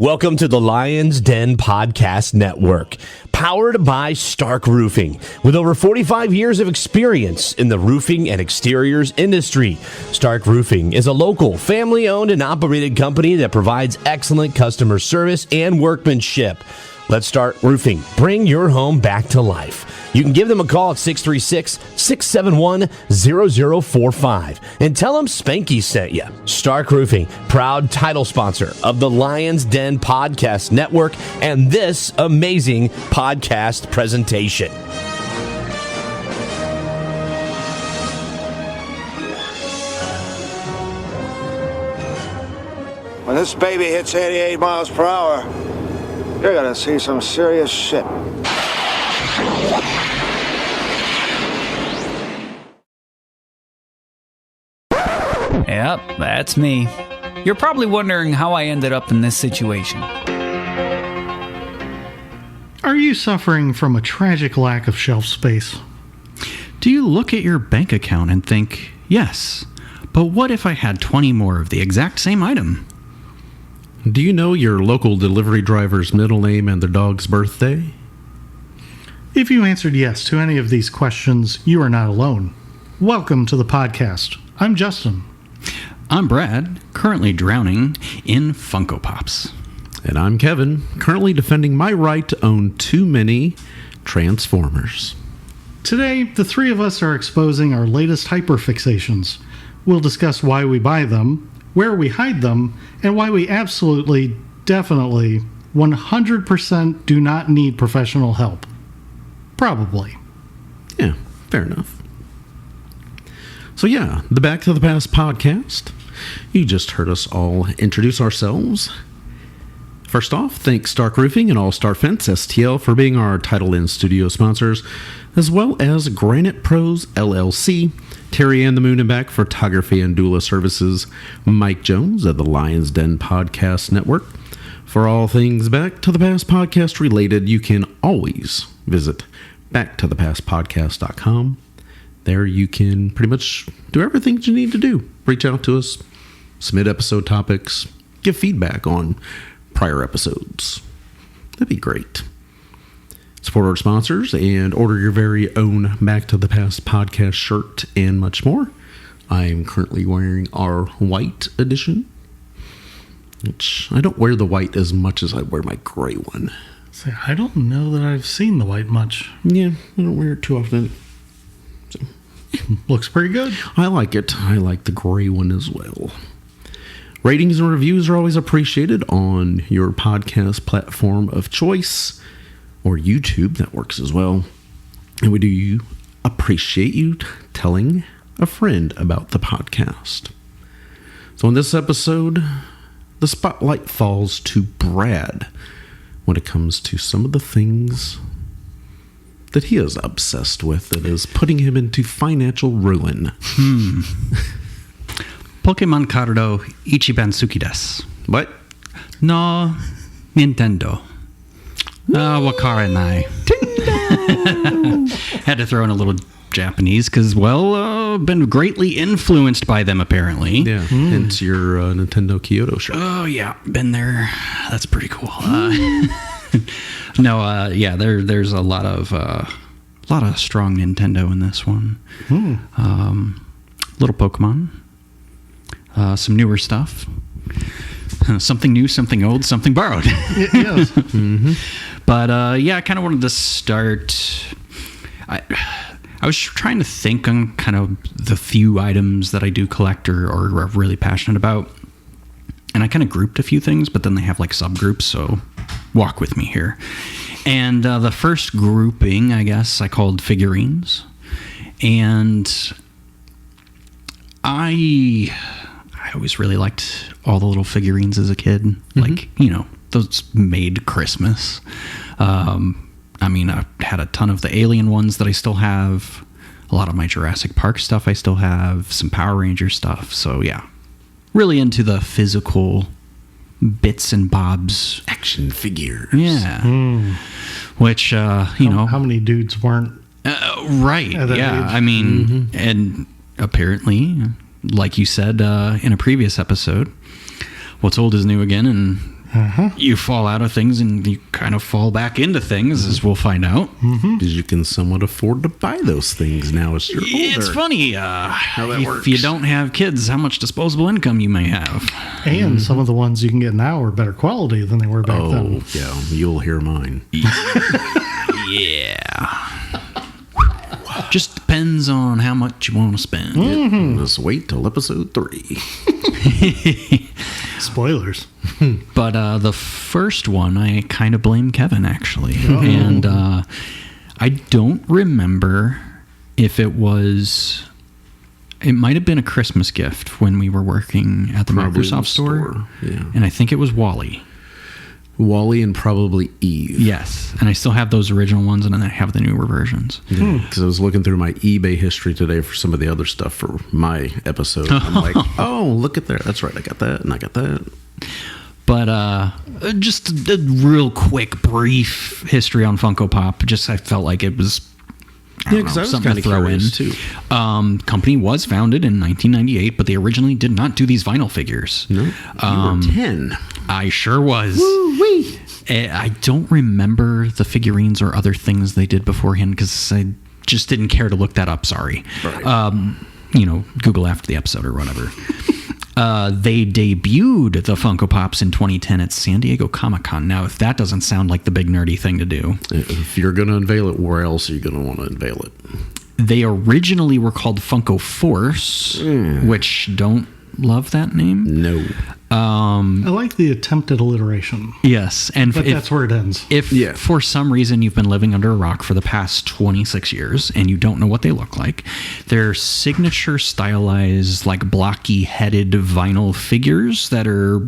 Welcome to the Lion's Den Podcast Network, powered by Stark Roofing. With over 45 years of experience in the roofing and exteriors industry, Stark Roofing is a local, family-owned and operated company that provides excellent customer service and workmanship. Let's Start Roofing. Bring your home back to life. You can give them a call at 636-671-0045 and tell them Spanky sent you. Stark Roofing, proud title sponsor of the Lion's Den Podcast Network and this amazing podcast presentation. When this baby hits 88 miles per hour, you're gonna see some serious shit. Yep, that's me. You're probably wondering how I ended up in this situation. Are you suffering from a tragic lack of shelf space? Do you look at your bank account and think, yes, but what if I had 20 more of the exact same item? Do you know your local delivery driver's middle name and their dog's birthday? If you answered yes to any of these questions, you are not alone. Welcome to the podcast. I'm Justin. I'm Brad, currently drowning in Funko Pops. And I'm Kevin, currently defending my right to own too many Transformers. Today, the three of us are exposing our latest hyper-fixations. We'll discuss why we buy them, where we hide them, and why we absolutely, definitely, 100% do not need professional help. Probably. Yeah, fair enough. So yeah, the Back to the Past podcast. You just heard us all introduce ourselves. First off, thanks Stark Roofing and AllStar Fence STL for being our Title N studio sponsors, as well as Granite Pros LLC, Terry and the Moon and Back Photography and Doula Services, Mike Jones of the Lion's Den Podcast Network. For all things Back to the Past podcast related, you can always visit backtothepastpodcast.com. There you can pretty much do everything that you need to do. Reach out to us, submit episode topics, give feedback on prior episodes. That'd be great. Support our sponsors and order your very own Back to the Past podcast shirt and much more. I am currently wearing our white edition, which I don't wear the white as much as I wear my gray one. See, I don't know that I've seen the white much. Yeah, I don't wear it too often. So, looks pretty good. I like it. I like the gray one as well. Ratings and reviews are always appreciated on your podcast platform of choice. Or YouTube, that works as well. And we do appreciate you telling a friend about the podcast. So in this episode, the spotlight falls to Brad when it comes to some of the things that he is obsessed with that is putting him into financial ruin. Pokémon Cardo Ichiban Suki desu. What? No, Nintendo. Wakaranai. Had to throw in a little Japanese because, well, been greatly influenced by them, apparently. Yeah, hence your Nintendo Kyoto shirt. Oh, yeah, been there. That's pretty cool. Yeah, there's a lot of strong Nintendo in this one. Little Pokemon. Some newer stuff. Something new, something old, something borrowed. Yes. Mm-hmm. But yeah, I kind of wanted to start. I was trying to think on kind of the few items that I do collect or are really passionate about, and I kind of grouped a few things, but then they have like subgroups. So walk with me here. And the first grouping, I guess, I called figurines, and I always really liked all the little figurines as a kid. Mm-hmm. Like, those made Christmas. I mean, I had a ton of the Alien ones that I still have. A lot of my Jurassic Park stuff I still have. Some Power Ranger stuff. So, yeah. Really into the physical bits and bobs. Action figures. Yeah. Which, How many dudes weren't? Right. At that Yeah. age? I mean, and apparently, like you said in a previous episode, what's old is new again, and You fall out of things and you kind of fall back into things, as we'll find out. Because you can somewhat afford to buy those things now as you're older. It's funny. that works. If you don't have kids, how much disposable income you may have. And some of the ones you can get now are better quality than they were back then. Oh, yeah. You'll hear mine. Yeah. Just depends on how much you want to spend. Just wait till episode 3. Spoilers. But the first one, I kind of blame Kevin, actually. And I don't remember if it was... It might have been a Christmas gift when we were working at the Probably Microsoft in the store. Yeah. And I think it was Wally. Wally and probably Eve. Yes. And I still have those original ones, and then I have the newer versions. Because I was looking through my eBay history today for some of the other stuff for my episode. I'm like, oh, look at there. That's right. I got that and I got that. But just a real quick, brief history on Funko Pop. Just I felt like it was... Yeah, because I was something kind to of throw in. curious too. Company was founded in 1998, but they originally did not do these vinyl figures. No, you were 10. I sure was. Woo-wee. I don't remember the figurines or other things they did beforehand because I just didn't care to look that up. Sorry. Right. Google after the episode or whatever. They debuted the Funko Pops in 2010 at San Diego Comic-Con. Now, if that doesn't sound like the big nerdy thing to do. If you're going to unveil it, where else are you going to want to unveil it? They originally were called Funko Force, which don't love that name. No. I like the attempted alliteration, Yes, and but that's where it ends. If for some reason you've been living under a rock for the past 26 years and you don't know what they look like, they're signature stylized, like blocky headed vinyl figures that are,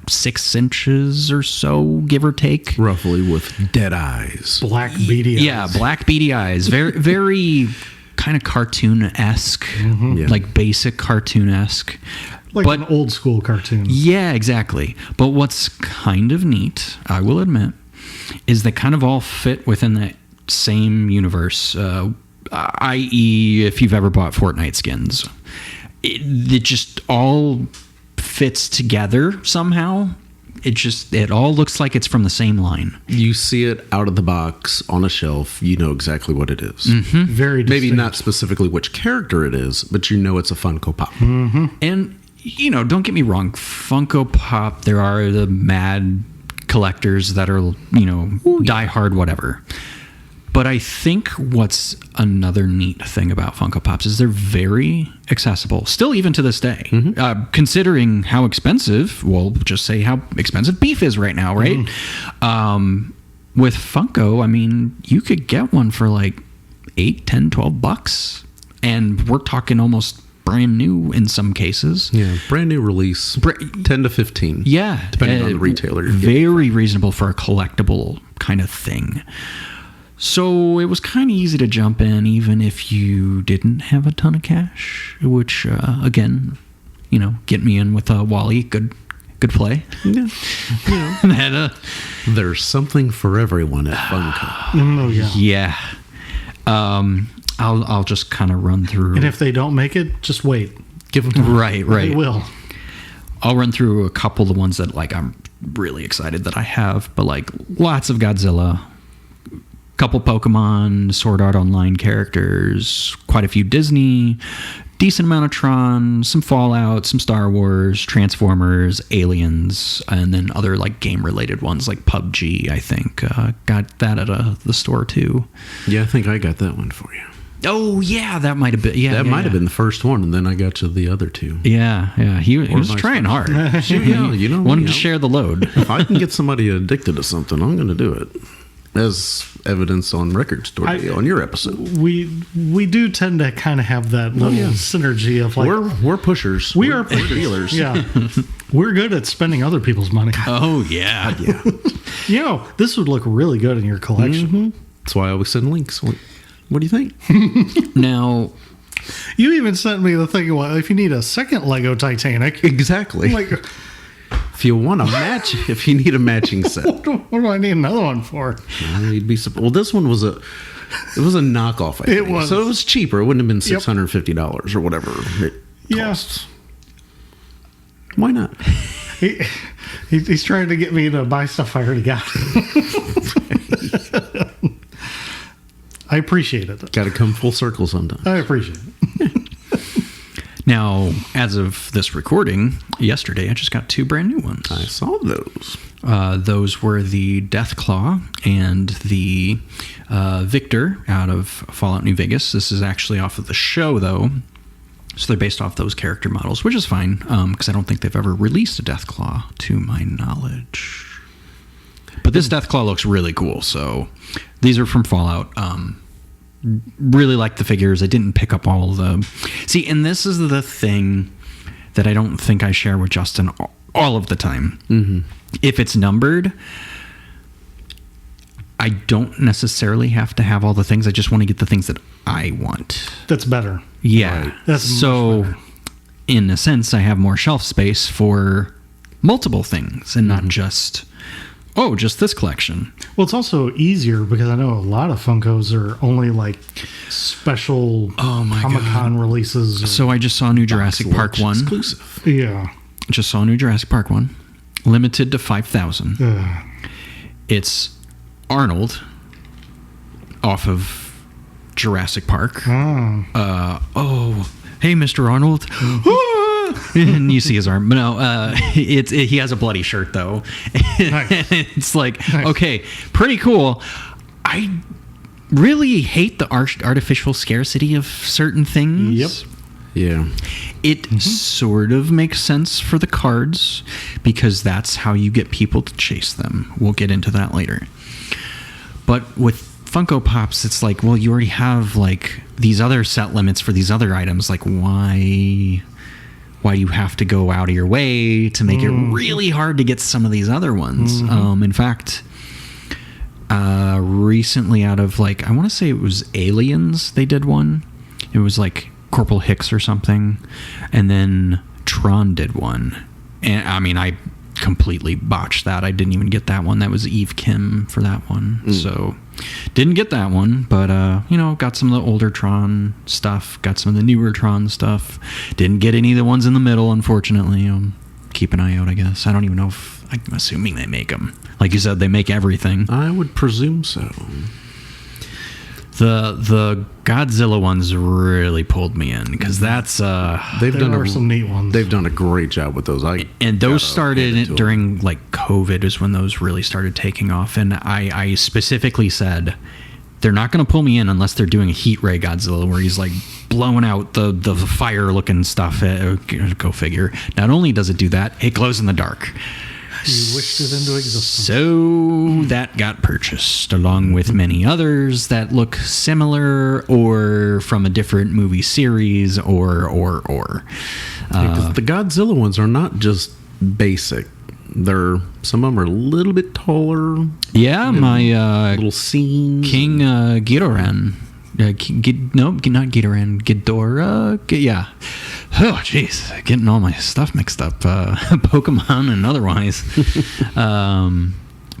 6 inches or so, give or take? Roughly, with dead eyes. Black beady eyes. Yeah, black beady eyes. Very, very kind of cartoon-esque, like basic cartoon-esque. Like an old school cartoon. Yeah, exactly. But what's kind of neat, I will admit, is they kind of all fit within that same universe, i.e. if you've ever bought Fortnite skins. It just all fits together somehow. It all looks like it's from the same line. You see it out of the box on a shelf, you know exactly what it is. Very distinct. Maybe not specifically which character it is, but you know it's a Funko Pop. And, don't get me wrong, Funko Pop, there are the mad collectors that are, die hard, whatever. But I think what's another neat thing about Funko Pops is they're very accessible, still even to this day. Considering how expensive, we'll just say how expensive beef is right now, right? With Funko, I mean, you could get one for like $8, $10, $12. And we're talking almost brand new in some cases. Yeah, brand new release, 10 to 15. Yeah. Depending on the retailer. Very reasonable for a collectible kind of thing. So it was kind of easy to jump in, even if you didn't have a ton of cash, which, again, get me in with Wally. Good play. Yeah. There's something for everyone at Funko. Oh, yeah. Yeah. I'll just kind of run through. And if they don't make it, just wait. Give them time. Right. They will. I'll run through a couple of the ones that, I'm really excited that I have, but, lots of Godzilla, couple Pokemon, Sword Art Online characters, quite a few Disney, decent amount of Tron, some Fallout, some Star Wars, Transformers, Aliens, and then other game-related ones like PUBG, I think. Got that at the store, too. Yeah, I think I got that one for you. Oh, yeah, that might have been... Yeah, that might have been the first one, and then I got to the other two. Yeah. He was trying hard. Wanted to share the load. If I can get somebody addicted to something, I'm going to do it. As evidence on Record Store Day on your episode. We do tend to kind of have that little synergy of we're pushers. We're dealers. Yeah. We're good at spending other people's money. Oh, yeah. This would look really good in your collection. That's why I always send links. What do you think? Now, you even sent me the thing, if you need a second Lego Titanic. Exactly. If you want a match, if you need a matching set. What do I need another one for? You'd be surprised. Well, this one was a knockoff, I think. It was. So it was cheaper. It wouldn't have been $650 or whatever it costs. Why not? He's trying to get me to buy stuff I already got. I appreciate it. Got to come full circle sometimes. I appreciate it. Now, as of this recording, yesterday, I just got 2 brand new ones. I saw those. Those were the Deathclaw and the Victor out of Fallout New Vegas. This is actually off of the show, though. So they're based off those character models, which is fine, because I don't think they've ever released a Deathclaw, to my knowledge. But this Deathclaw looks really cool, so these are from Fallout. Really like the figures. I didn't pick up all of them. See, and this is the thing that I don't think I share with Justin all of the time. Mm-hmm. If it's numbered, I don't necessarily have to have all the things. I just want to get the things that I want. That's better. Yeah. Right. That's so, much better. In a sense, I have more shelf space for multiple things and not just this collection. Well, it's also easier because I know a lot of Funkos are only like special Comic-Con releases. So I just saw new Jurassic Park 1. Exclusive. Yeah. Just saw new Jurassic Park 1. Limited to 5,000. It's Arnold off of Jurassic Park. Hey, Mr. Arnold. And you see his arm. But no, he has a bloody shirt, though. Nice. It's like, okay, pretty cool. I really hate the artificial scarcity of certain things. Yep. Yeah. It sort of makes sense for the cards because that's how you get people to chase them. We'll get into that later. But with Funko Pops, it's like, well, you already have like these other set limits for these other items. Like, why do you have to go out of your way to make it really hard to get some of these other ones? In fact, recently out of like, I want to say it was Aliens, they did one. It was like Corporal Hicks or something, and then TRON did one, and I mean I completely botched that. I didn't even get that one. That was Eve Kim for that one. So didn't get that one, but got some of the older TRON stuff, got some of the newer TRON stuff. Didn't get any of the ones in the middle, unfortunately. Keep an eye out, I guess. I don't even know if, I'm assuming they make them. Like you said, they make everything. I would presume so. The Godzilla ones really pulled me in because that's There are some neat ones. They've done a great job with those. And those started during like COVID is when those really started taking off. And I specifically said they're not going to pull me in unless they're doing a heat ray Godzilla where he's like blowing out the fire looking stuff. Go figure. Not only does it do that, it glows in the dark. You wished it into existence. So that got purchased along with many others that look similar or from a different movie series or. Because the Godzilla ones are not just basic. Some of them are a little bit taller. Yeah, my little scenes. King Ghidorah. Not Ghidorah. Ghidorah. Yeah. Oh, jeez. Getting all my stuff mixed up. Pokemon and otherwise.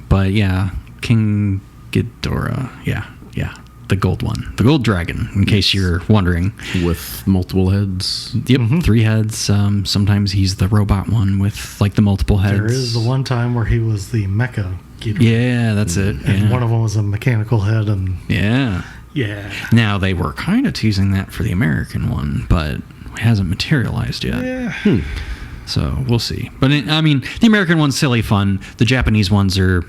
But yeah, King Ghidorah. Yeah. The gold one. The gold dragon, in case you're wondering. With multiple heads. Yep, 3 heads. Sometimes he's the robot one with like the multiple heads. There is the one time where he was the mecha Ghidorah. Yeah, that's it. And one of them was a mechanical head. And yeah. Now, they were kind of teasing that for the American one, but it hasn't materialized yet. Yeah. So, we'll see. But, the American one's silly fun. The Japanese ones are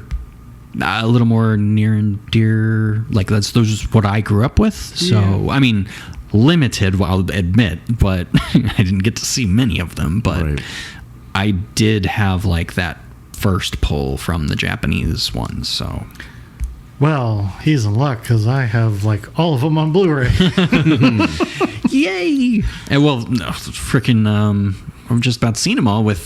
a little more near and dear. Like, those is what I grew up with. So, yeah. Limited, I'll admit, but I didn't get to see many of them. But right. I did have, like, that first pull from the Japanese ones, so... Well, he's in luck because I have like all of them on Blu-ray. Yay! And I'm just about seen them all with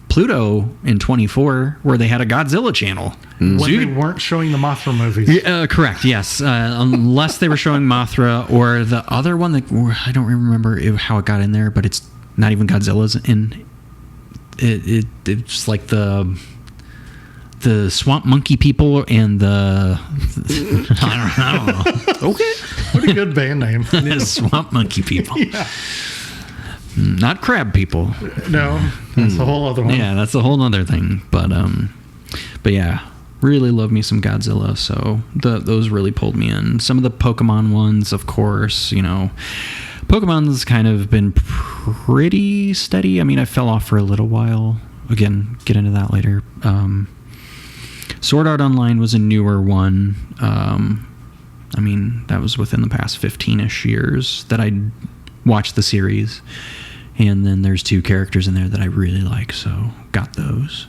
Pluto in 24, where they had a Godzilla channel. When they weren't showing the Mothra movies. Yeah, correct. Yes, unless they were showing Mothra or the other one that I don't remember how it got in there, but it's not even Godzilla's in. It's like the swamp monkey people and the I don't know. Okay, pretty good band name. The swamp monkey people. Yeah. Not crab people. No, that's a whole other one. Yeah, that's a whole other thing. But yeah, really love me some Godzilla. So those really pulled me in. Some of the Pokemon ones, of course. Pokemon's kind of been pretty steady. I mean, I fell off for a little while. Again, get into that later. Sword Art Online was a newer one. I mean, that was within the past 15-ish years that I watched the series. And then there's 2 characters in there that I really like, so got those.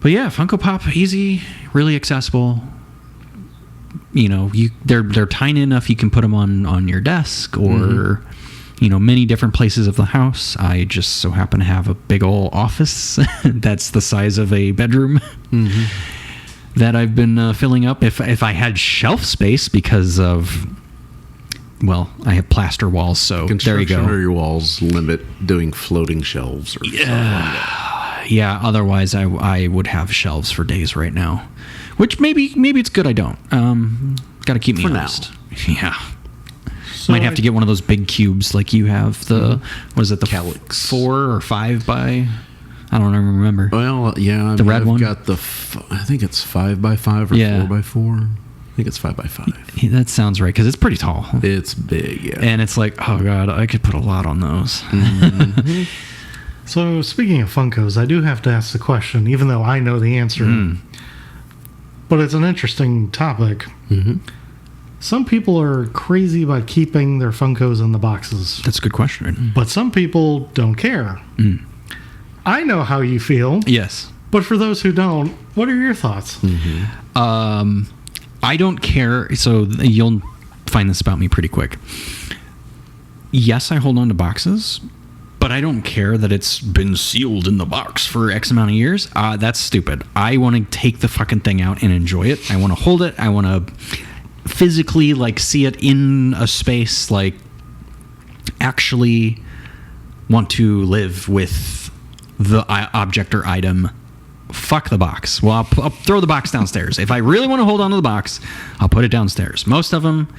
But yeah, Funko Pop, easy, really accessible. They're tiny enough you can put them on your desk or many different places of the house. I just so happen to have a big old office that's the size of a bedroom that I've been filling up. If I had shelf space because of, well, I have plaster walls, so there you go. Construction or your walls limit doing floating shelves or something like that. Yeah, otherwise I would have shelves for days right now. Which maybe it's good I don't. Got to keep me honest. Yeah. So might have to get one of those big cubes like you have. The what is it? The Calyx 4 or 5 by. I don't even remember. Well, yeah, the red one. Got I think it's 5 by 5 or 4 by 4. I think it's 5 by 5. That sounds right because it's pretty tall. It's big, yeah. And it's like, oh god, I could put a lot on those. So speaking of Funkos, I do have to ask the question, even though I know the answer. But it's an interesting topic. Some people are crazy about keeping their Funkos in the boxes. That's a good question. But some people don't care. I know how you feel. Yes. But for those who don't, what are your thoughts? I don't care. So you'll find this about me pretty quick. Yes, I hold on to boxes, but I don't care that it's been sealed in the box for X amount of years. That's stupid. I want to take the fucking thing out and enjoy it. I want to hold it. I want to physically see it in a space, actually want to live with the object or item. Fuck the box. Well, I'll throw the box downstairs. If I really want to hold on to the box, I'll put it downstairs. Most of them,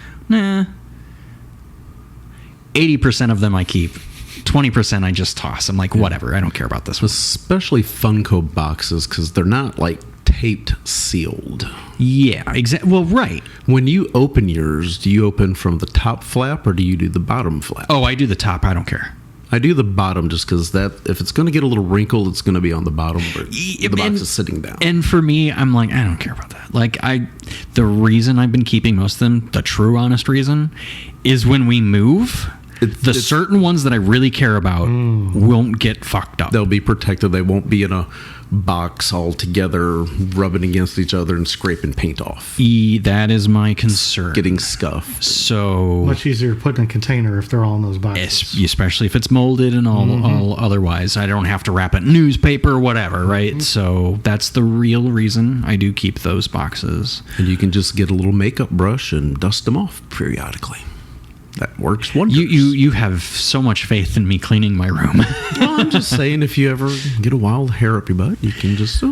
80% of them I keep. 20% I just toss. I'm like, whatever. I don't care about this one. Especially Funko boxes, because they're not taped sealed. Yeah, exactly. Well, right. When you open yours, do you open from the top flap or do you do the bottom flap? Oh, I do the top. I don't care. I do the bottom just because if it's going to get a little wrinkled, it's going to be on the bottom where the box is sitting down. And for me, I'm like, I don't care about that. The reason I've been keeping most of them, the true honest reason, is when we move, the certain ones that I really care about won't get fucked up. They'll be protected. They won't be in a box all together, rubbing against each other and scraping paint off. That is my concern. Getting scuffed. So much easier to put in a container if they're all in those boxes. Especially if it's molded and all otherwise. I don't have to wrap it in newspaper or whatever, right? So that's the real reason I do keep those boxes. And you can just get a little makeup brush and dust them off periodically. That works wonders. You have so much faith in me cleaning my room. Well, I'm just saying, if you ever get a wild hair up your butt, you can just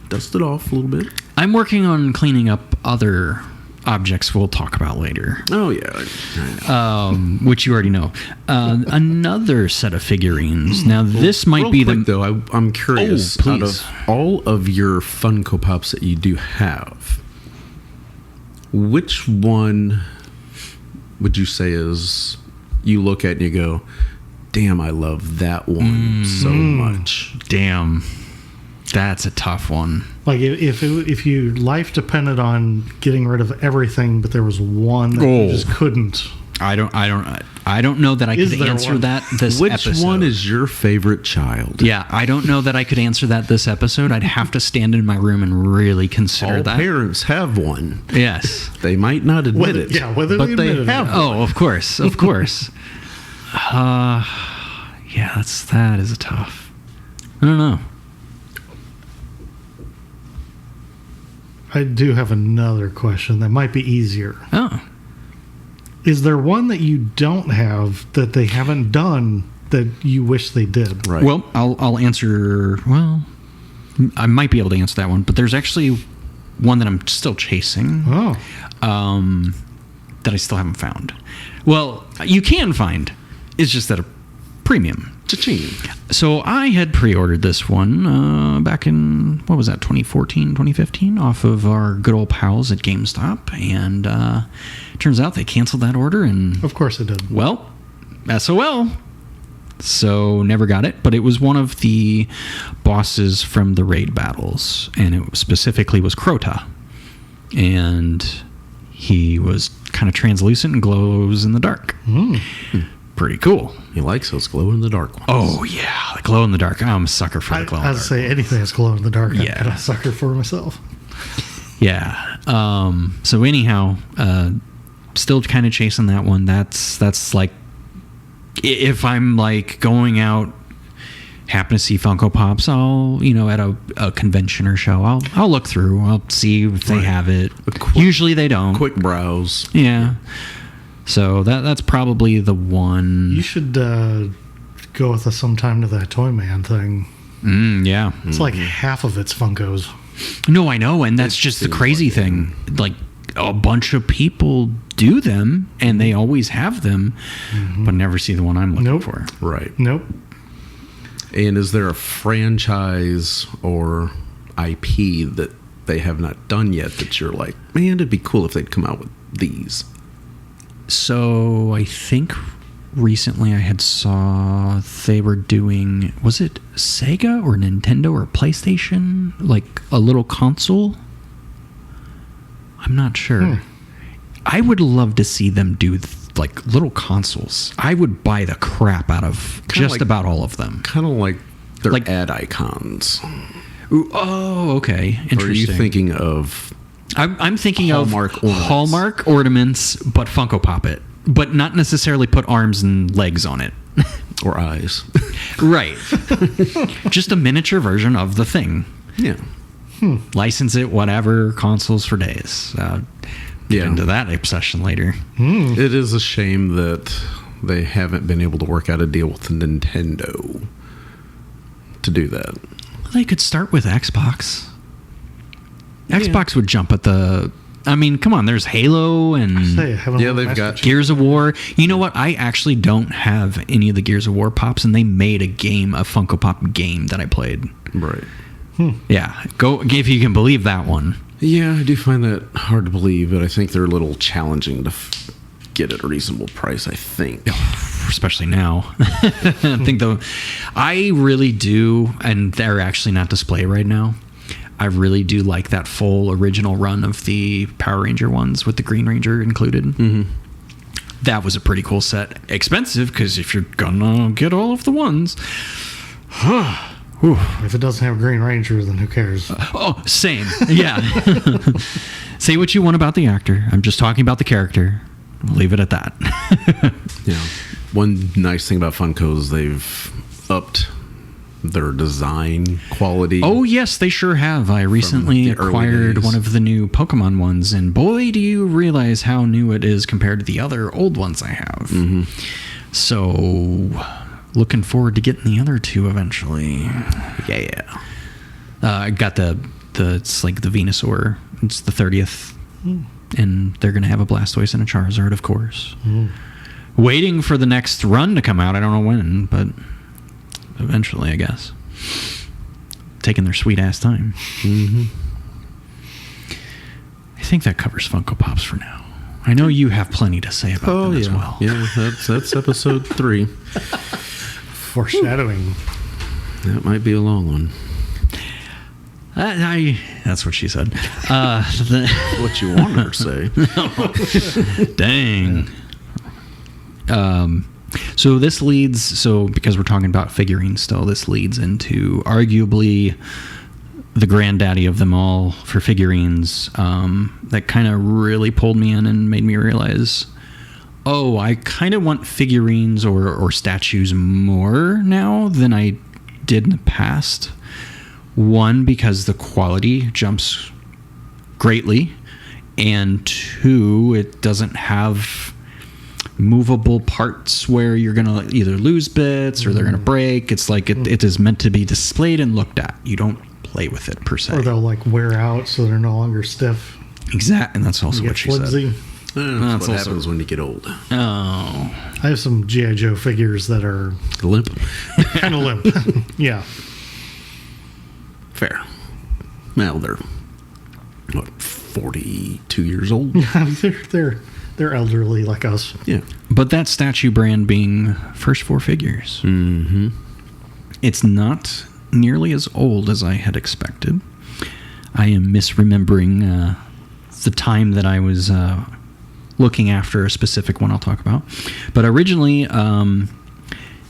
dust it off a little bit. I'm working on cleaning up other objects we'll talk about later. Oh, yeah. Which you already know. Another set of figurines. Now, this might be quick, though, I'm curious. Oh, please. Out of all of your Funko Pops that you do have, which one would you say is you look at and you go, damn, I love that one so much? Damn. That's a tough one. If you life depended on getting rid of everything, but there was one that you just couldn't. I don't know that I could answer one? that this episode. Which one is your favorite child? Yeah, I don't know that I could answer that this episode. I'd have to stand in my room and really consider All that. parents have one. Yes. They might not admit it. Yeah, whether but they they admit it. have one. Oh, of course. Of course. Yeah, that is a tough. I don't know. I do have another question that might be easier. Oh. Is there one that you don't have that they haven't done that you wish they did? Right. Well, I'll answer. Well, I might be able to answer that one, but there's actually one that I'm still chasing. Oh. That I still haven't found. Well, you can find. It's just at a premium. Cha-ching. So I had pre-ordered this one back in, what was that, 2014, 2015, off of our good old pals at GameStop. And turns out they canceled that order. And Of course it did. well, SOL. So never got it. But it was one of the bosses from the raid battles. And it specifically was Crota. And he was kind of translucent and glows in the dark. Pretty cool. He likes those glow-in-the-dark ones. Oh, yeah. The glow in the dark. I'm a sucker for the glow in the I'd dark. say anything that's glow in the dark, Yeah. I'm a sucker for myself. Yeah. So anyhow, still kind of chasing that one. That's like, if I'm like going out, happen to see Funko Pops, I'll, at a convention or show, I'll look through. I'll see if they have it. Usually they don't. Quick browse. Yeah. So that's probably the one. You should go with us sometime to that Toy Man thing. Yeah. It's like half of it's Funkos. No, I know, and that's just the crazy thing. Like, a bunch of people do them, and they always have them, but never see the one I'm looking Nope. for. Right. Nope. And is there a franchise or IP that they have not done yet that you're like, man, it'd be cool if they'd come out with these? So I think recently I had saw they were doing, was it Sega or Nintendo or PlayStation, like a little console? I'm not sure. I would love to see them do like little consoles. I would buy the crap out of just like- about all of them. Kind of like their Like- ad icons. Ooh, oh, okay. Interesting. Or are you thinking of I'm thinking Hallmark of ornaments? Hallmark ornaments, but Funko Pop it. But not necessarily put arms and legs on it. or eyes? Right. Just a miniature version of the thing. Yeah. License it, whatever, consoles for days. Get Yeah. into that obsession later. It is a shame that they haven't been able to work out a deal with Nintendo to do that. They could start with Xbox. Xbox would jump at the... I mean, come on, there's Halo and Say, having Yeah, a they've Master got- Chief. Gears of War. You know what? I actually don't have any of the Gears of War pops, and they made a Funko Pop game that I played. Right. Yeah, go if you can believe that one. Yeah, I do find that hard to believe, but I think they're a little challenging to get at a reasonable price, I think. Especially now. I think though, I really do, and they're actually not display right now. I really do like that full original run of the Power Ranger ones with the Green Ranger included. Mm-hmm. That was a pretty cool set. Expensive, because if you're gonna get all of the ones... If it doesn't have Green Ranger, then who cares? Oh, same. Yeah. Say what you want about the actor. I'm just talking about the character. Leave it at that. Yeah. One nice thing about Funko is they've upped their design quality. Oh, yes, they sure have. I recently the early acquired days. one of the new Pokemon ones, and boy, do you realize how new it is compared to the other old ones I have. Mm-hmm. So, looking forward to getting the other two eventually. Yeah. I got it's like the Venusaur. It's the 30th. And they're going to have a Blastoise and a Charizard, of course. Waiting for the next run to come out. I don't know when, but eventually, I guess. Taking their sweet ass time. Mm-hmm. I think that covers Funko Pops for now. I know you have plenty to say about them as well. Yeah, that's episode 3. Foreshadowing. That might be a long one. That's what she said. What you want her to say. Dang. So this leads, because we're talking about figurines still, this leads into arguably the granddaddy of them all for figurines. That kind of really pulled me in and made me realize, oh, I kind of want figurines or statues more now than I did in the past. One, because the quality jumps greatly, and two, it doesn't have movable parts where you're gonna either lose bits or they're gonna break. It's like it is meant to be displayed and looked at. You don't play with it per se. Or they'll like wear out so they're no longer stiff. Exactly, and that's also You what get she flimsy. said. That's what happens when you get old. Oh. I have some G.I. Joe figures that are Limp. kind of limp. Yeah. Fair. Well, they're, 42 years old? They're elderly like us. Yeah. But that statue brand being First Four Figures. Mm-hmm. It's not nearly as old as I had expected. I am misremembering the time that I was looking after a specific one I'll talk about. But originally,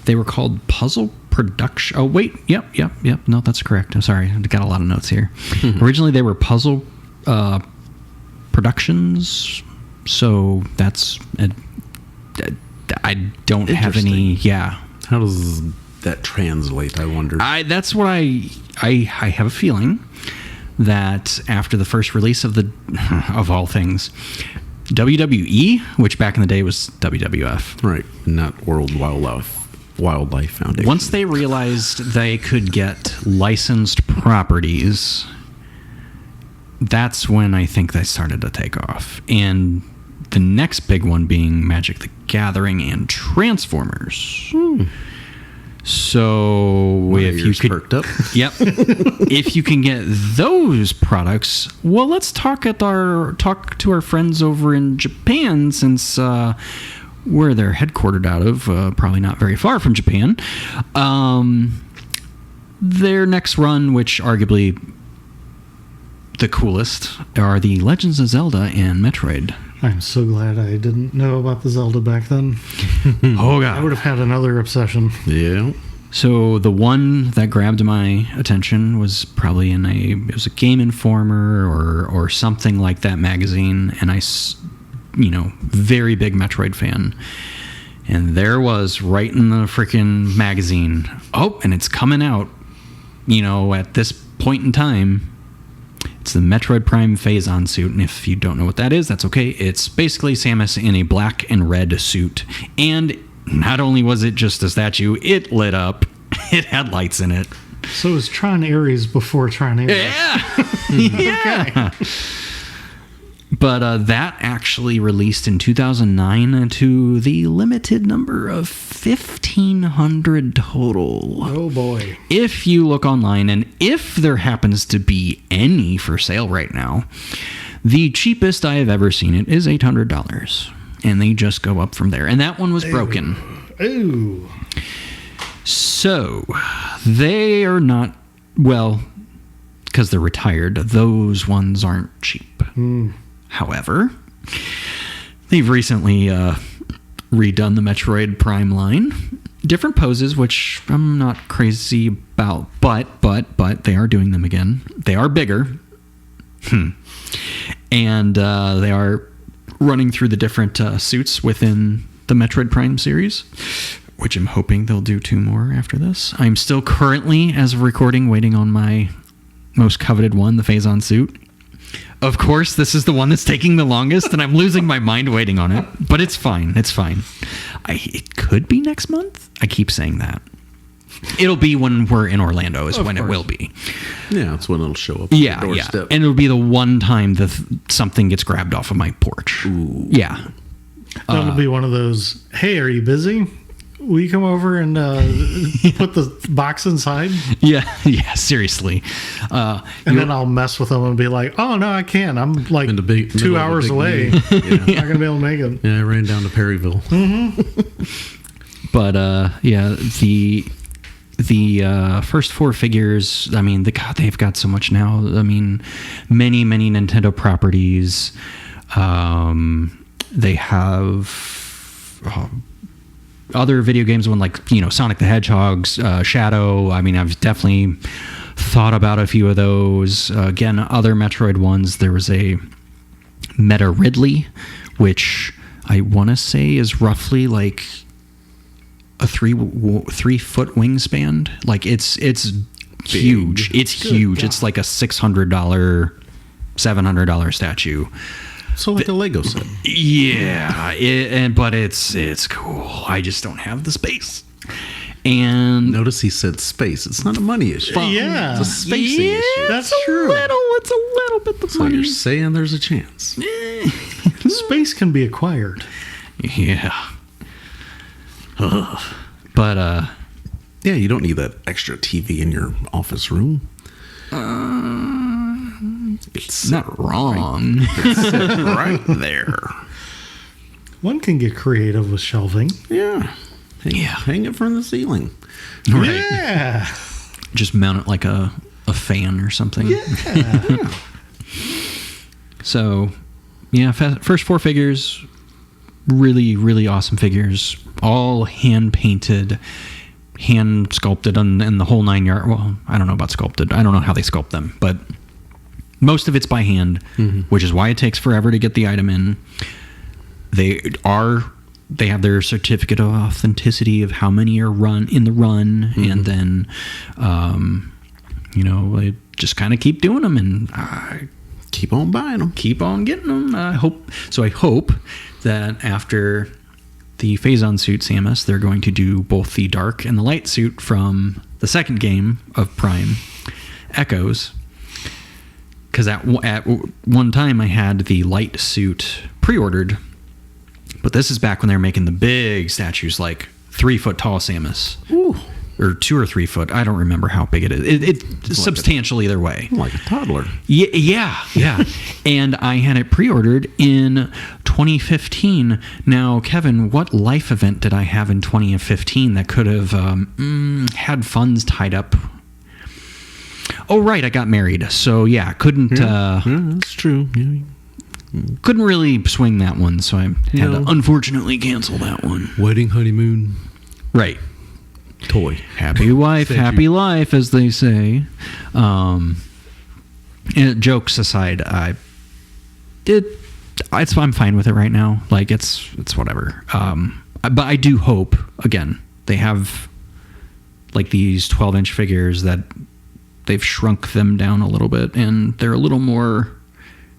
they were called Puzzle Production. Oh, wait. Yep. No, that's correct. I'm sorry. I've got a lot of notes here. Originally, they were Puzzle Productions. So that's... I don't have any... Yeah. How does that translate, I wonder? That's what I have a feeling that after the first release of all things, WWE, which back in the day was WWF, Right, not World Wildlife Foundation. once they realized they could get licensed properties, that's when I think they started to take off. And the next big one being Magic the Gathering and Transformers. So if you could, perked up. Yep. If you can get those products, well, let's talk to our friends over in Japan, since where they're headquartered out of, probably not very far from Japan. Their next run, which arguably the coolest, are the Legends of Zelda and Metroid. I'm so glad I didn't know about the Zelda back then. Oh I would have had another obsession. Yeah. So the one that grabbed my attention was probably it was a Game Informer or something like that magazine, and very big Metroid fan. And there was right in the freaking magazine, and it's coming out, at this point in time. It's the Metroid Prime Phazon suit, and if you don't know what that is, that's okay. It's basically Samus in a black and red suit, and not only was it just a statue, it lit up. It had lights in it. So it was Tron Ares before Tron Ares. Yeah. But that actually released in 2009 to the limited number of 1,500 total. Oh boy. If you look online, and if there happens to be any for sale right now, the cheapest I have ever seen it is $800. And they just go up from there. And that one was broken. Ooh. So, they are not, well, because they're retired, those ones aren't cheap. However, they've recently redone the Metroid Prime line. Different poses, which I'm not crazy about, but they are doing them again. They are bigger. And they are running through the different suits within the Metroid Prime series, which I'm hoping they'll do 2 more after this. I'm still currently, as of recording, waiting on my most coveted one, the Phazon suit. Of course, this is the one that's taking the longest, and I'm losing my mind waiting on it. But it's fine. It's fine. It could be next month. I keep saying that. It'll be when we're in Orlando is when it will be. Yeah, that's when it'll show up. Yeah, on the doorstep. And it'll be the one time that something gets grabbed off of my porch. Ooh. Yeah. That'll be one of those, hey, are you busy? Will you come over and put the box inside? Yeah, seriously. And then I'll mess with them and be like, oh, no, I can't. I'm like 2 hours away. Not going to be able to make it. Yeah, I ran down to Perryville. But, the first 4 figures, I mean, they've got so much now. I mean, many, many Nintendo properties. They have... other video games, when Sonic the Hedgehog's Shadow. I mean, I've definitely thought about a few of those. Again, other Metroid ones. There was a Meta Ridley, which I want to say is roughly like a 3-foot wingspan. Like it's huge. It's huge. It's like a $600, $700 statue. So like a Lego set. Yeah, but it's cool. I just don't have the space. And notice he said space. It's not a money issue. Yeah, it's a spacing issue. That's true. It's a little bit the So money. you're saying there's a chance. Space can be acquired. Yeah. But, Yeah, you don't need that extra TV in your office room. it's not wrong. It's right there. One can get creative with shelving. Yeah. Hang it from the ceiling. Right. Yeah. Just mount it like a fan or something. Yeah. So, yeah, first 4 figures, really, really awesome figures. All hand-painted, hand-sculpted, and the whole 9 yard. Well, I don't know about sculpted. I don't know how they sculpt them, but most of it's by hand, which is why it takes forever to get the item in. They have their certificate of authenticity of how many are in the run, and then, they just kind of keep doing them, and Keep on buying them. keep on getting them. I hope that after the Phazon suit Samus, they're going to do both the dark and the light suit from the second game of Prime Echoes. Because at one time I had the light suit pre-ordered, but this is back when they were making the big statues, like 3 foot tall Samus. Ooh. Or 2 or 3 foot. I don't remember how big it is. It's substantial either way. Like a toddler. Yeah. And I had it pre-ordered in 2015. Now, Kevin, what life event did I have in 2015 that could have had funds tied up? Oh, right, I got married. So, yeah, couldn't... Yeah, that's true. Yeah. Couldn't really swing that one, so I had to unfortunately cancel that one. Wedding, honeymoon, Right. toy. Happy wife, happy life, as they say. Jokes aside, I'm fine with it right now. Like it's whatever. But I do hope, again, they have like these 12-inch figures that they've shrunk them down a little bit, and they're a little more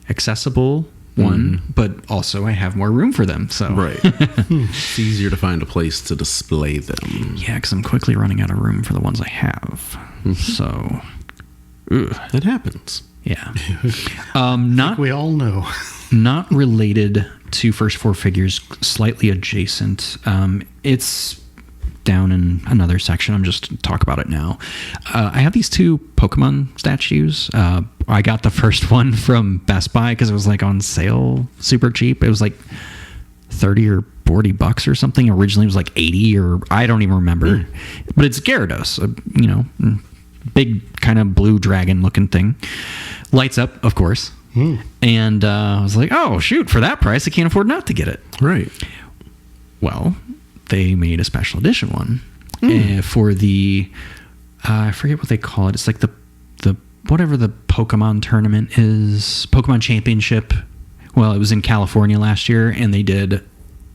accessible. But also I have more room for them. So Right. It's easier to find a place to display them. yeah, because I'm quickly running out of room for the ones I have. So, It happens. yeah. Not We all know. not related to first 4 figures, slightly adjacent. It's down in another section. I'm just talk about it now. I have these 2 Pokemon statues. I got the first one from Best Buy because it was like on sale, super cheap. It was like $30 or $40 or something. Originally it was like 80 or I don't even remember. But it's Gyarados, big kind of blue dragon looking thing. Lights up, of course. And I was like, oh shoot, for that price I can't afford not to get it. Right. Well, they made a special edition one for the I forget what they call it. It's like the whatever the Pokemon tournament is, Pokemon Championship. Well, it was in California last year, and they did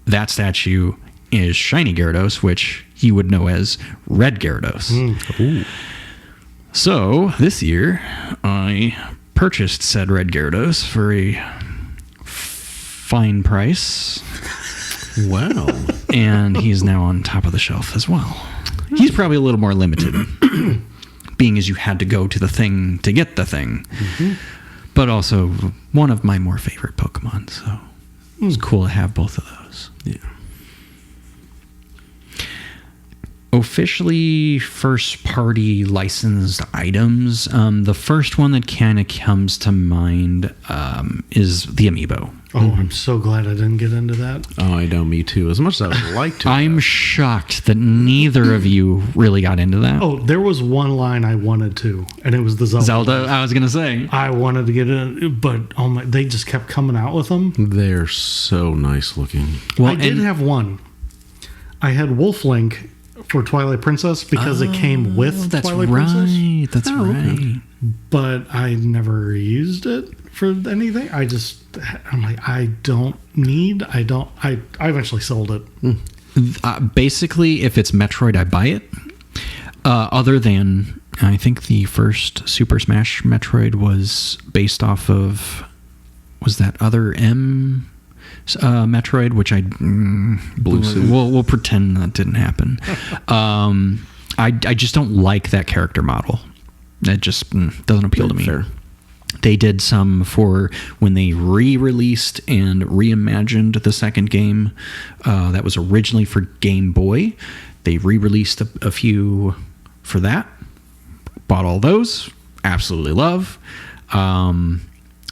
that statue is Shiny Gyarados, which you would know as Red Gyarados. So this year, I purchased said Red Gyarados for a fine price. Wow. And he's now on top of the shelf as well. He's probably a little more limited, being as you had to go to the thing to get the thing. But also one of my more favorite Pokemon, so it's cool to have both of those. Yeah. Officially first-party licensed items. The first one that kind of comes to mind is the Amiibo. Oh, I'm so glad I didn't get into that. Oh, I know, me too. As much as I would like to. I'm shocked that neither of you really got into that. Oh, there was one line I wanted to, and it was the Zelda. I was going to say. I wanted to get in, but they just kept coming out with them. They're so nice looking. Well, I did have one. I had Wolf Link for Twilight Princess because it came with Twilight Princess. That's right. But I never used it for anything. I'm like, I eventually sold it. Basically, if it's Metroid, I buy it. Other than, I think the first Super Smash Metroid was based off of, was that other M Metroid, which Blue Suit. We'll pretend that didn't happen. I just don't like that character model. That just doesn't appeal to me. Fair. They did some for when they re-released and reimagined the second game that was originally for Game Boy. They re-released a few for that. Bought all those. Absolutely love.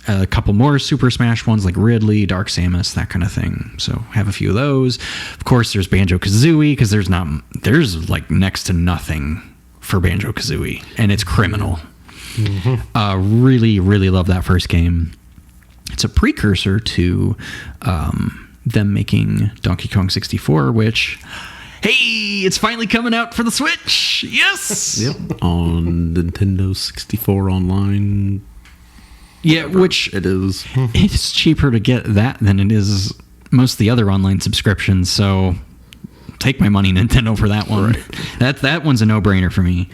A couple more Super Smash ones like Ridley, Dark Samus, that kind of thing. So have a few of those. Of course, there's Banjo-Kazooie because there's like next to nothing for Banjo-Kazooie, and it's criminal. Really, really love that first game. It's a precursor to them making Donkey Kong 64, which, hey, it's finally coming out for the Switch. Yes. Yep. On Nintendo 64 Online. Yeah, which it is. It's cheaper to get that than it is most of the other online subscriptions. So take my money, Nintendo, for that one. Right. That one's a no-brainer for me.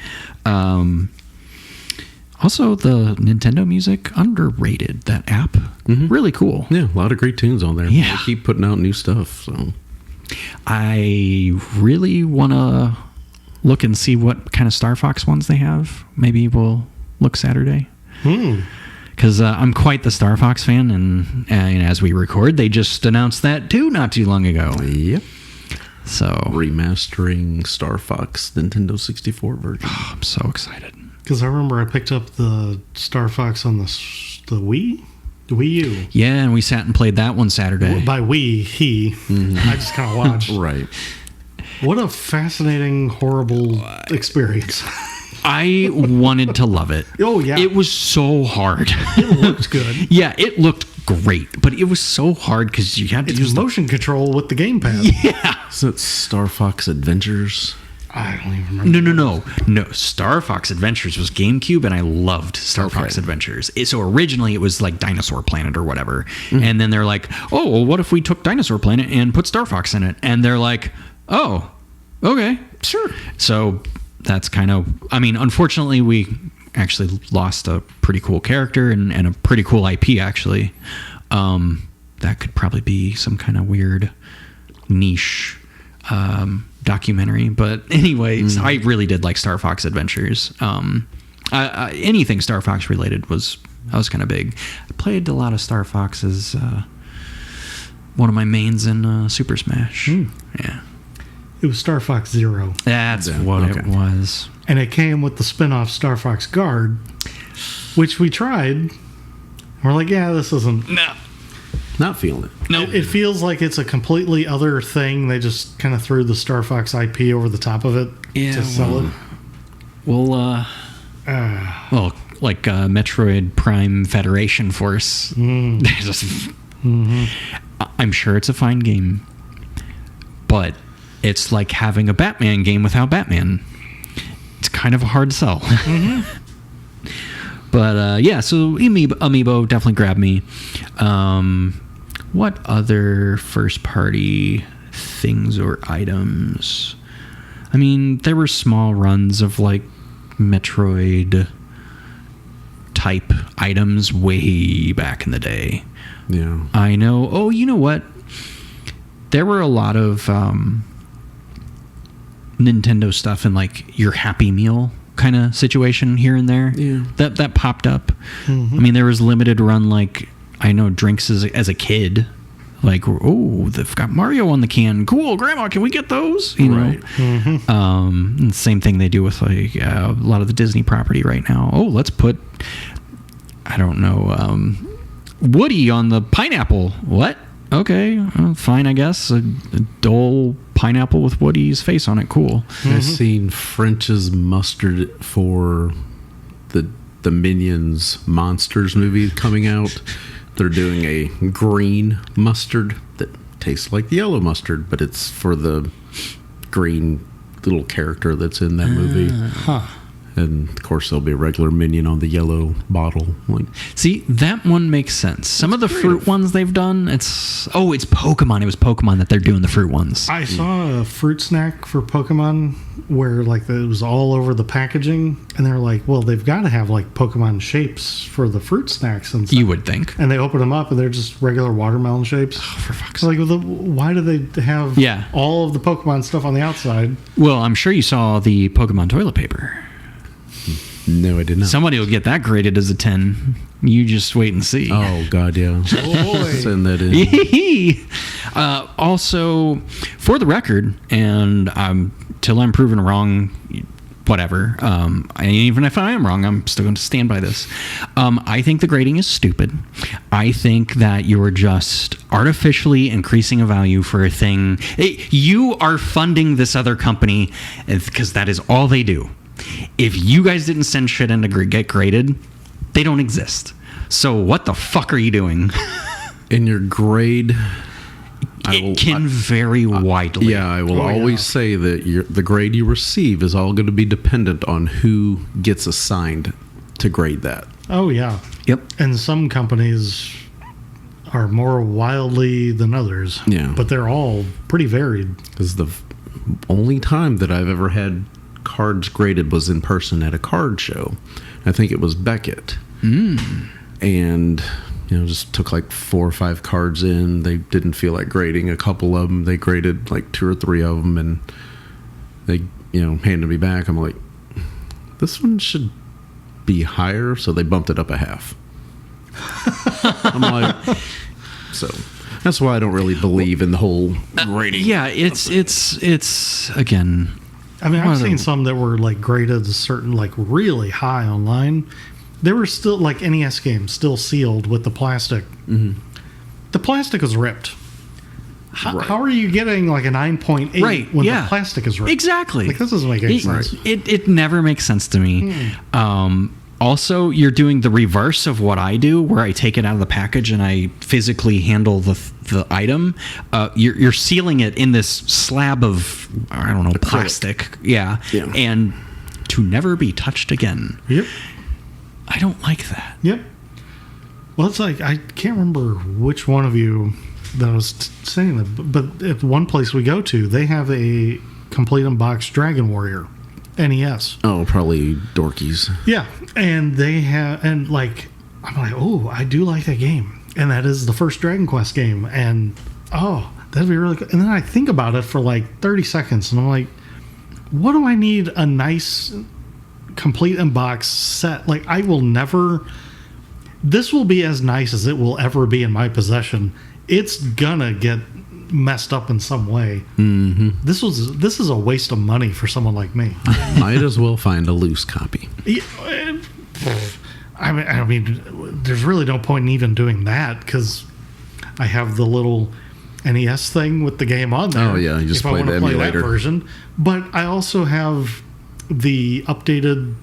Also, the Nintendo Music, underrated, that app. Really cool. Yeah, a lot of great tunes on there. Yeah. They keep putting out new stuff. So I really want to look and see what kind of Star Fox ones they have. Maybe we'll look Saturday. Because I'm quite the Star Fox fan, and as we record, they just announced that too not too long ago. Yep. So remastering Star Fox Nintendo 64 version. Oh, I'm so excited. Because I remember I picked up the Star Fox on the Wii? The Wii U. Yeah, and we sat and played that one Saturday. By we, he. I just kind of watched. Right. What a fascinating, horrible experience. I wanted to love it. Oh, yeah. It was so hard. It looked good. Yeah, it looked great, but it was so hard because you had to use motion control with the gamepad. Yeah. So it's Star Fox Adventures. I don't even remember. No. Star Fox Adventures was GameCube, and I loved Star Fox Adventures. So originally it was like Dinosaur Planet or whatever. And then they're like, oh, well, what if we took Dinosaur Planet and put Star Fox in it? And they're like, oh, okay, sure. So that's kind of, I mean, unfortunately, we actually lost a pretty cool character and a pretty cool IP, actually. That could probably be some kind of weird niche documentary. But anyways, I really did like Star Fox Adventures. Anything Star Fox related I was kind of big. I played a lot of Star Fox as one of my mains in Super Smash. Yeah. It was Star Fox Zero. That's what it was. And it came with the spin-off Star Fox Guard, which we tried. We're like, yeah, this isn't... No. Not feeling it. No. It feels like it's a completely other thing. They just kind of threw the Star Fox IP over the top of it to sell it. Well, like Metroid Prime Federation Force. Just, I'm sure it's a fine game, but it's like having a Batman game without Batman. It's kind of a hard sell. But yeah, so Amiibo definitely grabbed me. What other first party things or items? I mean, there were small runs of like Metroid type items way back in the day. Yeah. I know. Oh, you know what? There were a lot of Nintendo stuff in like your Happy Meal kind of situation here and there. Yeah. That popped up. I mean, there was limited run, like, I know drinks as a kid. Like, oh, they've got Mario on the can. Cool, Grandma, can we get those? You know? And same thing they do with like a lot of the Disney property right now. Oh, let's put, I don't know, Woody on the pineapple. What? Okay, fine, I guess. A dull pineapple with Woody's face on it. Cool. I've seen French's mustard for the Minions Monsters movie coming out. They're doing a green mustard that tastes like the yellow mustard, but it's for the green little character that's in that movie. And of course, there'll be a regular Minion on the yellow bottle. Like, see, that one makes sense. Some of the fruit ones they've done, it's Pokemon. It was Pokemon that they're doing the fruit ones. I saw a fruit snack for Pokemon where like it was all over the packaging, and they're like, well, they've got to have like Pokemon shapes for the fruit snacks and stuff. You would think. And they open them up, and they're just regular watermelon shapes. Oh, for fuck's sake! Like, why do they have all of the Pokemon stuff on the outside? Well, I'm sure you saw the Pokemon toilet paper. No, I did not. Somebody will get that graded as a 10. You just wait and see. Oh, God, yeah. Send that in. Also, for the record, and till I'm proven wrong, whatever. And even if I am wrong, I'm still going to stand by this. I think the grading is stupid. I think that you're just artificially increasing a value for a thing. You are funding this other company because that is all they do. If you guys didn't send shit in to get graded, they don't exist. So what the fuck are you doing? In your grade... It can vary widely. Yeah, I will always say that the grade you receive is all going to be dependent on who gets assigned to grade that. Oh, yeah. Yep. And some companies are more wildly than others. Yeah. But they're all pretty varied. Because the only time that I've ever had cards graded was in person at a card show. I think it was Beckett. And... just took like 4 or 5 cards in. They didn't feel like grading a couple of them. They graded like 2 or 3 of them, and they, handed me back. I'm like, this one should be higher, so they bumped it up a half. I'm like, so that's why I don't really believe in the whole grading. Yeah, it's again. I mean, I've seen some that were like graded a certain like really high online. They were still, like NES games, still sealed with the plastic. Mm-hmm. The plastic is ripped. How are you getting like a 9.8 when the plastic is ripped? Exactly. Like, this doesn't make any sense. It never makes sense to me. Also, you're doing the reverse of what I do, where I take it out of the package and I physically handle the item. You're sealing it in this slab of, I don't know, plastic. Yeah. And to never be touched again. Yep. I don't like that. Yep. Well, it's like, I can't remember which one of you that was saying that, but at one place we go to, they have a complete unboxed Dragon Warrior NES. Oh, probably dorkies. Yeah. And they have, and like, I'm like, oh, I do like that game. And that is the first Dragon Quest game. And, oh, that'd be really good. And then I think about it for like 30 seconds, and I'm like, what do I need a nice... complete unboxed set? Like, I will never, this will be as nice as it will ever be in my possession. It's gonna get messed up in some way. Mm-hmm. This is a waste of money for someone like me. Might as well find a loose copy. I mean, there's really no point in even doing that, because I have the little NES thing with the game on there. Oh yeah, you just play the emulator. That version. But I also have the updated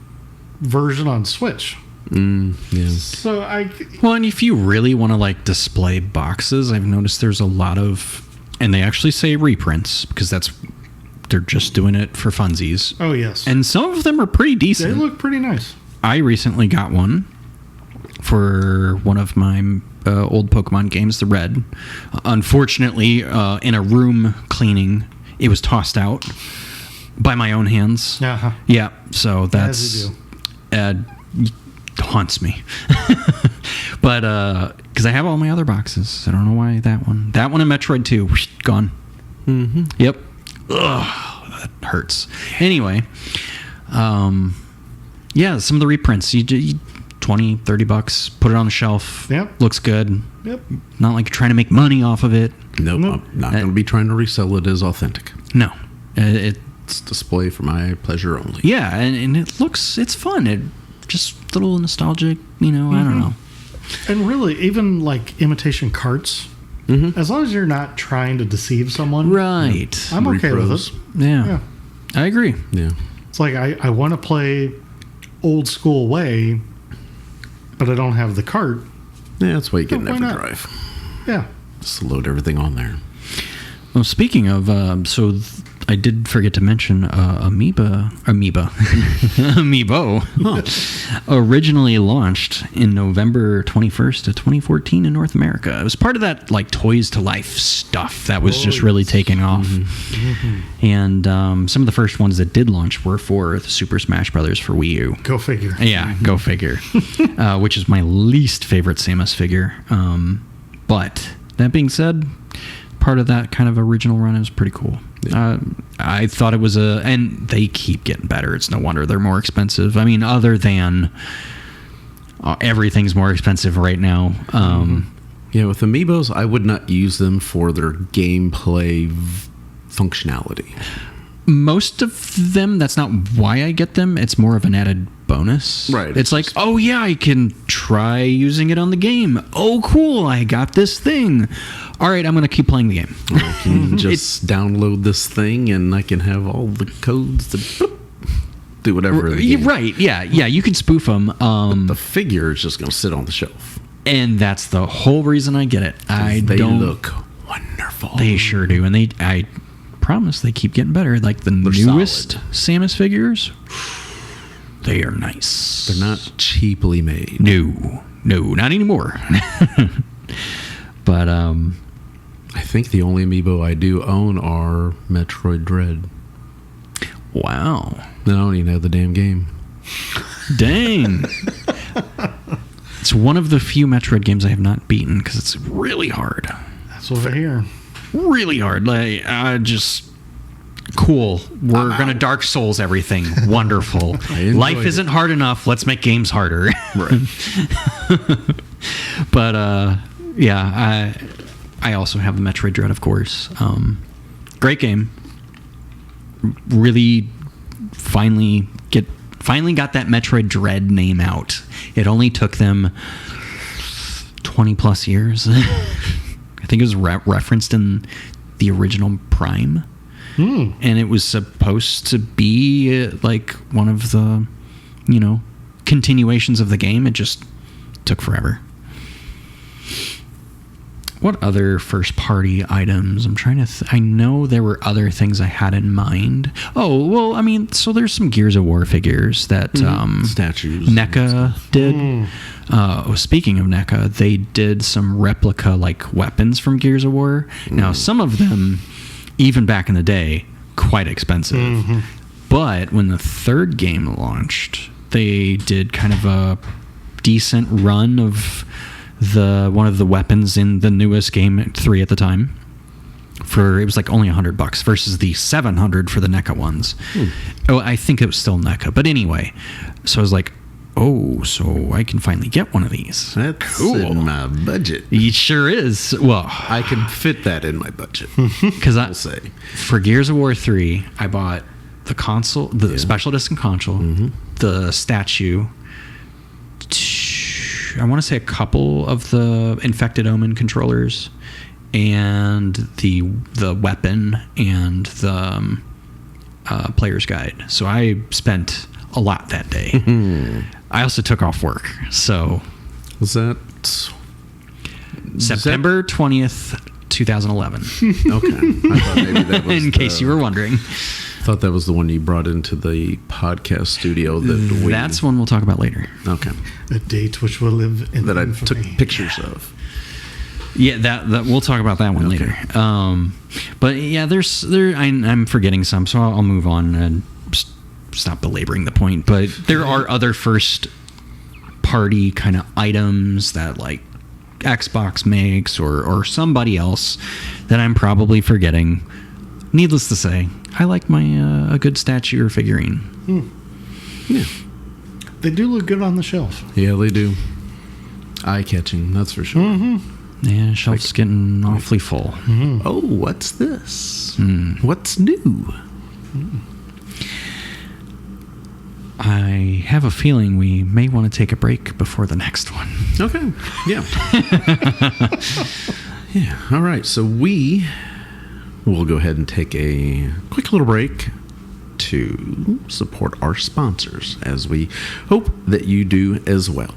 version on Switch. Yeah. So and if you really want to like display boxes, I've noticed there's a lot of, and they actually say reprints because they're just doing it for funsies. Oh yes. And some of them are pretty decent. They look pretty nice. I recently got one for one of my old Pokemon games, the Red. Unfortunately, in a room cleaning, it was tossed out by my own hands. Uh-huh. Yeah, so that's haunts me. But because I have all my other boxes, I don't know why that one and Metroid 2 gone. Mm-hmm. Yep. Ugh, that hurts. Anyway, yeah, some of the reprints, you $20, $30, put it on the shelf. Yep. Looks good. Yep. Not like you're trying to make money off of it. Nope. I'm not going to be trying to resell it as authentic. No. It's display for my pleasure only. Yeah, and it's fun. It just a little nostalgic, I don't know. And really, even like imitation carts, as long as you're not trying to deceive someone, right? I'm okay with it. Yeah, I agree. Yeah, it's like I want to play old school way, but I don't have the cart. Yeah, that's why you get an EverDrive. Yeah, just load everything on there. Well, speaking of, I did forget to mention Amiibo, originally launched in November 21st of 2014 in North America. It was part of that like Toys to Life stuff that was just really taking off. Mm-hmm. And some of the first ones that did launch were for the Super Smash Brothers for Wii U. Go figure. Yeah, go figure. Which is my least favorite Samus figure. But that being said, part of that kind of original run. It was pretty cool. I thought it was and they keep getting better. It's no wonder they're more expensive. I mean, other than everything's more expensive right now. Yeah, with amiibos, I would not use them for their gameplay functionality. Most of them, that's not why I get them. It's more of an added bonus. Right. It's like, oh yeah, I can try using it on the game. Oh cool, I got this thing. All right, I'm going to keep playing the game. I can just download this thing and I can have all the codes to do whatever. Right, yeah, you can spoof them. But the figure is just going to sit on the shelf. And that's the whole reason I get it. They look wonderful. They sure do. And I promise they keep getting better. Like the newest solid. Samus figures, they are nice. They're not cheaply made. No, not anymore. But I think the only amiibo I do own are Metroid Dread. Wow. I don't even know the damn game. Dang. It's one of the few Metroid games I have not beaten because it's really hard. That's what I hear. Really hard. Like, just cool. We're going to Dark Souls everything. Wonderful. Life isn't hard enough. Let's make games harder. Right. But, yeah, I also have the Metroid Dread, of course. Great game. Really finally got that Metroid Dread name out. It only took them 20 plus years. I think it was referenced in the original Prime. And it was supposed to be like one of the, continuations of the game. It just took forever. What other first-party items? I'm trying to... I know there were other things I had in mind. Oh, well, I mean, so there's some Gears of War figures that... statues. NECA did. Speaking of NECA, they did some replica, weapons from Gears of War. Now, some of them, even back in the day, quite expensive. But when the third game launched, they did kind of a decent run of... one of the weapons in the newest game 3 at the time it was only $100 versus the $700 for the NECA ones. Oh, I think it was still NECA, but anyway, so I was like, oh, so I can finally get one of these. That's in my budget. It sure is. Well, I can fit that in my budget. Because I'll say for Gears of War 3 I bought the console, the special edition console, the statue, I want to say a couple of the Infected Omen controllers, and the weapon and the player's guide. So I spent a lot that day. I also took off work. So was that September 20th, 2011. Okay. I thought maybe that was in case you were wondering. I thought that was the one you brought into the podcast studio. That's one we'll talk about later. Okay. A date which will live in that I infamy. took pictures of. Yeah, that we'll talk about that one later. But yeah, I'm forgetting some, so I'll move on and stop belaboring the point. But there are other first party kind of items that Xbox makes or somebody else that I'm probably forgetting. Needless to say, I like my a good statue or figurine. Yeah, they do look good on the shelf. Yeah, they do. Eye-catching, that's for sure. Yeah, shelf's getting awfully full. Oh, what's this? What's new? I have a feeling we may want to take a break before the next one. Okay. Yeah. Yeah. All right. So we'll go ahead and take a quick little break to support our sponsors, as we hope that you do as well.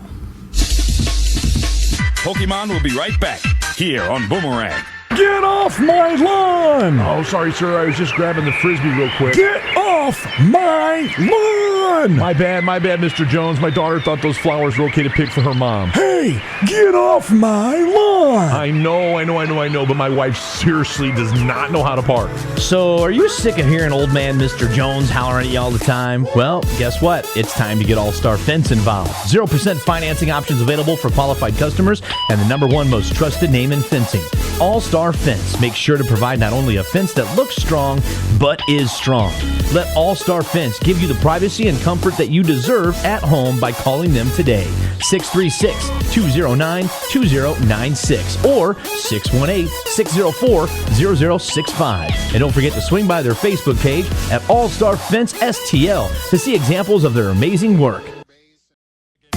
Pokemon will be right back here on Boomerang. Get off my lawn! Oh, sorry, sir. I was just grabbing the Frisbee real quick. Get off my lawn! My bad, Mr. Jones. My daughter thought those flowers were okay to pick for her mom. Hey, get off my lawn! I know, but my wife seriously does not know how to park. So, are you sick of hearing old man Mr. Jones hollering at you all the time? Well, guess what? It's time to get AllStar Fence involved. 0% financing options available for qualified customers and the #1 most trusted name in fencing. AllStar All-Star Fence makes sure to provide not only a fence that looks strong, but is strong. Let All-Star Fence give you the privacy and comfort that you deserve at home by calling them today. 636-209-2096 or 618-604-0065. And don't forget to swing by their Facebook page at AllStar Fence STL to see examples of their amazing work.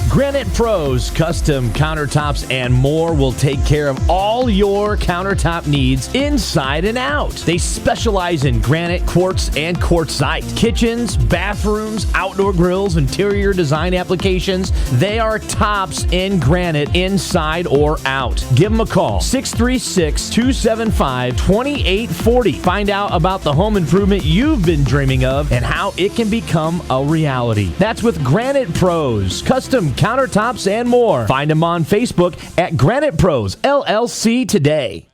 Granite Pros, custom countertops, and more will take care of all your countertop needs inside and out. They specialize in granite, quartz, and quartzite. Kitchens, bathrooms, outdoor grills, interior design applications. They are tops in granite inside or out. Give them a call. 636-275-2840. Find out about the home improvement you've been dreaming of and how it can become a reality. That's with Granite Pros, custom countertops, and more. Find them on Facebook at Granite Pros LLC today.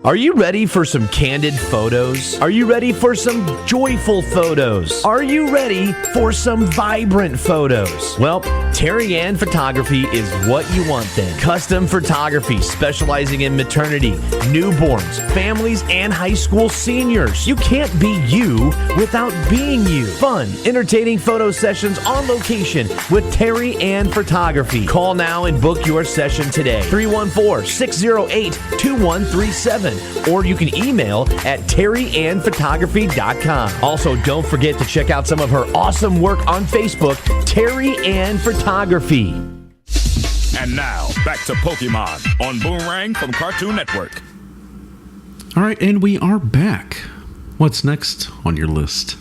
Are you ready for some candid photos? Are you ready for some joyful photos? Are you ready for some vibrant photos? Well, Terry Ann Photography is what you want then. Custom photography specializing in maternity, newborns, families, and high school seniors. You can't be you without being you. Fun, entertaining photo sessions on location with Terry Ann Photography. Call now and book your session today. 314-608-2137. Or you can email at terryannphotography.com. Also, don't forget to check out some of her awesome work on Facebook, Terry Ann Photography. And now, back to Pokemon on Boomerang from Cartoon Network. All right, and we are back. What's next on your list?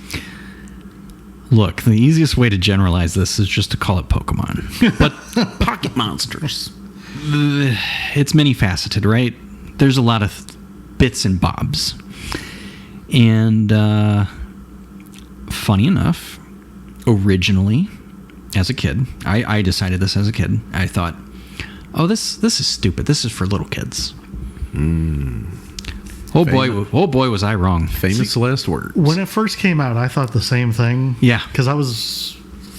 Look, the easiest way to generalize this is just to call it Pokemon. But Pocket monsters. It's many-faceted, right? There's a lot of bits and bobs. And funny enough, originally, as a kid, I decided this as a kid. I thought, oh, this is stupid. This is for little kids. Oh boy, was I wrong. Famous last words. When it first came out, I thought the same thing. Yeah. Because I was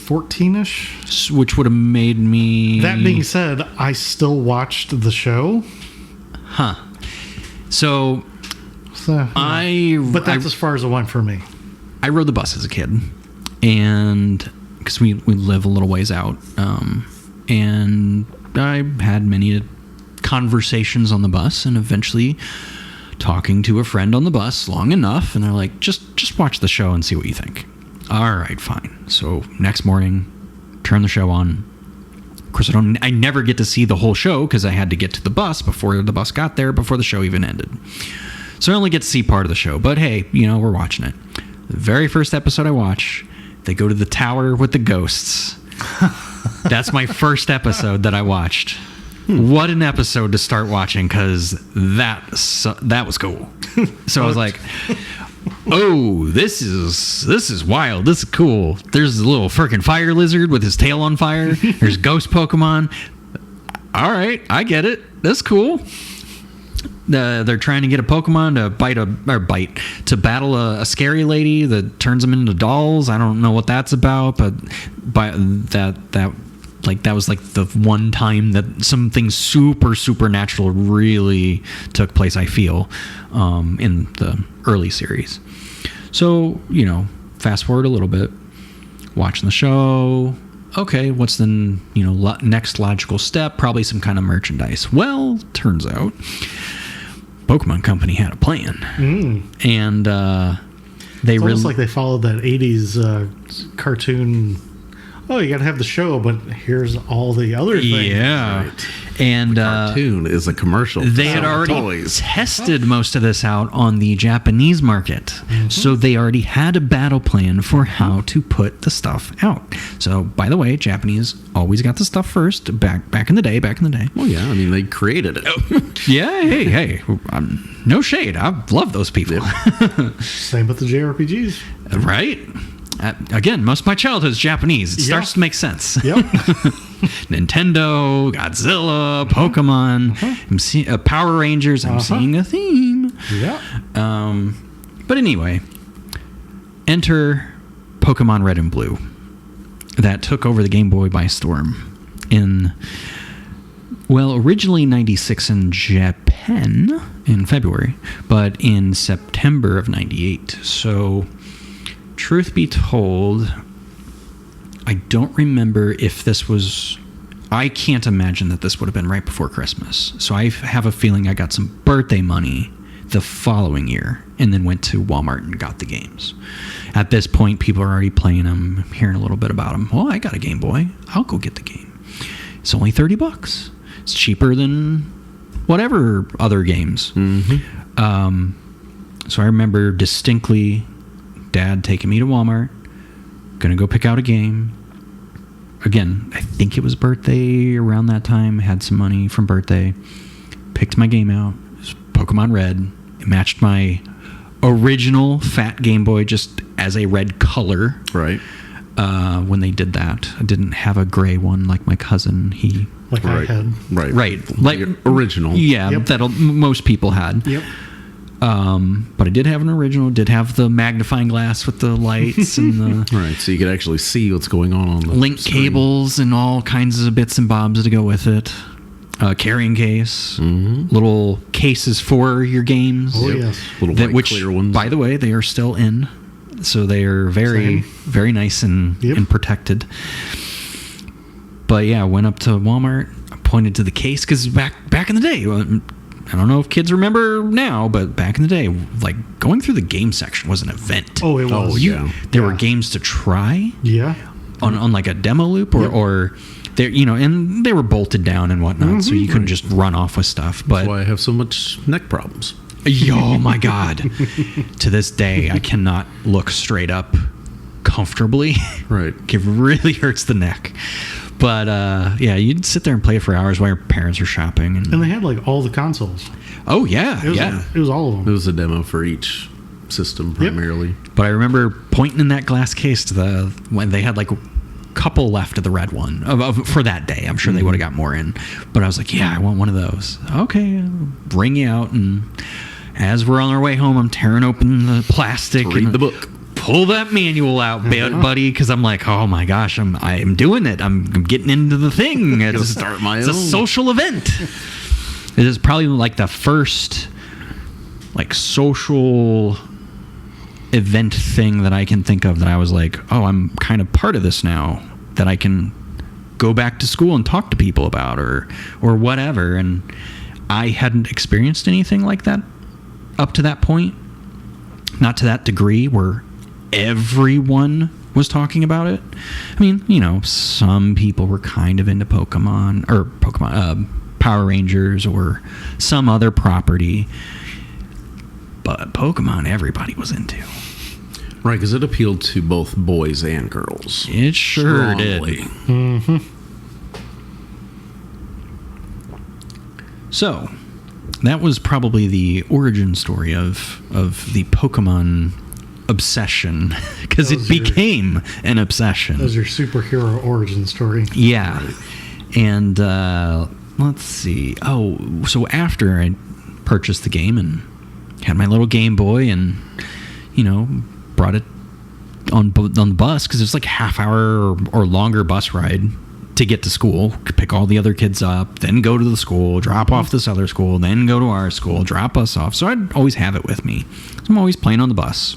14-ish. Which would have made me... That being said, I still watched the show. Huh. So but that's as far as it went for me. I rode the bus as a kid, and because we live a little ways out, and I had many conversations on the bus, and eventually talking to a friend on the bus long enough, and they're like, just watch the show and see what you think. All right, fine. So next morning, turn the show on. Of course, I never get to see the whole show because I had to get to the bus before the bus got there, before the show even ended. So I only get to see part of the show. But hey, we're watching it. The very first episode I watch, they go to the tower with the ghosts. That's my first episode that I watched. What an episode to start watching, because that was cool. So I was like, oh, this is wild. This is cool. There's a little freaking fire lizard with his tail on fire. There's ghost Pokemon. All right, I get it. That's cool. They're trying to get a Pokemon to battle a scary lady that turns them into dolls. I don't know what that's about, but that was like the one time that something supernatural really took place, I feel, in the early series. So, fast forward a little bit, watching the show. Okay, what's the next logical step? Probably some kind of merchandise. Well, turns out Pokemon Company had a plan. And it's almost like they followed that 80s cartoon. Oh, you got to have the show, but here's all the other things. Yeah. Right. And the cartoon is a commercial. They had already tested most of this out on the Japanese market. Mm-hmm. So they already had a battle plan for how to put the stuff out. So, by the way, Japanese always got the stuff first back in the day. Well, yeah, I mean, they created it. Yeah, hey, no shade. I love those people. Yeah. Same with the JRPGs. Right? Again, most of my childhood is Japanese. It starts to make sense. Yep. Nintendo, Godzilla, Pokemon, I'm seeing Power Rangers. I'm seeing a theme. Yeah. But anyway, enter Pokemon Red and Blue, that took over the Game Boy by storm in Well, originally 96 in Japan in February, but in September of 98. So, truth be told, I don't remember if this was... I can't imagine that this would have been right before Christmas. So I have a feeling I got some birthday money the following year and then went to Walmart and got the games. At this point, people are already playing them, hearing a little bit about them. Well, I got a Game Boy. I'll go get the game. It's only $30. It's cheaper than whatever other games. So I remember distinctly Dad taking me to Walmart, gonna go pick out a game. Again, I think it was birthday around that time. Had some money from birthday. Picked my game out. It was Pokemon Red. It matched my original fat Game Boy just as a red color. Right. When they did that. I didn't have a gray one like my cousin. Like I had. Right. Like original. Yeah, that most people had. Yep. But I did have an original. Did have the magnifying glass with the lights and the Right, so you could actually see what's going on the link screen. cables and all kinds of bits and bobs to go with it. Carrying case, little cases for your games. Oh, yes. Little white clear ones. By the way, they are still in, so they are very, very nice and protected. But yeah, I went up to Walmart, pointed to the case because back in the day, I don't know if kids remember now, but back in the day, like going through the game section was an event. Oh, it was. There were games to try. Yeah. On like a demo loop or there, and they were bolted down and whatnot, so you couldn't just run off with stuff. But that's why I have so much neck problems. Oh my God. To this day, I cannot look straight up comfortably. Right. It really hurts the neck. But yeah, you'd sit there and play for hours while your parents are shopping. And they had like all the consoles. Oh, yeah. It was all of them. It was a demo for each system primarily. But I remember pointing in that glass case to when they had like a couple left of the red one for that day. I'm sure they would have got more in. But I was like, yeah, I want one of those. Okay, bring you out. And as we're on our way home, I'm tearing open the plastic. Read the book. Pull that manual out, buddy, because I'm like, oh my gosh, I'm doing it. I'm getting into the thing. It's start my own. It's a social event. It is probably like the first like social event thing that I can think of that I was like, oh, I'm kind of part of this now, that I can go back to school and talk to people about or whatever. And I hadn't experienced anything like that up to that point. Not to that degree where everyone was talking about it. I mean, some people were kind of into Pokemon, Power Rangers or some other property. But Pokemon, everybody was into. Right, because it appealed to both boys and girls. It sure strongly. did. Mm-hmm. So, that was probably the origin story of the Pokemon obsession, because it became an obsession. That was your superhero origin story. Yeah. And let's see. Oh, so after I purchased the game and had my little Game Boy and, brought it on the bus, because it's like half hour or longer bus ride to get to school, pick all the other kids up, then go to the school, drop off this other school, then go to our school, drop us off. So I'd always have it with me. So I'm always playing on the bus.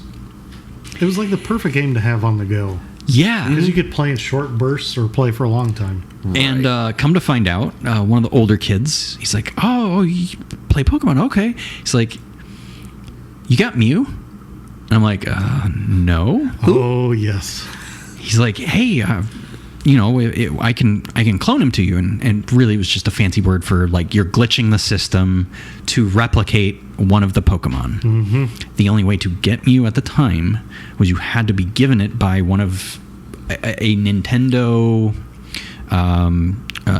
It was like the perfect game to have on the go. Yeah. Because you could play in short bursts or play for a long time. Right. And come to find out, one of the older kids, he's like, oh, you play Pokemon? Okay. He's like, you got Mew? And I'm like, no. Oh, yes. He's like, hey, I can clone him to you. And really it was just a fancy word for like you're glitching the system to replicate one of the Pokemon. Mm-hmm. The only way to get Mew at the time was you had to be given it by one of a Nintendo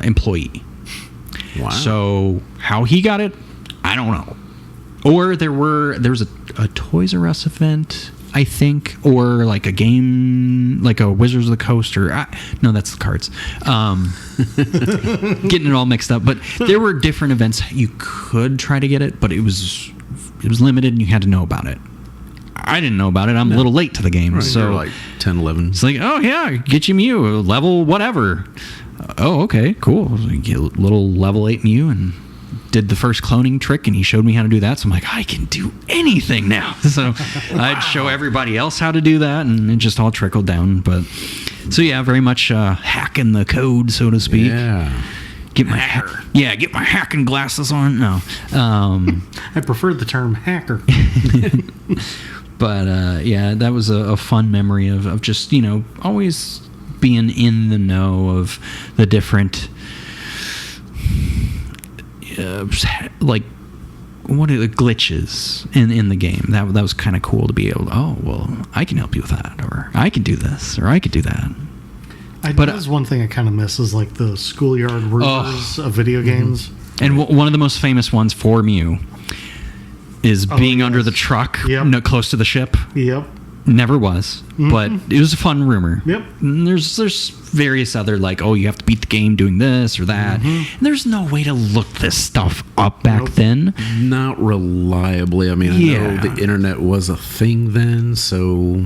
employee. Wow. So how he got it, I don't know. Or there was a Toys R Us event, I think, or like a game, like a Wizards of the Coast, or no, that's the cards. Getting it all mixed up, but there were different events you could try to get it, but it was limited, and you had to know about it. I didn't know about it. I'm a little late to the game, right, so you're like 10, 11. It's like, oh yeah, get you Mew, level whatever. oh, okay, cool. Get a little level 8 Mew and did the first cloning trick, and he showed me how to do that. So I'm like, I can do anything now. So I'd show everybody else how to do that, and it just all trickled down. But so yeah, very much hacking the code, so to speak. Yeah. Get my get my hacking glasses on. No, I prefer the term hacker. But yeah, that was a fun memory of just, you know, always being in the know of the different like what are the glitches in the game. That was kind of cool to be able to, oh, well, I can help you with that, or I can do this, or I could do that. That is one thing I kind of miss is like the schoolyard rumors of video games. And one of the most famous ones for Mew is being under the truck, close to the ship. Yep. Never was, but it was a fun rumor. Yep. And there's various other, like, oh, you have to beat the game doing this or that. And there's no way to look this stuff up back then. Not reliably. I mean, I know the internet was a thing then, so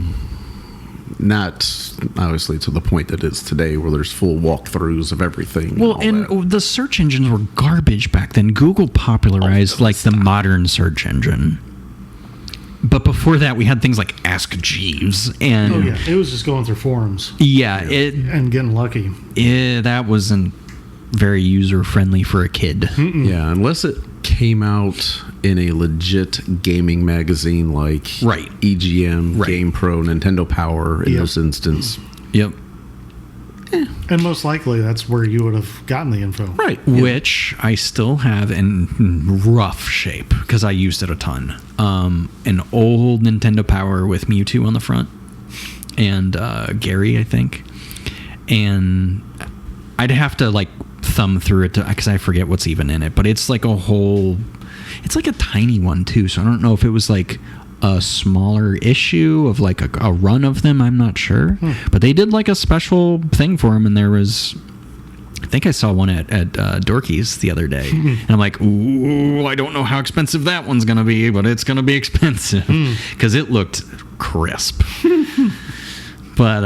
not obviously to the point that it is today where there's full walkthroughs of everything. Well, and the search engines were garbage back then. Google popularized like the modern search engine. But before that, we had things like Ask Jeeves, and it was just going through forums. And getting lucky. That wasn't very user friendly for a kid. Yeah, unless it came out in a legit gaming magazine like EGM, GamePro, Nintendo Power in this instance. Yep. And most likely that's where you would have gotten the info. Right. Which I still have in rough shape because I used it a ton. An old Nintendo Power with Mewtwo on the front and Gary, I think. And I'd have to like thumb through it because I forget what's even in it. But it's like it's like a tiny one too. So I don't know if it was like a smaller issue of like a run of them. I'm not sure, but they did like a special thing for them, and there was, I think I saw one at Dorky's the other day, and I'm like, ooh, I don't know how expensive that one's gonna be, but it's gonna be expensive because it looked crisp. But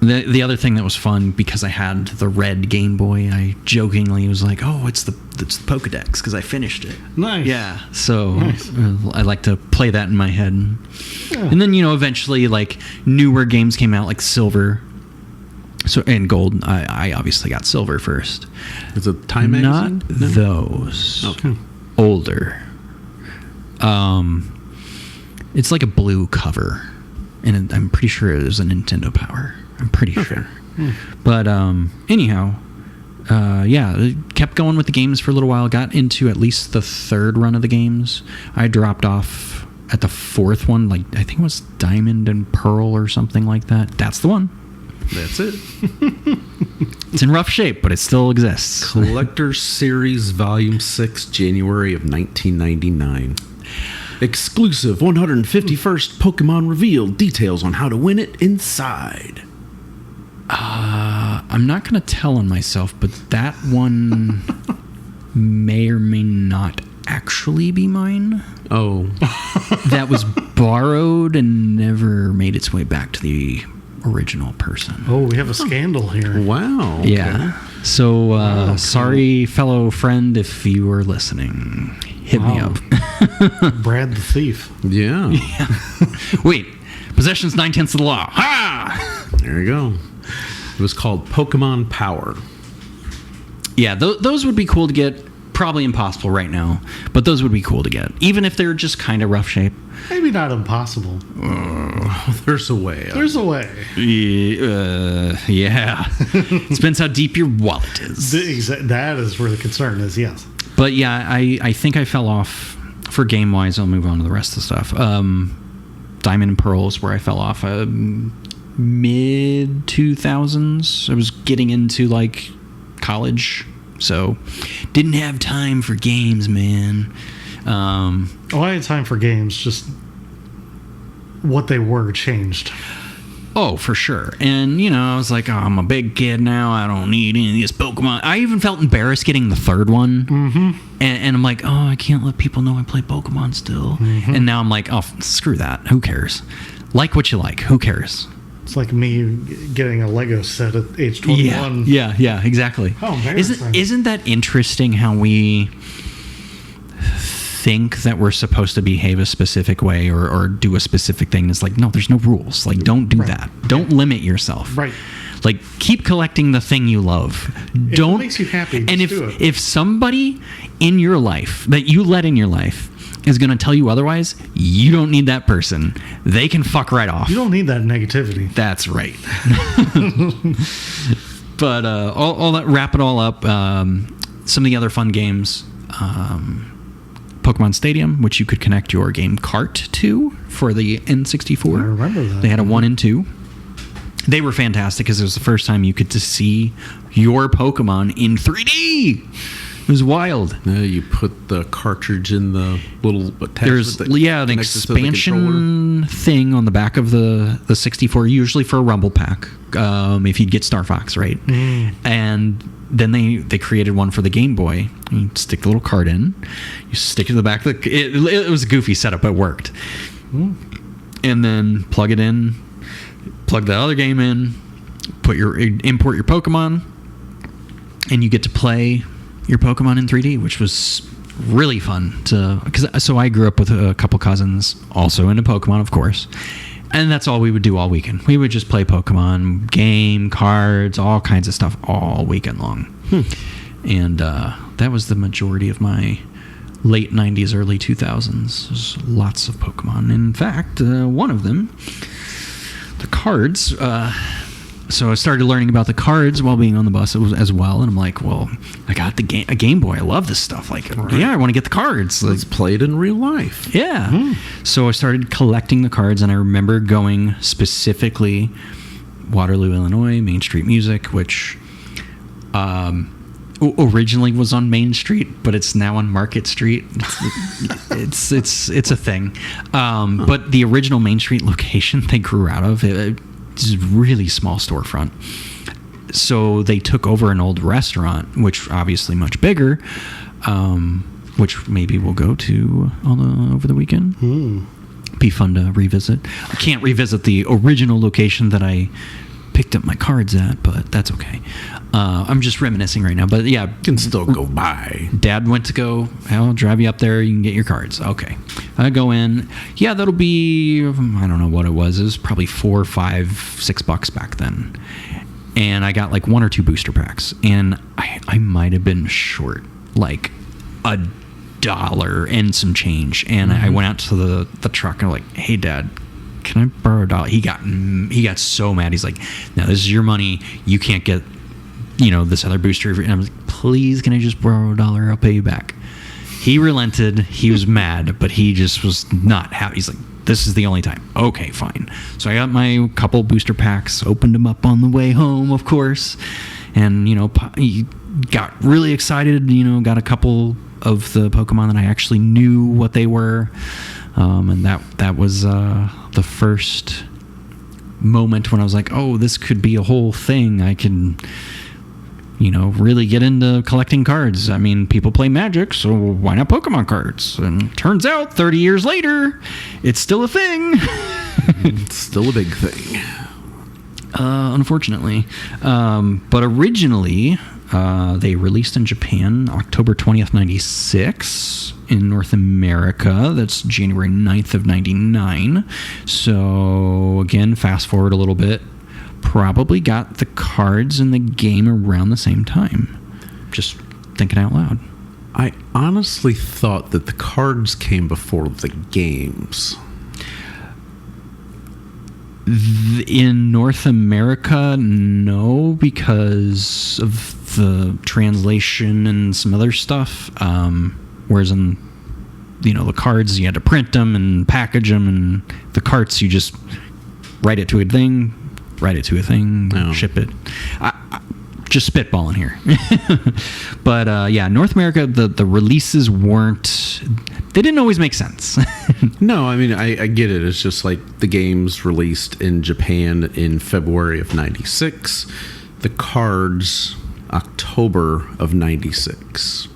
the other thing that was fun, because I had the red Game Boy, I jokingly was like, oh, it's the Pokedex because I finished it. Nice. Yeah. So I like to play that in my head. Yeah. And then, you know, eventually like newer games came out like Silver. And Gold. I obviously got Silver first. Is it Time Magazine? Not those. Okay. Older. It's like a blue cover. And I'm pretty sure it was a Nintendo Power. I'm pretty sure. But anyhow, kept going with the games for a little while. Got into at least the third run of the games. I dropped off at the fourth one, like I think it was Diamond and Pearl or something like that. That's the one. That's it. It's in rough shape, but it still exists. Collector's Series Volume 6, January of 1999. Exclusive 151st Pokemon revealed. Details on how to win it inside. I'm not going to tell on myself, but that one may or may not actually be mine. Oh. That was borrowed and never made its way back to the original person. Oh, we have a scandal here. Wow. Okay. Yeah. So, sorry, fellow friend, if you were listening. Hit me up. Brad the thief. Yeah. Wait. Possession's 9/10 of the law. Ha! There you go. It was called Pokemon Power. Yeah, those would be cool to get. Probably impossible right now, but those would be cool to get, even if they're just kind of rough shape. Maybe not impossible. There's a way. There's a way. Yeah. It depends how deep your wallet is. That is where the concern is, yes. But yeah, I think I fell off for game-wise. I'll move on to the rest of the stuff. Diamond and Pearl is where I fell off. Mid-2000s. I was getting into, like, college. So, didn't have time for games, man. I had time for games, just what they were changed. Oh, for sure. And, you know, I was like, oh, I'm a big kid now. I don't need any of these Pokemon. I even felt embarrassed getting the third one. Mm-hmm. And I'm like, oh, I can't let people know I play Pokemon still. Mm-hmm. And now I'm like, oh, screw that. Who cares? Like what you like. Who cares? It's like me getting a Lego set at age 21. Yeah, exactly. Oh, embarrassing. Isn't that interesting how we think that we're supposed to behave a specific way or do a specific thing? It's like, no, there's no rules. Like, don't do that. Don't limit yourself. Right. Like, keep collecting the thing you love. If it makes you happy, and just do it. if somebody in your life that you let in your life is going to tell you otherwise, you don't need that person. They can fuck right off. You don't need that negativity. That's right. But all that, wrap it all up. Some of the other fun games. Pokemon Stadium, which you could connect your game cart to for the N64. I remember that. They had a 1 and 2. They were fantastic because it was the first time you could to see your Pokemon in 3D. It was wild. You put the cartridge in the little attachment. There's an expansion thing on the back of the 64, usually for a Rumble Pack, if you'd get Star Fox, right? And then they created one for the Game Boy. You stick the little card in, you stick it to the back. It was a goofy setup, but it worked. And then plug it in, plug the other game in, import your Pokemon, and you get to play your Pokemon in 3D, which was really fun. So I grew up with a couple cousins also into Pokemon, of course. And that's all we would do all weekend. We would just play Pokemon, game, cards, all kinds of stuff all weekend long. And that was the majority of my late 90s, early 2000s. There's lots of Pokemon. In fact, one of them, the cards... So I started learning about the cards while being on the bus as well, and I'm like, well, I got a Game Boy. I love this stuff. Like, yeah, I want to get the cards. Let's play it in real life. Yeah. So I started collecting the cards, and I remember going specifically Waterloo, Illinois, Main Street Music, which originally was on Main Street, but it's now on Market Street. It's a thing. But the original Main Street location they grew out of, it's a really small storefront. So they took over an old restaurant, which obviously much bigger, which maybe we'll go to over the weekend. Be fun to revisit. I can't revisit the original location that I picked up my cards at, but that's okay. I'm just reminiscing right now. But yeah, can still go by. Dad went to go, I'll drive you up there, you can get your cards. Okay. I go in. Yeah, that'll be, I don't know what it was. It was probably $4, $5, $6 back then. And I got like 1 or 2 booster packs. And I might have been short like $1 and some change. And I went out to the truck and I'm like, hey, Dad, can I borrow $1? He got so mad. He's like, no, this is your money. You can't get, this other booster. And I'm like, please, can I just borrow $1? I'll pay you back. He relented. He was mad, but he just was not happy. He's like, this is the only time. Okay, fine. So I got my couple booster packs, opened them up on the way home, of course. And, he got really excited, got a couple of the Pokemon that I actually knew what they were. And that was the first moment when I was like, oh, this could be a whole thing. I can, really get into collecting cards. I mean, people play Magic, so why not Pokemon cards? And turns out 30 years later, it's still a thing. It's still a big thing. Unfortunately. But originally, they released in Japan October 20th, 96. In North America, that's January 9th of 99. So again, fast forward a little bit, probably got the cards in the game around the same time. Just thinking out loud. I honestly thought that the cards came before the games. In North America, no, because of the translation and some other stuff. Whereas in, the cards, you had to print them and package them, and the carts, you just write it to a thing, ship it. Just spitballing here. But yeah, North America, the releases they didn't always make sense. No, I mean, I get it. It's just like the games released in Japan in February of 96. The cards, October of 96.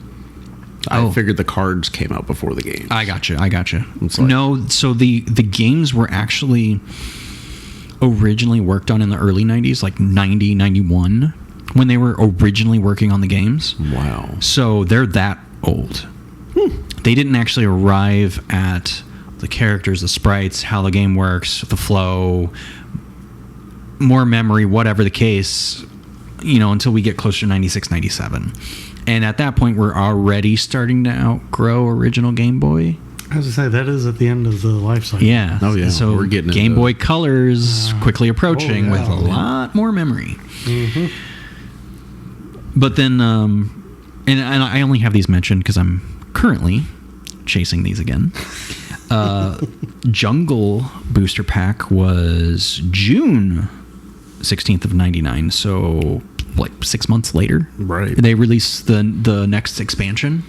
I figured the cards came out before the games. I gotcha. No, so the games were actually originally worked on in the early 90s, like 90, 91, when they were originally working on the games. Wow. So they're that old. They didn't actually arrive at the characters, the sprites, how the game works, the flow, more memory, whatever the case, until we get closer to 96, 97. And at that point, we're already starting to outgrow original Game Boy. I was going to say, that is at the end of the life cycle. Yeah. Oh, yeah. So we're getting Game Boy Color's quickly approaching with a lot more memory. Mm-hmm. But then, and I only have these mentioned because I'm currently chasing these again. Jungle Booster Pack was June 16th of 99, so like 6 months later. Right. They released the next expansion.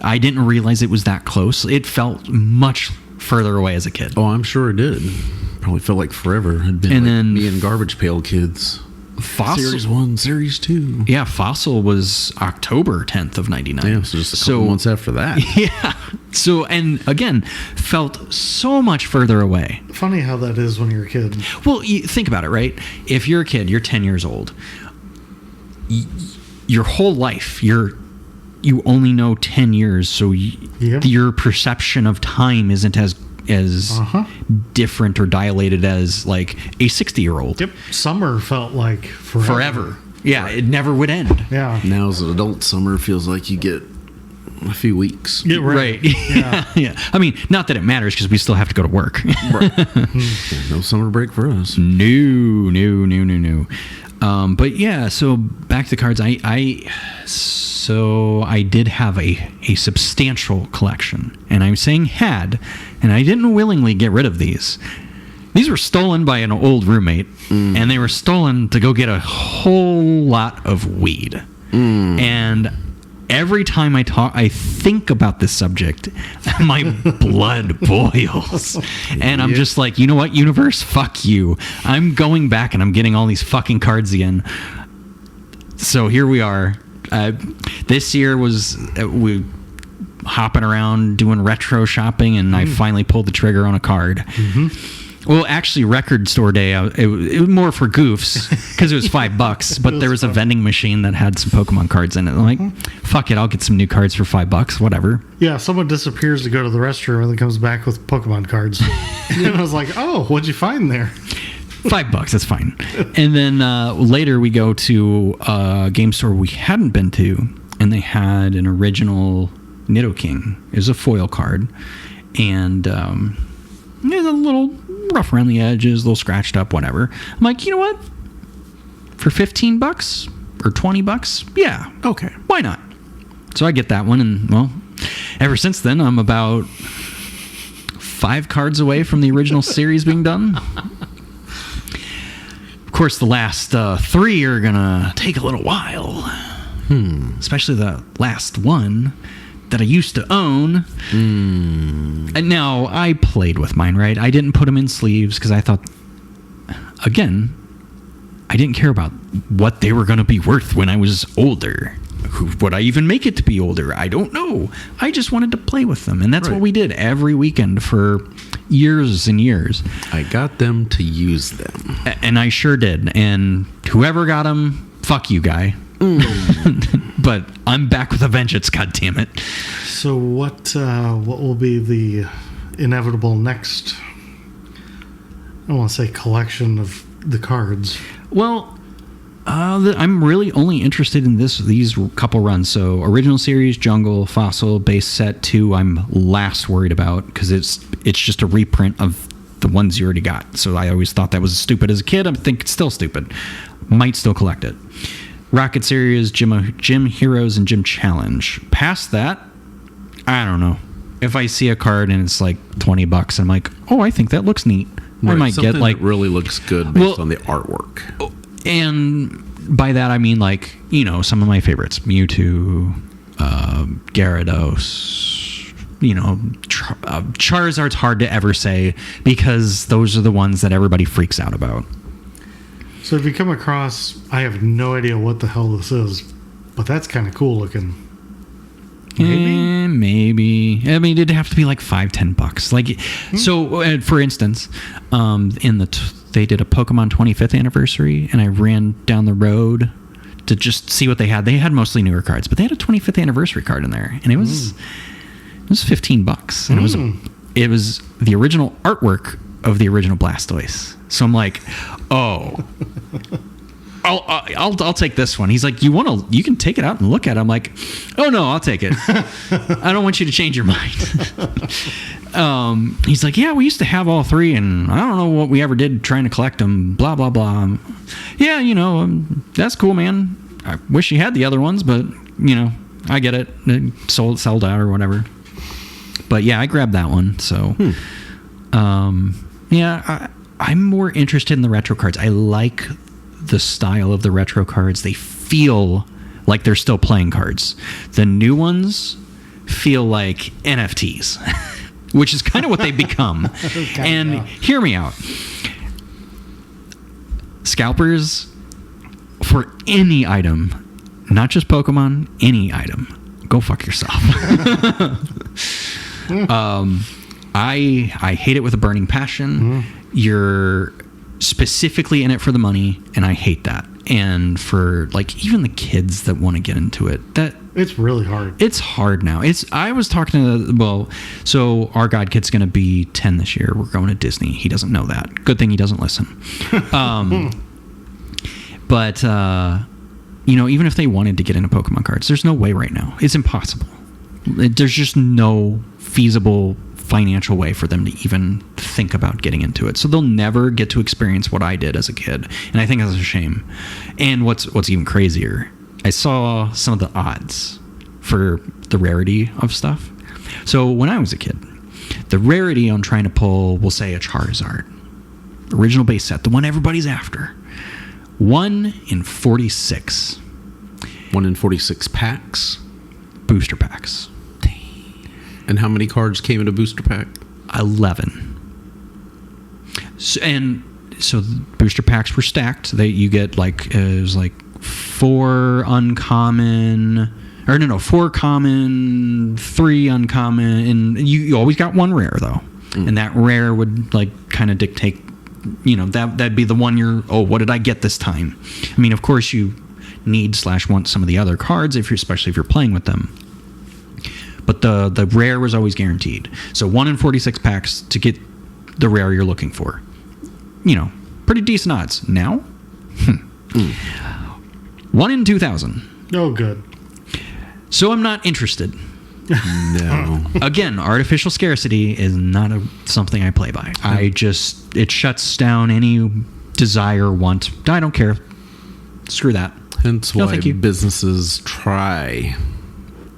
I didn't realize it was that close. It felt much further away as a kid. Oh, I'm sure it did. Probably felt like forever. It'd been And like then me and Garbage Pail Kids. Fossil, Series 1, Series 2. Yeah, Fossil was October 10th of 99. Yeah, so just a couple months after that. Yeah. So, and again, felt so much further away. Funny how that is when you're a kid. Well, you think about it, right? If you're a kid, you're 10 years old. Your whole life, you only know 10 years, so your perception of time isn't as different or dilated as like a 60-year-old. Yep. Summer felt like forever. Yeah, it never would end. Yeah. Now as an adult, summer feels like you get a few weeks. Yeah, right. Yeah. Yeah. I mean, not that it matters because we still have to go to work. Right. No summer break for us. No. But yeah, so back to the cards. I did have a substantial collection, and I'm saying had, and I didn't willingly get rid of these. These were stolen by an old roommate, and they were stolen to go get a whole lot of weed. And every time I think about this subject, my blood boils. And I'm just like, you know what, universe? Fuck you. I'm going back and I'm getting all these fucking cards again. So here we are. This year was we hopping around doing retro shopping, and I finally pulled the trigger on a card. Mm-hmm. Well, actually, record store day, it was more for goofs because it was $5, but there was a vending machine that had some Pokemon cards in it. I'm like, fuck it, I'll get some new cards for $5, whatever. Yeah, someone disappears to go to the restroom and then comes back with Pokemon cards. And I was like, oh, what'd you find there? $5, that's fine. And then later we go to a game store we hadn't been to, and they had an original Nidoking. It was a foil card, and it was a little rough around the edges, a little scratched up, whatever. I'm like, you know what? For $15 or $20, yeah, okay, why not? So I get that one, and well, ever since then, I'm about 5 cards away from the original series being done. Of course, the last 3 are gonna take a little while, especially the last one that I used to own. And now I played with mine, right? I didn't put them in sleeves because I thought, again, I didn't care about what they were going to be worth when I was older. Would I even make it to be older? I don't know. I just wanted to play with them, and that's what we did every weekend for years and years. I got them to use them, and I sure did. And whoever got them, fuck you, guy. But I'm back with a vengeance, goddammit. So what will be the inevitable next, I don't want to say collection of the cards? Well, I'm really only interested in these couple runs. So original series, Jungle, Fossil, base set 2, I'm last worried about because it's just a reprint of the ones you already got. So I always thought that was stupid as a kid. I think it's still stupid. Might still collect it. Rocket Series, Gym Heroes, and Gym Challenge. Past that, I don't know. If I see a card and it's like $20, I'm like, oh, I think that looks neat. I might get like that really looks good based on the artwork. And by that I mean like, some of my favorites: Mewtwo, Gyarados. Charizard's hard to ever say because those are the ones that everybody freaks out about. So if you come across, I have no idea what the hell this is, but that's kind of cool looking. Maybe. Maybe. I mean, it'd have to be like $5-10. Like, so for instance, they did a Pokemon 25th anniversary, and I ran down the road to just see what they had. They had mostly newer cards, but they had a 25th anniversary card in there, and it was $15, and it was the original artwork of the original Blastoise. So I'm like, oh. I'll take this one. He's like, you can take it out and look at it. I'm like, oh no, I'll take it. I don't want you to change your mind. He's like, yeah, we used to have all three, and I don't know what we ever did trying to collect them. Blah blah blah. Yeah, that's cool, man. I wish you had the other ones, but I get it. It sold out or whatever. But yeah, I grabbed that one. So, yeah, I'm more interested in the retro cards. I like the style of the retro cards. They feel like they're still playing cards. The new ones feel like NFTs, which is kind of what they become. Hear me out. Scalpers for any item, not just Pokemon, any item, go fuck yourself. I hate it with a burning passion. You're specifically in it for the money, and I hate that. And for like even the kids that want to get into it, that it's really hard. It's hard now. I was talking to so our godkid's going to be 10 this year. We're going to Disney. He doesn't know that. Good thing he doesn't listen. But even if they wanted to get into Pokemon cards, there's no way right now. It's impossible. There's just no feasible financial way for them to even think about getting into it. So they'll never get to experience what I did as a kid. And I think that's a shame. And what's even crazier, I saw some of the odds for the rarity of stuff. So when I was a kid, the rarity on trying to pull, we'll say a Charizard, original base set, the one everybody's after, 1 in 46. 1 in 46 packs? Booster packs. And how many cards came in a booster pack? 11. So booster packs were stacked. You get it was like 4 uncommon, or no, 4 common, 3 uncommon, and you always got 1 rare though. And that rare would kind of dictate, that'd be the one what did I get this time? I mean, of course you need / want some of the other cards especially if you're playing with them. But the rare was always guaranteed. So 1 in 46 packs to get the rare you're looking for. Pretty decent odds. Now, 1 in 2,000. Oh, good. So I'm not interested. No. Again, artificial scarcity is not something I play by. It shuts down any desire, want. I don't care. Screw that. Hence why businesses try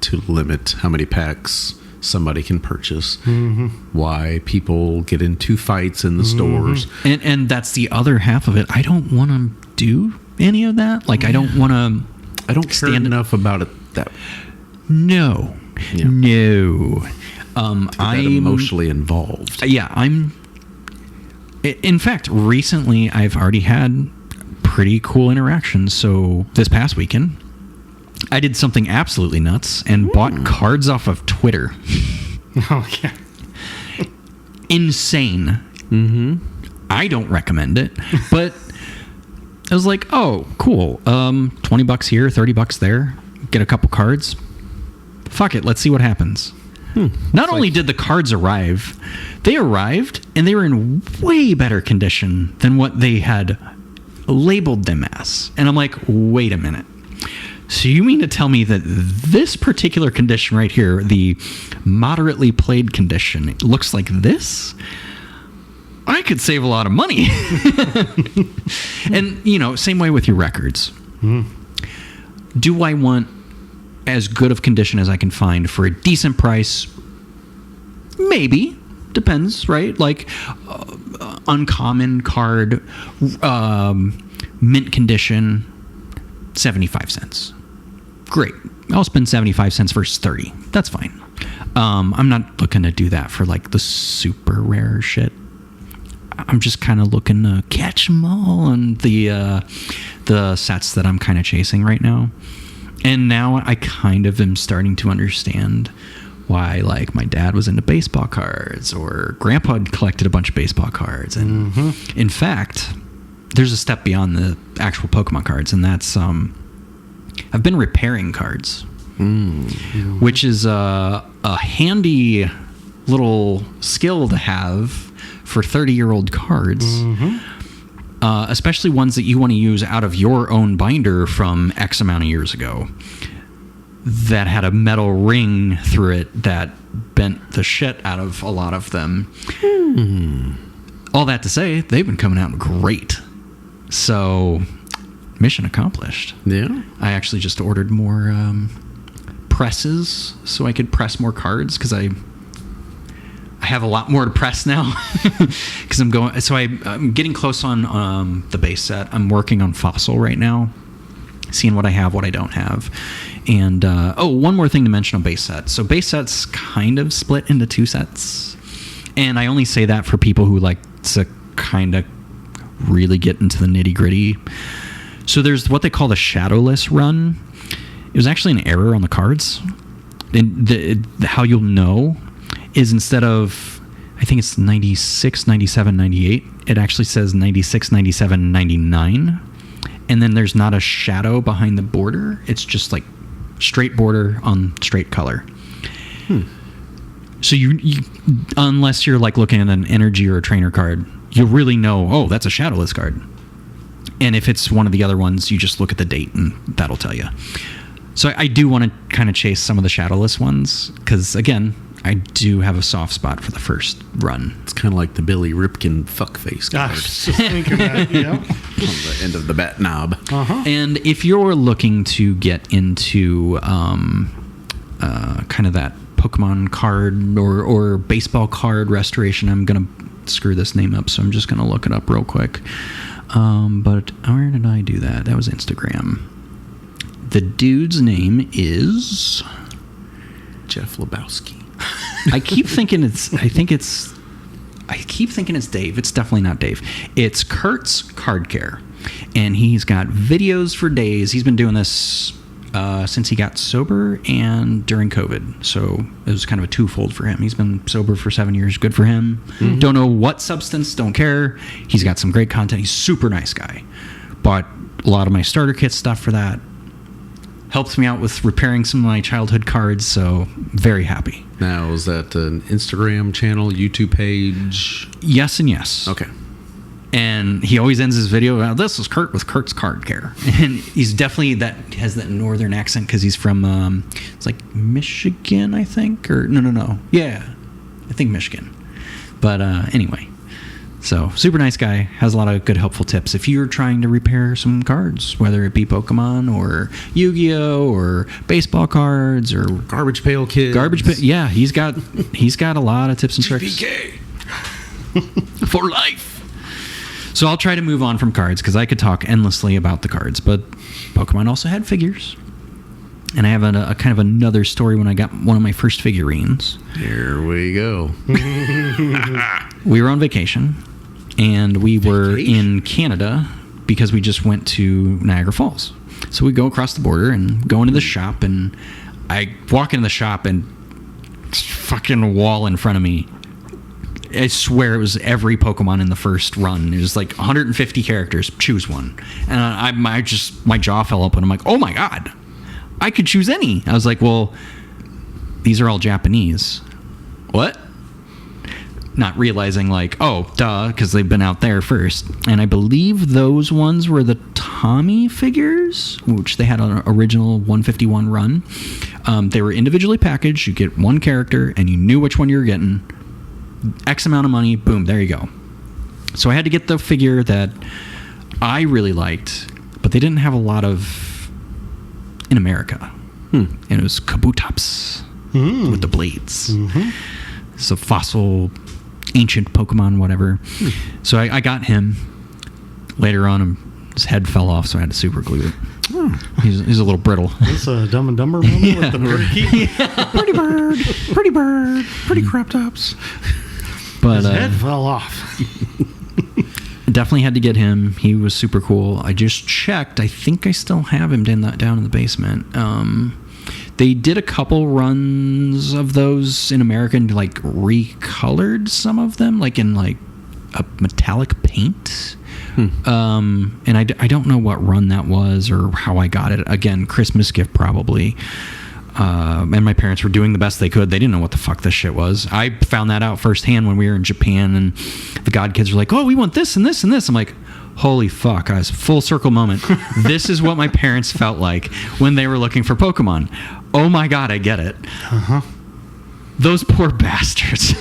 to limit how many packs somebody can purchase. Why people get into fights in the stores. And that's the other half of it. I don't want to do any of that. I don't want to. I don't care enough about it that. No. Yeah. No. I'm emotionally involved. Yeah, in fact, recently I've already had pretty cool interactions. So this past weekend, I did something absolutely nuts and bought cards off of Twitter. Oh, yeah. Insane. I don't recommend it, but I was like, oh, cool. $20 here, $30 there. Get a couple cards. Fuck it. Let's see what happens. Not only did the cards arrive, they arrived and they were in way better condition than what they had labeled them as. And I'm like, wait a minute. So you mean to tell me that this particular condition right here, the moderately played condition, it looks like this? I could save a lot of money. And, same way with your records. Do I want as good of condition as I can find for a decent price? Maybe. Depends, right? Uncommon card, mint condition, 75 cents. Great. I'll spend 75 cents versus 30. That's fine. I'm not looking to do that for the super rare shit. I'm just kind of looking to catch them all on the sets that I'm kind of chasing right now. And now I kind of am starting to understand why, like, my dad was into baseball cards, or Grandpa had collected a bunch of baseball cards. And in fact, there's a step beyond the actual Pokemon cards, and that's I've been repairing cards, which is a handy little skill to have for 30-year-old cards, especially ones that you want to use out of your own binder from X amount of years ago that had a metal ring through it that bent the shit out of a lot of them. All that to say, they've been coming out great. So, mission accomplished. Yeah. I actually just ordered more presses so I could press more cards, because I have a lot more to press now. Because I'm getting close on the base set. I'm working on Fossil right now, seeing what I have, what I don't have. And one more thing to mention on base set. So base set's kind of split into 2 sets, and I only say that for people who like to kind of really get into the nitty gritty. So there's what they call the shadowless run. It was actually an error on the cards, and how you'll know is, instead of, I think it's 96, 97, 98, it actually says 96, 97, 99, and then there's not a shadow behind the border. It's just like straight border on straight color. So you unless you're like looking at an energy or a trainer card, you'll really know, oh, that's a shadowless card. And if it's one of the other ones, you just look at the date and that'll tell you. So I do want to kind of chase some of the shadowless ones, because again, I do have a soft spot for the first run. It's kind of like the Billy Ripken fuckface card. I was just thinking that, yeah. On the end of the bat knob. And if you're looking to get into kind of that Pokemon card or baseball card restoration, I'm going to screw this name up, so I'm just going to look it up real quick. But where did I do that? That was Instagram. The dude's name is Jeff Lebowski. I keep thinking it's Dave. It's definitely not Dave. It's Kurt's Card Care, and he's got videos for days. He's been doing this since he got sober and during COVID, so it was kind of a twofold for him. He's been sober for 7 years. Good for him. Don't know what substance, don't care. He's got some great content. He's a super nice guy. Bought a lot of my starter kit stuff for that. Helped me out with repairing some of my childhood cards, so very happy. Now, is that an Instagram channel, YouTube page? Yes and yes. Okay. And he always ends his video, this is Kurt with Kurt's Card Care. And he's definitely has that northern accent, because he's from, it's like Michigan, I think? Or, no. Yeah, I think Michigan. But anyway. So, super nice guy, has a lot of good helpful tips. If you're trying to repair some cards, whether it be Pokemon or Yu-Gi-Oh! Or baseball cards or Garbage Pail Kids. Yeah, he's got a lot of tips and tricks. GPK. For life. So I'll try to move on from cards, because I could talk endlessly about the cards, but Pokemon also had figures. And I have a kind of another story when I got one of my first figurines. Here we go. We were on vacation, and we were in Canada because we just went to Niagara Falls. So we go across the border and go into the shop, and I walk into the shop, and fucking wall in front of me. I swear it was every Pokemon in the first run. It was like 150 characters. Choose one. And my jaw fell open. I'm like, oh my God, I could choose any. I was like, well, these are all Japanese. What? Not realizing, like, oh, duh, because they've been out there first. And I believe those ones were the Tommy figures, which they had an original 151 run. They were individually packaged. You get one character, and you knew which one you were getting. X amount of money, boom, there you go. So I had to get the figure that I really liked, but they didn't have a lot of in America. And it was Kabutops with the blades. So fossil, ancient Pokemon, whatever. So I got him. Later on, his head fell off, so I had to super glue it. He's a little brittle. This a Dumb and Dumber moment with the turkey. Pretty bird, pretty crop tops. But his head fell off. Definitely had to get him. He was super cool. I just checked. I think I still have him down in the basement. They did a couple runs of those in America and like recolored some of them, like in like a metallic paint. And I don't know what run that was or how I got it. Again, Christmas gift probably. And my parents were doing the best they could. They didn't know what the fuck this shit was. I found that out firsthand when we were in Japan, and the God kids were like, "Oh, we want this and this and this." I'm like, holy fuck, guys, full circle moment. This is what my parents felt like when they were looking for Pokemon. Oh my God, I get it. Those poor bastards.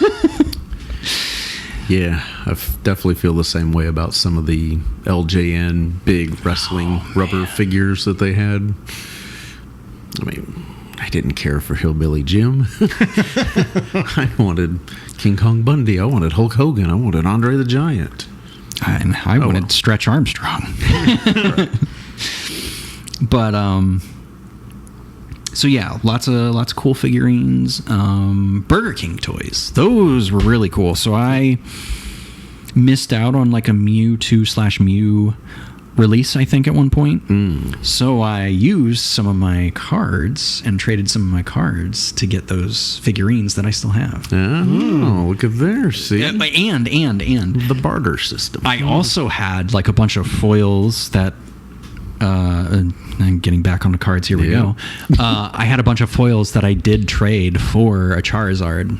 Yeah, I definitely feel the same way about some of the LJN big wrestling rubber figures that they had. I mean, I didn't care for Hillbilly Jim. I wanted King Kong Bundy. I wanted Hulk Hogan. I wanted Andre the Giant. And I wanted Stretch Armstrong. But so yeah, lots of cool figurines. Burger King toys, those were really cool. So I missed out on like a Mewtwo/Mew release, I think, at one point. So I used some of my cards and traded some of my cards to get those figurines that I still have. Oh, look at there. See? And the barter system. I also had like a bunch of foils that I'm getting back on the cards. Here we go. I had a bunch of foils that I did trade for a Charizard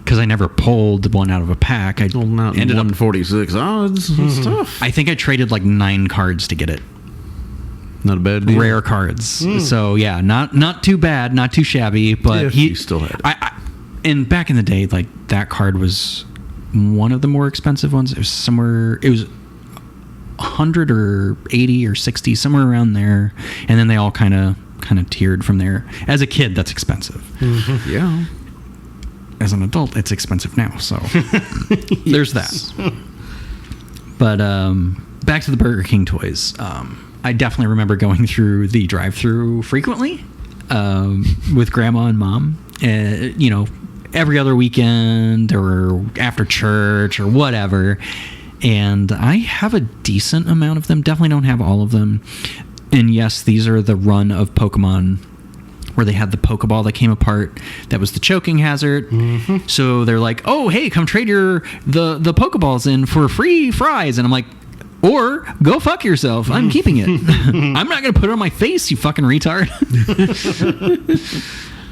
because I never pulled one out of a pack. I not ended 146 odds and stuff. I think I traded like 9 cards to get it. Not a bad deal. Rare cards. So yeah, not too bad, not too shabby. But he still had it. And back in the day, like that card was one of the more expensive ones. It was 100 or 80 or 60, somewhere around there. And then they all kind of tiered from there. As a kid, that's expensive. Yeah. As an adult, it's expensive now. So there's that. But back to the Burger King toys. I definitely remember going through the drive-thru frequently with Grandma and Mom. Every other weekend or after church or whatever. And I have a decent amount of them. Definitely don't have all of them. And yes, these are the run of Pokemon where they had the Pokeball that came apart. That was the choking hazard. So they're like, "Oh, hey, come trade the Pokeballs in for free fries." And I'm like, or go fuck yourself. I'm keeping it. I'm not going to put it on my face, you fucking retard.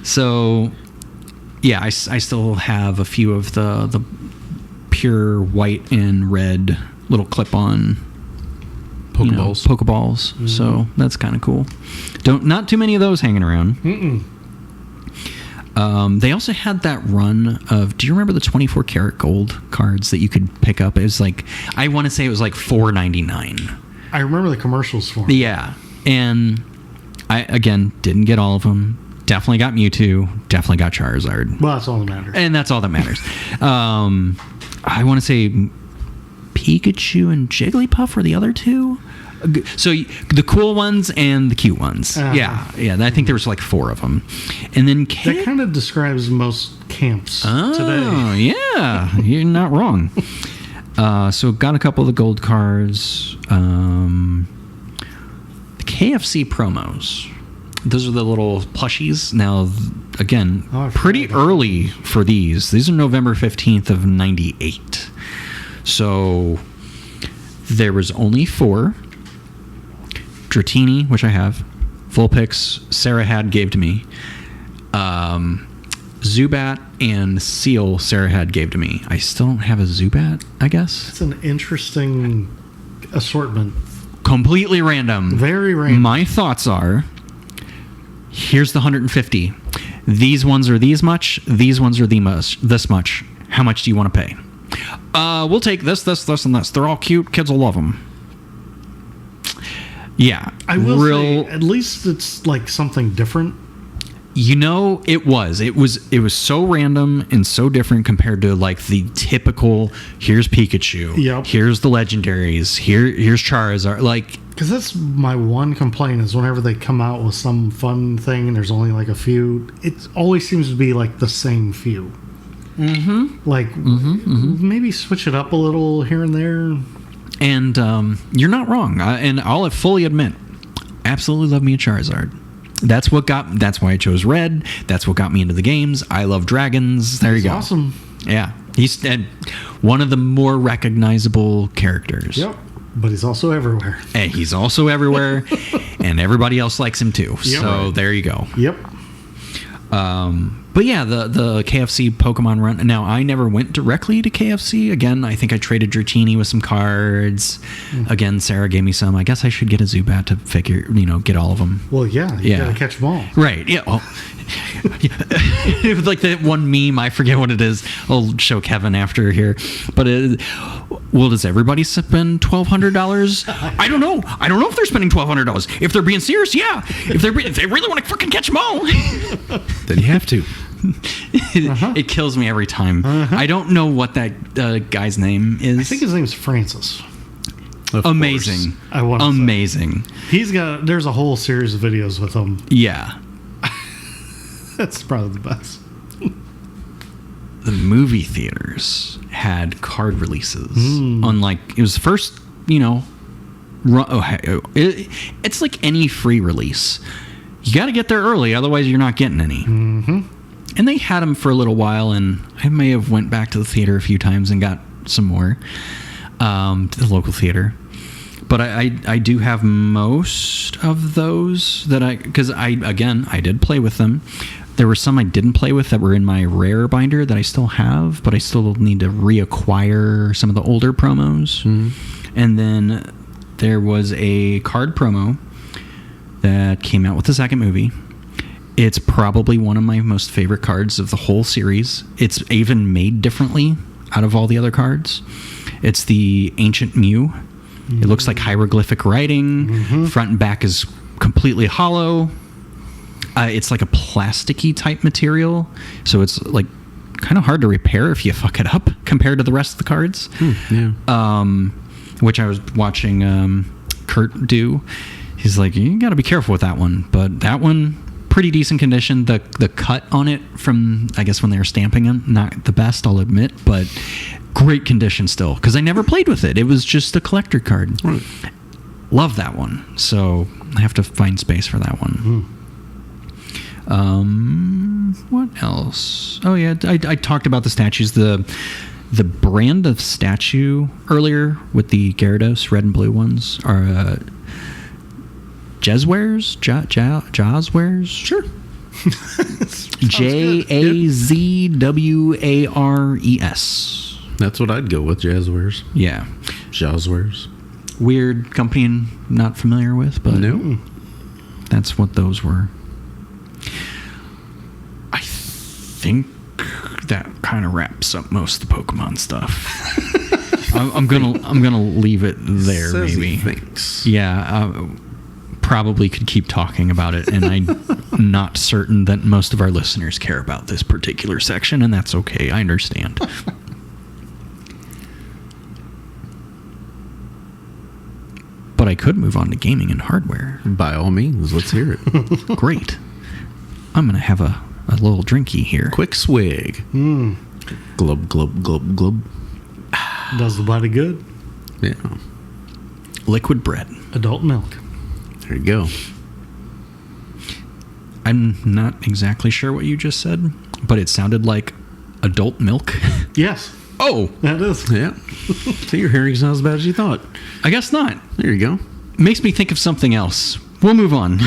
So, yeah, I still have a few of the pure white and red little clip-on Pokeballs. Pokeballs. So that's kind of cool. Not too many of those hanging around. They also had that run of, do you remember the 24 karat gold cards that you could pick up? It was like, I want to say it was like $4.99. I remember the commercials for it. Yeah. And I, again, didn't get all of them. Definitely got Mewtwo. Definitely got Charizard. Well, that's all that matters. And that's all that matters. I want to say Pikachu and Jigglypuff were the other two. So the cool ones and the cute ones. Yeah. I think there was like 4 of them. And then that kind of describes most camps today. Oh, yeah. You're not wrong. So got a couple of the gold cards. The KFC promos. Those are the little plushies. Now, again, pretty early for these. These are November 15th of 98. So there was only 4. Dratini, which I have. Vulpix, Sarah gave to me. Zubat and Seal, Sarah gave to me. I still don't have a Zubat, I guess. It's an interesting assortment. Completely random. Very random. My thoughts are, here's the 150. These ones are these much. These ones are this much. How much do you want to pay? We'll take this, and this. They're all cute. Kids will love them. Yeah. I will say, at least it's like something different. It was so random and so different compared to like the typical, here's Pikachu. Yep. Here's the legendaries. Here's Charizard. Like, because that's my one complaint is whenever they come out with some fun thing and there's only like a few, it always seems to be like the same few. Like, maybe switch it up a little here and there. And you're not wrong. And I'll fully admit, absolutely love me a Charizard. That's why I chose red. That's what got me into the games. I love dragons. There you go. Awesome. Yeah. He's one of the more recognizable characters. Yep. But he's also everywhere. And he's also everywhere, and everybody else likes him too. Yep. So there you go. Yep. But yeah, the KFC Pokemon run. Now, I never went directly to KFC. Again, I think I traded Dratini with some cards. Again, Sarah gave me some. I guess I should get a Zubat to figure, get all of them. Well, yeah, you gotta catch them all. Right, yeah. Well, it was like that one meme, I forget what it is. I'll show Kevin after here. But does everybody spend $1,200? I don't know. I don't know if they're spending $1,200. If they're being serious, yeah. If they really want to fucking catch them all, then you have to. It kills me every time. I don't know what that guy's name is. I think his name's Francis. Amazing. Amazing. There's a whole series of videos with him. Yeah. That's probably the best. The movie theaters had card releases. Unlike, it was the first, it's like any free release. You got to get there early, otherwise you're not getting any. Mm-hmm. And they had them for a little while, and I may have went back to the theater a few times and got some more to the local theater. But I do have most of those because I did play with them. There were some I didn't play with that were in my rare binder that I still have, but I still need to reacquire some of the older promos. And then there was a card promo that came out with the second movie. It's probably one of my most favorite cards of the whole series. It's even made differently out of all the other cards. It's the Ancient Mew. It looks like hieroglyphic writing. Front and back is completely hollow. It's like a plasticky type material, so it's like kind of hard to repair if you fuck it up compared to the rest of the cards. Which I was watching Kurt do. He's like, you got to be careful with that one. But that one, pretty decent condition. The cut on it from, I guess, when they were stamping them, not the best, I'll admit, but great condition still. Because I never played with it. It was just a collector card. Love that one. So I have to find space for that one. What else? Oh yeah, I talked about the statues. The brand of statue earlier with the Gyarados red and blue ones are Jazwares? Jazwares? Sure. Jazwares. That's what I'd go with, Jazwares. Yeah. Jazwares. Weird company I'm not familiar with, but no. That's what those were. I think that kind of wraps up most of the Pokemon stuff. I'm gonna leave it there. Says maybe. He thinks. Yeah, probably could keep talking about it, and I'm not certain that most of our listeners care about this particular section, and that's okay. I understand. But I could move on to gaming and hardware. By all means, let's hear it. Great. I'm going to have a little drinky here. Quick swig. Glub, glub, glub, glub. Does the body good. Yeah. Liquid bread. Adult milk. There you go. I'm not exactly sure what you just said, but it sounded like adult milk. Yes. Oh. That is. Yeah. So your hearing's not as bad as you thought. I guess not. There you go. Makes me think of something else. We'll move on.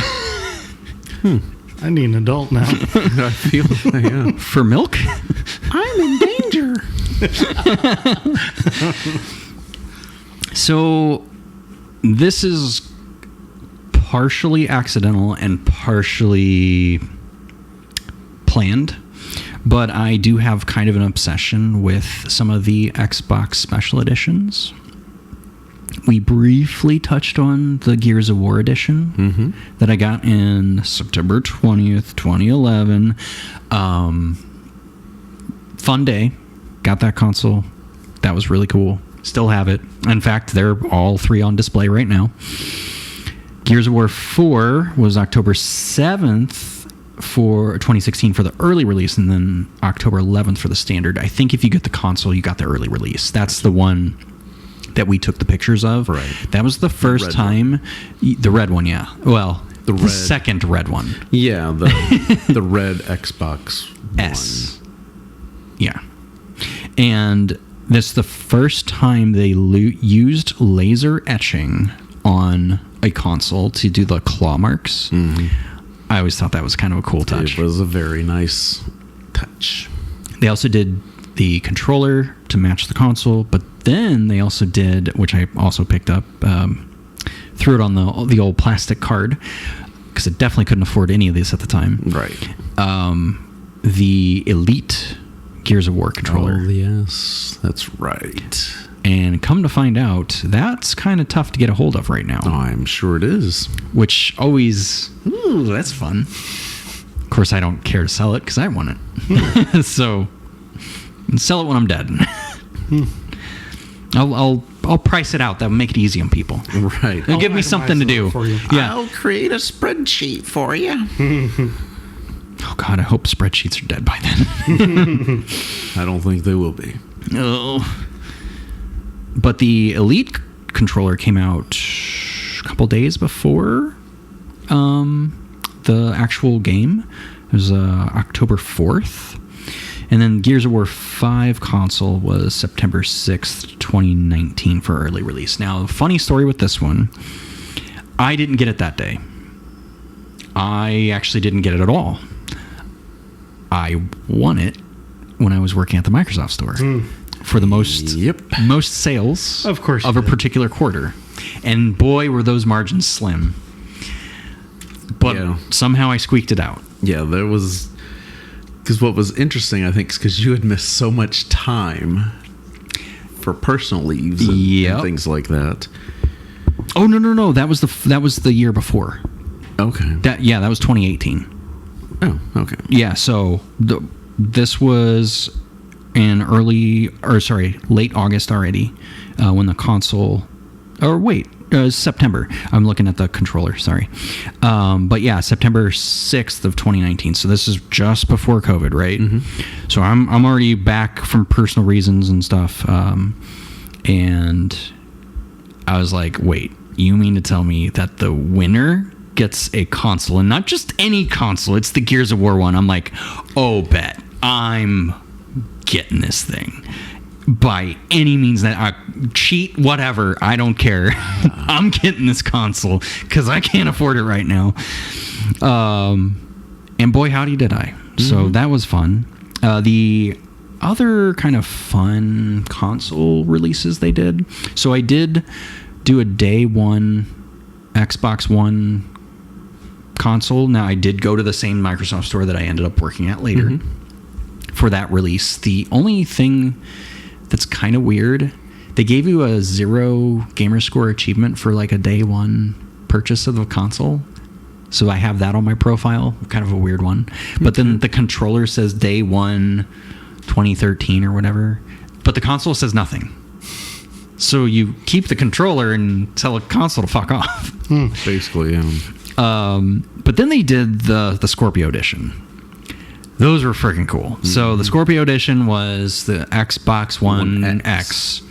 I need an adult now. I feel yeah. For milk? I'm in danger. So this is partially accidental and partially planned, but I do have kind of an obsession with some of the Xbox special editions. We briefly touched on the Gears of War edition that I got in September 20th, 2011. Fun day. Got that console. That was really cool. Still have it. In fact, they're all three on display right now. Gears of War 4 was October 7th for 2016 for the early release, and then October 11th for the standard. I think if you get the console, you got the early release. That's the one that we took the pictures of. Right. That was the first time. The red one, yeah. Well, The second red one. Yeah, the red Xbox S. Yeah. And this is the first time they used laser etching on a console to do the claw marks. Mm-hmm. I always thought that was kind of a cool touch. It was a very nice touch. They also did the controller to match the console, but then they also did, which I also picked up, threw it on the old plastic card, because I definitely couldn't afford any of these at the time. Right. The Elite Gears of War controller. Oh, yes. That's right. And come to find out, that's kind of tough to get a hold of right now. Oh, I'm sure it is. Which always, ooh, that's fun. Of course, I don't care to sell it because I want it. So, sell it when I'm dead. I'll price it out. That'll make it easy on people. Right. It'll give me something to do. Yeah. I'll create a spreadsheet for you. Oh, God, I hope spreadsheets are dead by then. I don't think they will be. Oh. But the Elite controller came out a couple days before the actual game. It was October 4th. And then Gears of War 5 console was September 6th, 2019 for early release. Now, funny story with this one. I didn't get it that day. I actually didn't get it at all. I won it when I was working at the Microsoft store for the most sales of course of a particular quarter. And boy, were those margins slim. But somehow I squeaked it out. Yeah, there was... Because what was interesting, I think, is because you had missed so much time for personal leaves and things like that. Oh, no. That was the year before. Okay. That was 2018. Oh, okay. Yeah, so this was in late August already when the console... Or wait, September. I'm looking at the controller, sorry. But yeah, September 6th of 2019. So this is just before COVID, right? Mm-hmm. So I'm already back from personal reasons and stuff. And I was like, wait, you mean to tell me that the winner gets a console, and not just any console, it's the Gears of War one? I'm like, oh, bet I'm getting this thing by any means that I cheat, whatever, I don't care. I'm getting this console because I can't afford it right now. And boy, howdy did I. So that was fun. The other kind of fun console releases they did. So I did do a day one Xbox One console. Now, I did go to the same Microsoft store that I ended up working at later for that release. The only thing that's kind of weird, they gave you a 0 gamer score achievement for like a day one purchase of the console. So I have that on my profile, kind of a weird one. But then the controller says day one 2013 or whatever, but the console says nothing. So you keep the controller and tell a console to fuck off. Basically, yeah. But then they did the Scorpio edition. Those were freaking cool. So the Scorpio edition was the Xbox One X,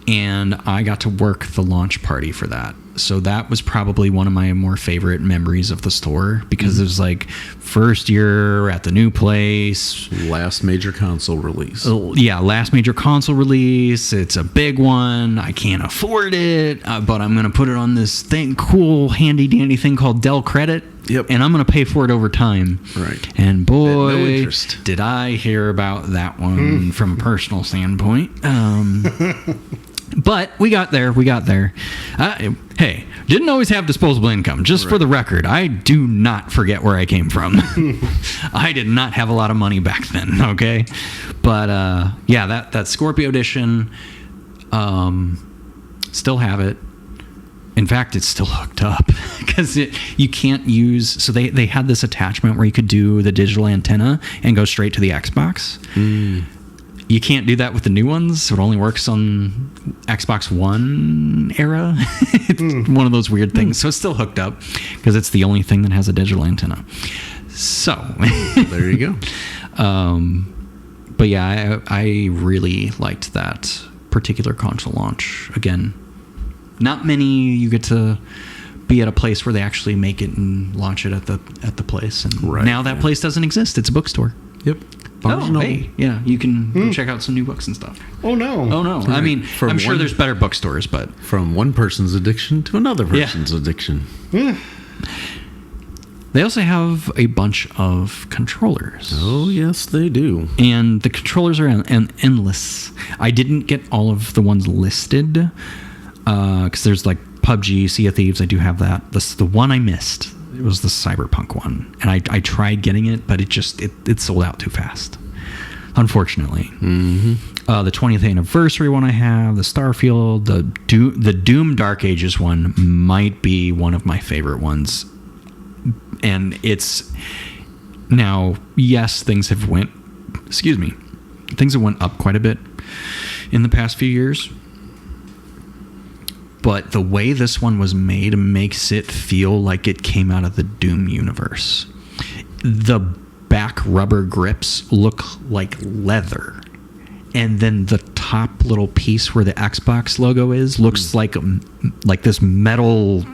and I got to work the launch party for that. So that was probably one of my more favorite memories of the store, because it was like first year at the new place. Last major console release. Yeah, last major console release. It's a big one. I can't afford it, but I'm going to put it on this cool, handy dandy thing called Dell Credit. Yep. And I'm going to pay for it over time. Right. And boy, no interest. Did I hear about that one from a personal standpoint. But we got there. Hey, didn't always have disposable income. Just for the record, I do not forget where I came from. I did not have a lot of money back then, okay? But, yeah, that Scorpio edition, still have it. In fact, it's still hooked up because you can't use... So they had this attachment where you could do the digital antenna and go straight to the Xbox. You can't do that with the new ones. It only works on Xbox One era. It's one of those weird things. So it's still hooked up because it's the only thing that has a digital antenna. So there you go. But yeah, I really liked that particular console launch. Again, not many you get to be at a place where they actually make it and launch it at the place. And now that place doesn't exist. It's a bookstore. Yep. Hey, yeah, you can go check out some new books and stuff. Oh no. Right. I mean, I'm sure there's better bookstores, but from one person's addiction to another person's addiction. They also have a bunch of controllers. Oh, yes, they do. And the controllers are endless. I didn't get all of the ones listed because there's like PUBG, Sea of Thieves. I do have that. The one I missed, it was the Cyberpunk one. And I tried getting it, but it sold out too fast, unfortunately. Mm-hmm. The 20th anniversary one I have, the Starfield, the Doom Dark Ages one might be one of my favorite ones. And it's now, yes, things have went up quite a bit in the past few years, but the way this one was made makes it feel like it came out of the Doom universe. The back rubber grips look like leather, and then the top little piece where the Xbox logo is looks like this metal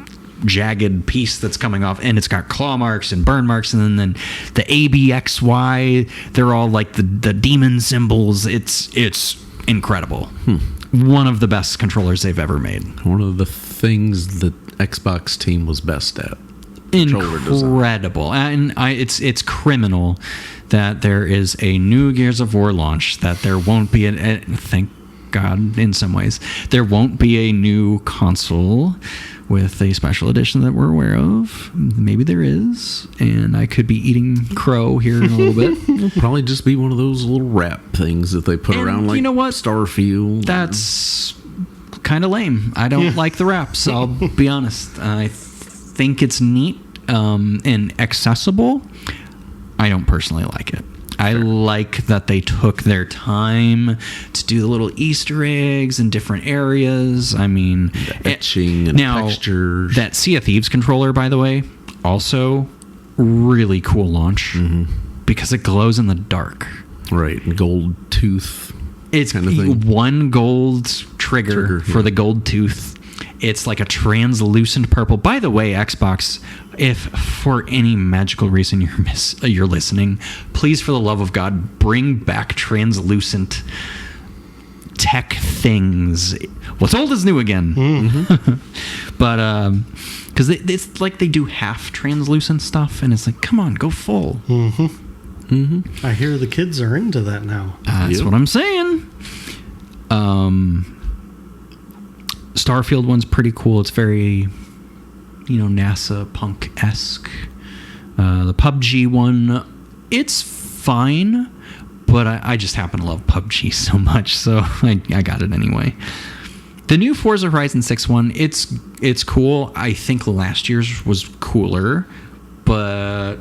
jagged piece that's coming off, and it's got claw marks and burn marks, and then the ABXY, they're all like the demon symbols. It's incredible. One of the best controllers they've ever made. One of the things the Xbox team was best at. Incredible. And it's criminal that there is a new Gears of War launch, that there won't be thank God, in some ways, there won't be a new console with a special edition that we're aware of. Maybe there is, and I could be eating crow here in a little bit. It'll probably just be one of those little wrap things that they put around, like, you know what? Starfield. That's kind of lame. I don't like the wraps, I'll be honest. I think it's neat and accessible. I don't personally like it. I like that they took their time to do the little Easter eggs in different areas. I mean, the etching and textures. That Sea of Thieves controller, by the way, also really cool launch because it glows in the dark. Right, gold tooth. It's kind of thing. One gold trigger for the gold tooth. It's like a translucent purple. By the way, Xbox, if for any magical reason you're listening, please, for the love of God, bring back translucent tech things. What's old is new again. But because it's like they do half translucent stuff, and it's like, come on, go full. I hear the kids are into that now. That's what I'm saying. Starfield one's pretty cool. It's very, NASA punk-esque. The PUBG one, it's fine, but I just happen to love PUBG so much, so I got it anyway. The new Forza Horizon 6 one, it's cool. I think last year's was cooler, but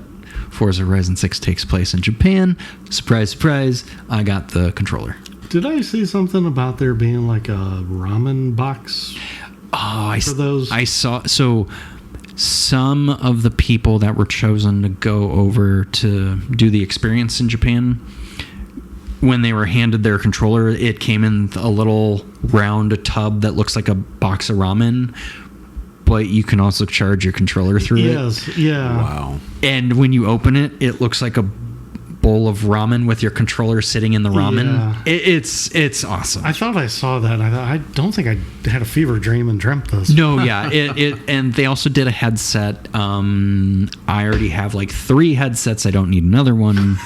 Forza Horizon 6 takes place in Japan. Surprise, surprise, I got the controller. Did I see something about there being like a ramen box for those? I saw. So some of the people that were chosen to go over to do the experience in Japan, when they were handed their controller, it came in a little round tub that looks like a box of ramen, but you can also charge your controller through it. Yes, yeah. Wow. And when you open it, it looks like a bowl of ramen with your controller sitting in the ramen. Yeah. It's awesome. I thought I saw that. I don't think I had a fever dream and dreamt this. No, yeah. And they also did a headset. I already have like 3 headsets. I don't need another one.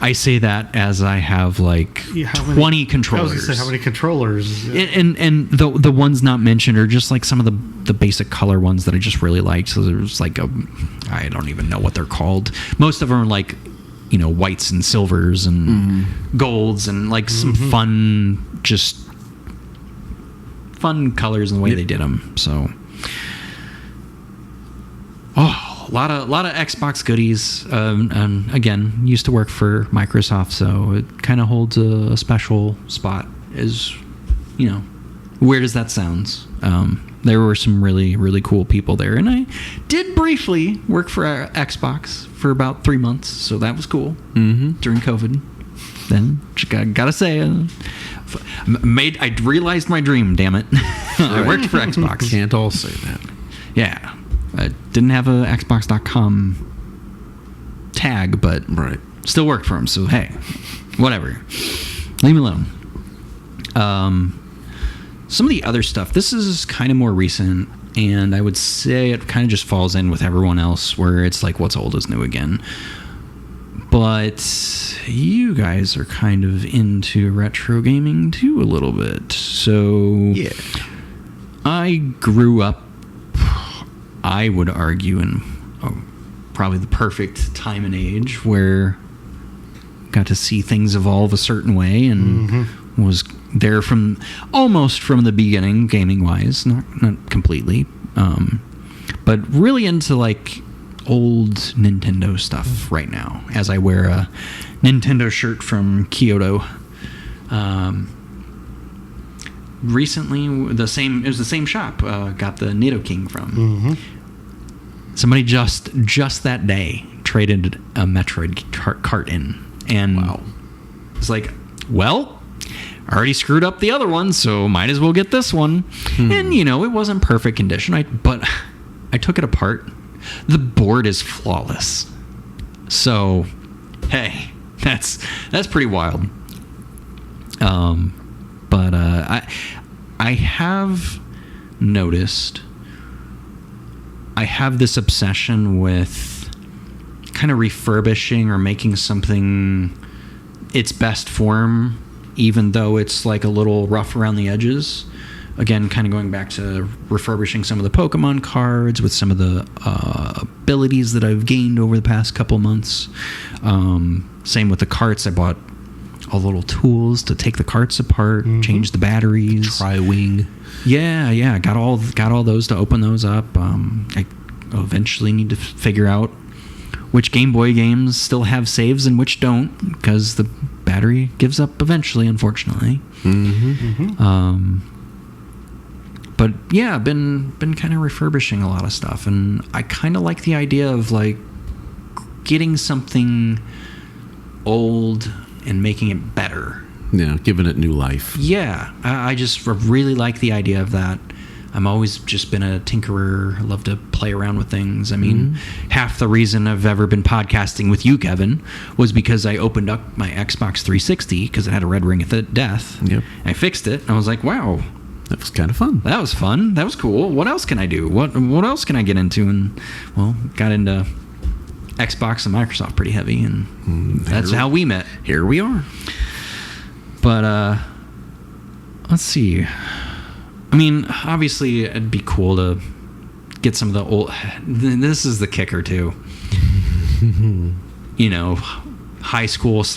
I say that as I have like 20 controllers. I was going to say, how many controllers? And the ones not mentioned are just like some of the basic color ones that I just really liked. So there's like I don't even know what they're called. Most of them are like, whites and silvers and golds and like some fun colors and the way they did them. So, a lot of Xbox goodies. And again, used to work for Microsoft, so it kind of holds a special spot. As weird as that sounds, there were some really, really cool people there, and I did briefly work for Xbox for about 3 months, so that was cool during COVID. Then gotta say, I realized my dream. Damn it, I worked for Xbox. Can't all say that. Yeah. I didn't have a Xbox.com tag, but still worked for him. So, hey, whatever. Leave me alone. Some of the other stuff, this is kind of more recent, and I would say it kind of just falls in with everyone else where it's like what's old is new again. But you guys are kind of into retro gaming too a little bit. So yeah, I grew up, I would argue, in probably the perfect time and age where got to see things evolve a certain way and was there from almost from the beginning, gaming wise, not completely, but really into like old Nintendo stuff right now, as I wear a Nintendo shirt from Kyoto. Recently, it was the same shop, got the Nidoking from. Somebody just that day traded a Metroid cart in, and it's like, well, I already screwed up the other one, so might as well get this one. And it wasn't perfect condition, but I took it apart. The board is flawless. So, hey, that's pretty wild. But I have noticed I have this obsession with kind of refurbishing or making something its best form, even though it's like a little rough around the edges. Again, kind of going back to refurbishing some of the Pokemon cards with some of the abilities that I've gained over the past couple months. Same with the carts. I bought all the little tools to take the carts apart, change the batteries. Tri-wing. Yeah. Got all those to open those up. I eventually need to figure out which Game Boy games still have saves and which don't, because the battery gives up eventually, unfortunately. But yeah, I've been kind of refurbishing a lot of stuff, and I kind of like the idea of like getting something old and making it better. Yeah, giving it new life. Yeah, I just really like the idea of that. I'm always just been a tinkerer. I love to play around with things. I mean, half the reason I've ever been podcasting with you, Kevin, was because I opened up my Xbox 360 because it had a red ring of death. Yep. I fixed it, and I was like, wow. That was kind of fun. That was fun. That was cool. What else can I do? What else can I get into? And, well, got into Xbox and Microsoft pretty heavy, and that's how we met. Here we are. But, let's see. I mean, obviously, it'd be cool to get some of the old... This is the kicker, too. High school /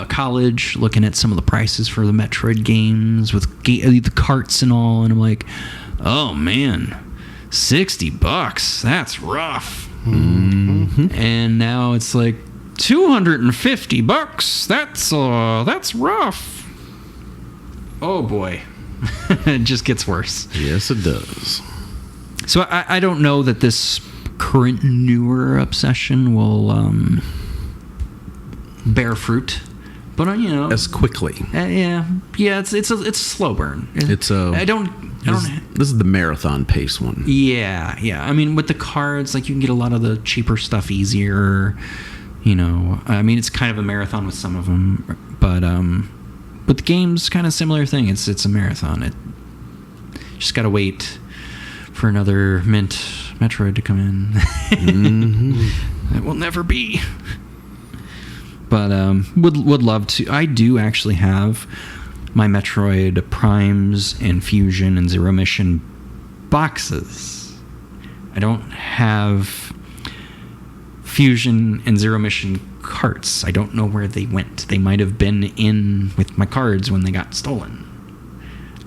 college, looking at some of the prices for the Metroid games with the carts and all, and I'm like, oh, man, $60. That's rough. And now it's like $250. That's rough. Oh, boy. It just gets worse. Yes, it does. So I don't know that this current newer obsession will bear fruit, but as quickly. It's a slow burn. This is the marathon pace one. Yeah. I mean, with the cards, like you can get a lot of the cheaper stuff easier. I mean, it's kind of a marathon with some of them, but with the games, kind of similar thing. It's a marathon. It just gotta wait for another mint Metroid to come in. It will never be. But would love to. I do actually have my Metroid Primes and Fusion and Zero Mission boxes. I don't have Fusion and Zero Mission carts. I don't know where they went. They might have been in with my cards when they got stolen.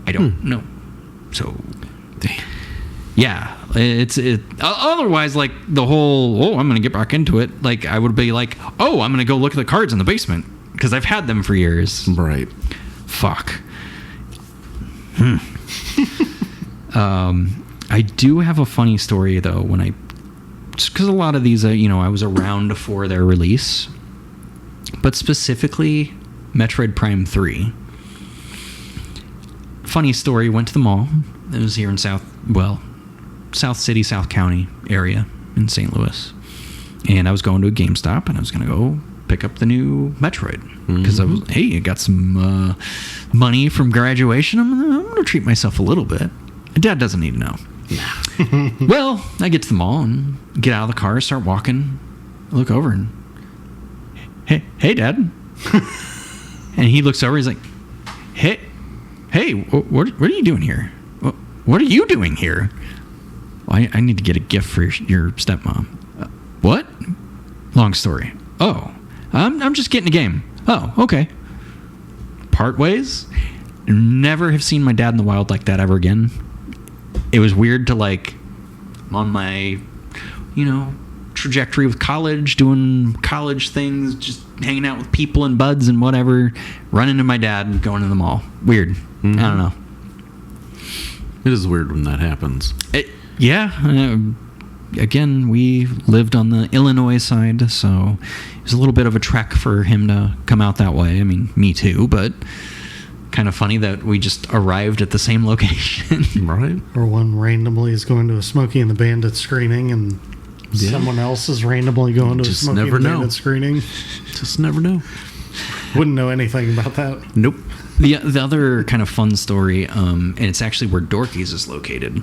I don't know. So, yeah, it's otherwise, like the whole, I'm going to get back into it. Like I would be like, I'm going to go look at the cards in the basement because I've had them for years. Right. Fuck. I do have a funny story though just because a lot of these, I was around for their release, but specifically Metroid Prime 3. Funny story, went to the mall. It was here in South City, South County area in St. Louis. And I was going to a GameStop, and I was going to go pick up the new Metroid. Because I got some money from graduation. I'm going to treat myself a little bit. Dad doesn't need to know. Well, I get to the mall and get out of the car, start walking. I look over and, hey, Dad. And he looks over, he's like, hey, what are you doing here? What are you doing here? Well, I need to get a gift for your stepmom. What? Long story. Oh, I'm just getting a game. Oh, okay. Part ways. Never have seen my dad in the wild like that ever again. It was weird to, like, on my, trajectory with college, doing college things, just hanging out with people and buds and whatever, run into my dad and going to the mall. Weird. I don't know. It is weird when that happens. Again, we lived on the Illinois side, so it was a little bit of a trek for him to come out that way. I mean, me too, but kind of funny that we just arrived at the same location. Right. Or one randomly is going to a Smokey and the Bandit screening, and someone else is randomly going to a Smokey and the Bandit screening. Just never know. Wouldn't know anything about that. Nope. The other kind of fun story, and it's actually where Dorky's is located,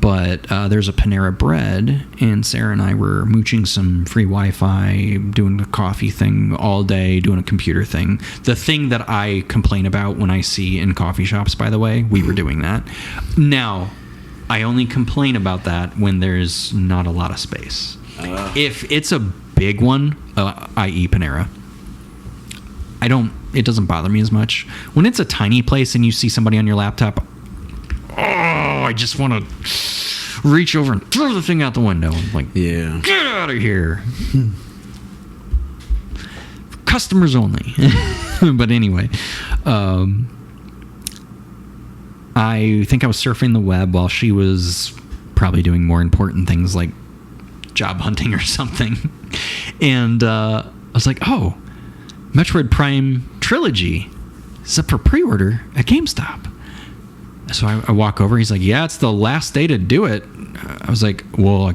but there's a Panera Bread, and Sarah and I were mooching some free Wi-Fi, doing a coffee thing all day, doing a computer thing. The thing that I complain about when I see in coffee shops, by the way, we were doing that. Now, I only complain about that when there's not a lot of space. If it's a big one, i.e. Panera, it doesn't bother me as much. When it's a tiny place and you see somebody on your laptop, I just want to reach over and throw the thing out the window. I'm like, get out of here. Customers only. But anyway, I think I was surfing the web while she was probably doing more important things like job hunting or something. And I was like, oh, Metroid Prime Trilogy is up for pre-order at GameStop. So I walk over. He's like, yeah, it's the last day to do it. I was like, well,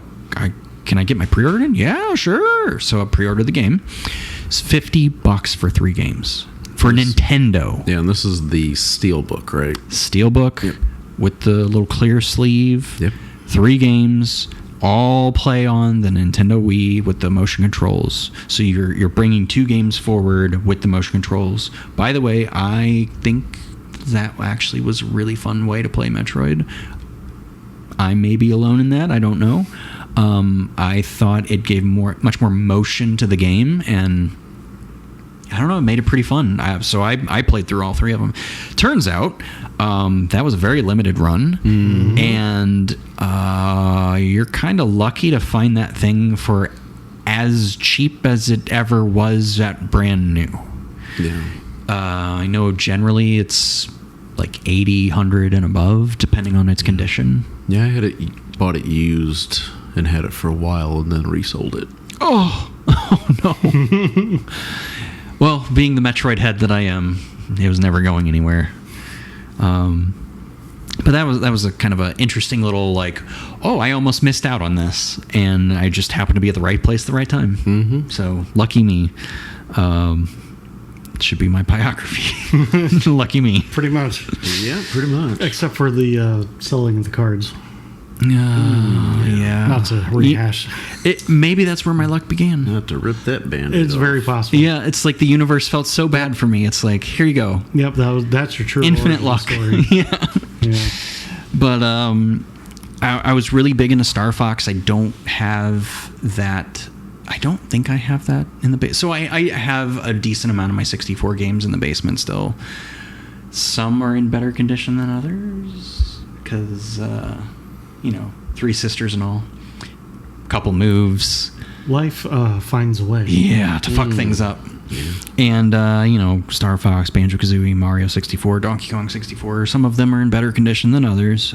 can I get my pre-order in? Yeah, sure. So I pre-ordered the game. It's $50 for 3 games for Nintendo. Yeah, and this is the Steelbook, right? Steelbook with the little clear sleeve. Yep. 3 games. All play on the Nintendo Wii with the motion controls. So you're bringing 2 games forward with the motion controls. By the way, I think that actually was a really fun way to play Metroid. I may be alone in that. I don't know. I thought it gave much more motion to the game, and I don't know, it made it pretty fun. So I played through all 3 of them. Turns out that was a very limited run, and you're kind of lucky to find that thing for as cheap as it ever was at brand new. Yeah. I know generally it's like 80, 100 and above, depending on its condition. Yeah, I bought it used and had it for a while and then resold it. Oh no. Well, being the Metroid head that I am, it was never going anywhere. But that was a kind of an interesting little, like, oh, I almost missed out on this, and I just happened to be at the right place at the right time. Mm-hmm. So lucky me. It should be my biography. Lucky me. Pretty much. Yeah, pretty much. Except for the selling of the cards. Yeah. Not to rehash. Maybe that's where my luck began. Not to rip that band. It's very possible. Yeah, it's like the universe felt so bad for me. It's like, here you go. Yep, that's your true infinite luck. Story. Yeah. But I was really big into Star Fox. I don't have that. I don't think I have that in the base. So I have a decent amount of my 64 games in the basement still. Some are in better condition than others because, 3 sisters and all. Couple moves. Life finds a way. Yeah, to fuck things up. Yeah. And, Star Fox, Banjo-Kazooie, Mario 64, Donkey Kong 64, some of them are in better condition than others.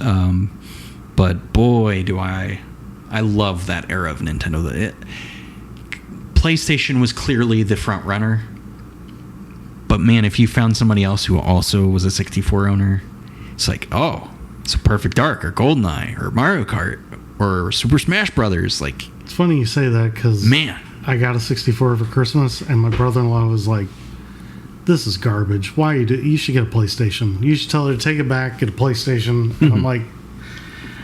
But boy, do I love that era of Nintendo. PlayStation was clearly the front runner. But man, if you found somebody else who also was a 64 owner, it's like, oh, it's a Perfect Dark or GoldenEye or Mario Kart. or Super Smash Brothers. Like, It's funny you say that because man, I got a 64 for Christmas, and my brother-in-law was like, "This is garbage. Why you should get a PlayStation. You should tell her to take it back, get a PlayStation." And I'm like,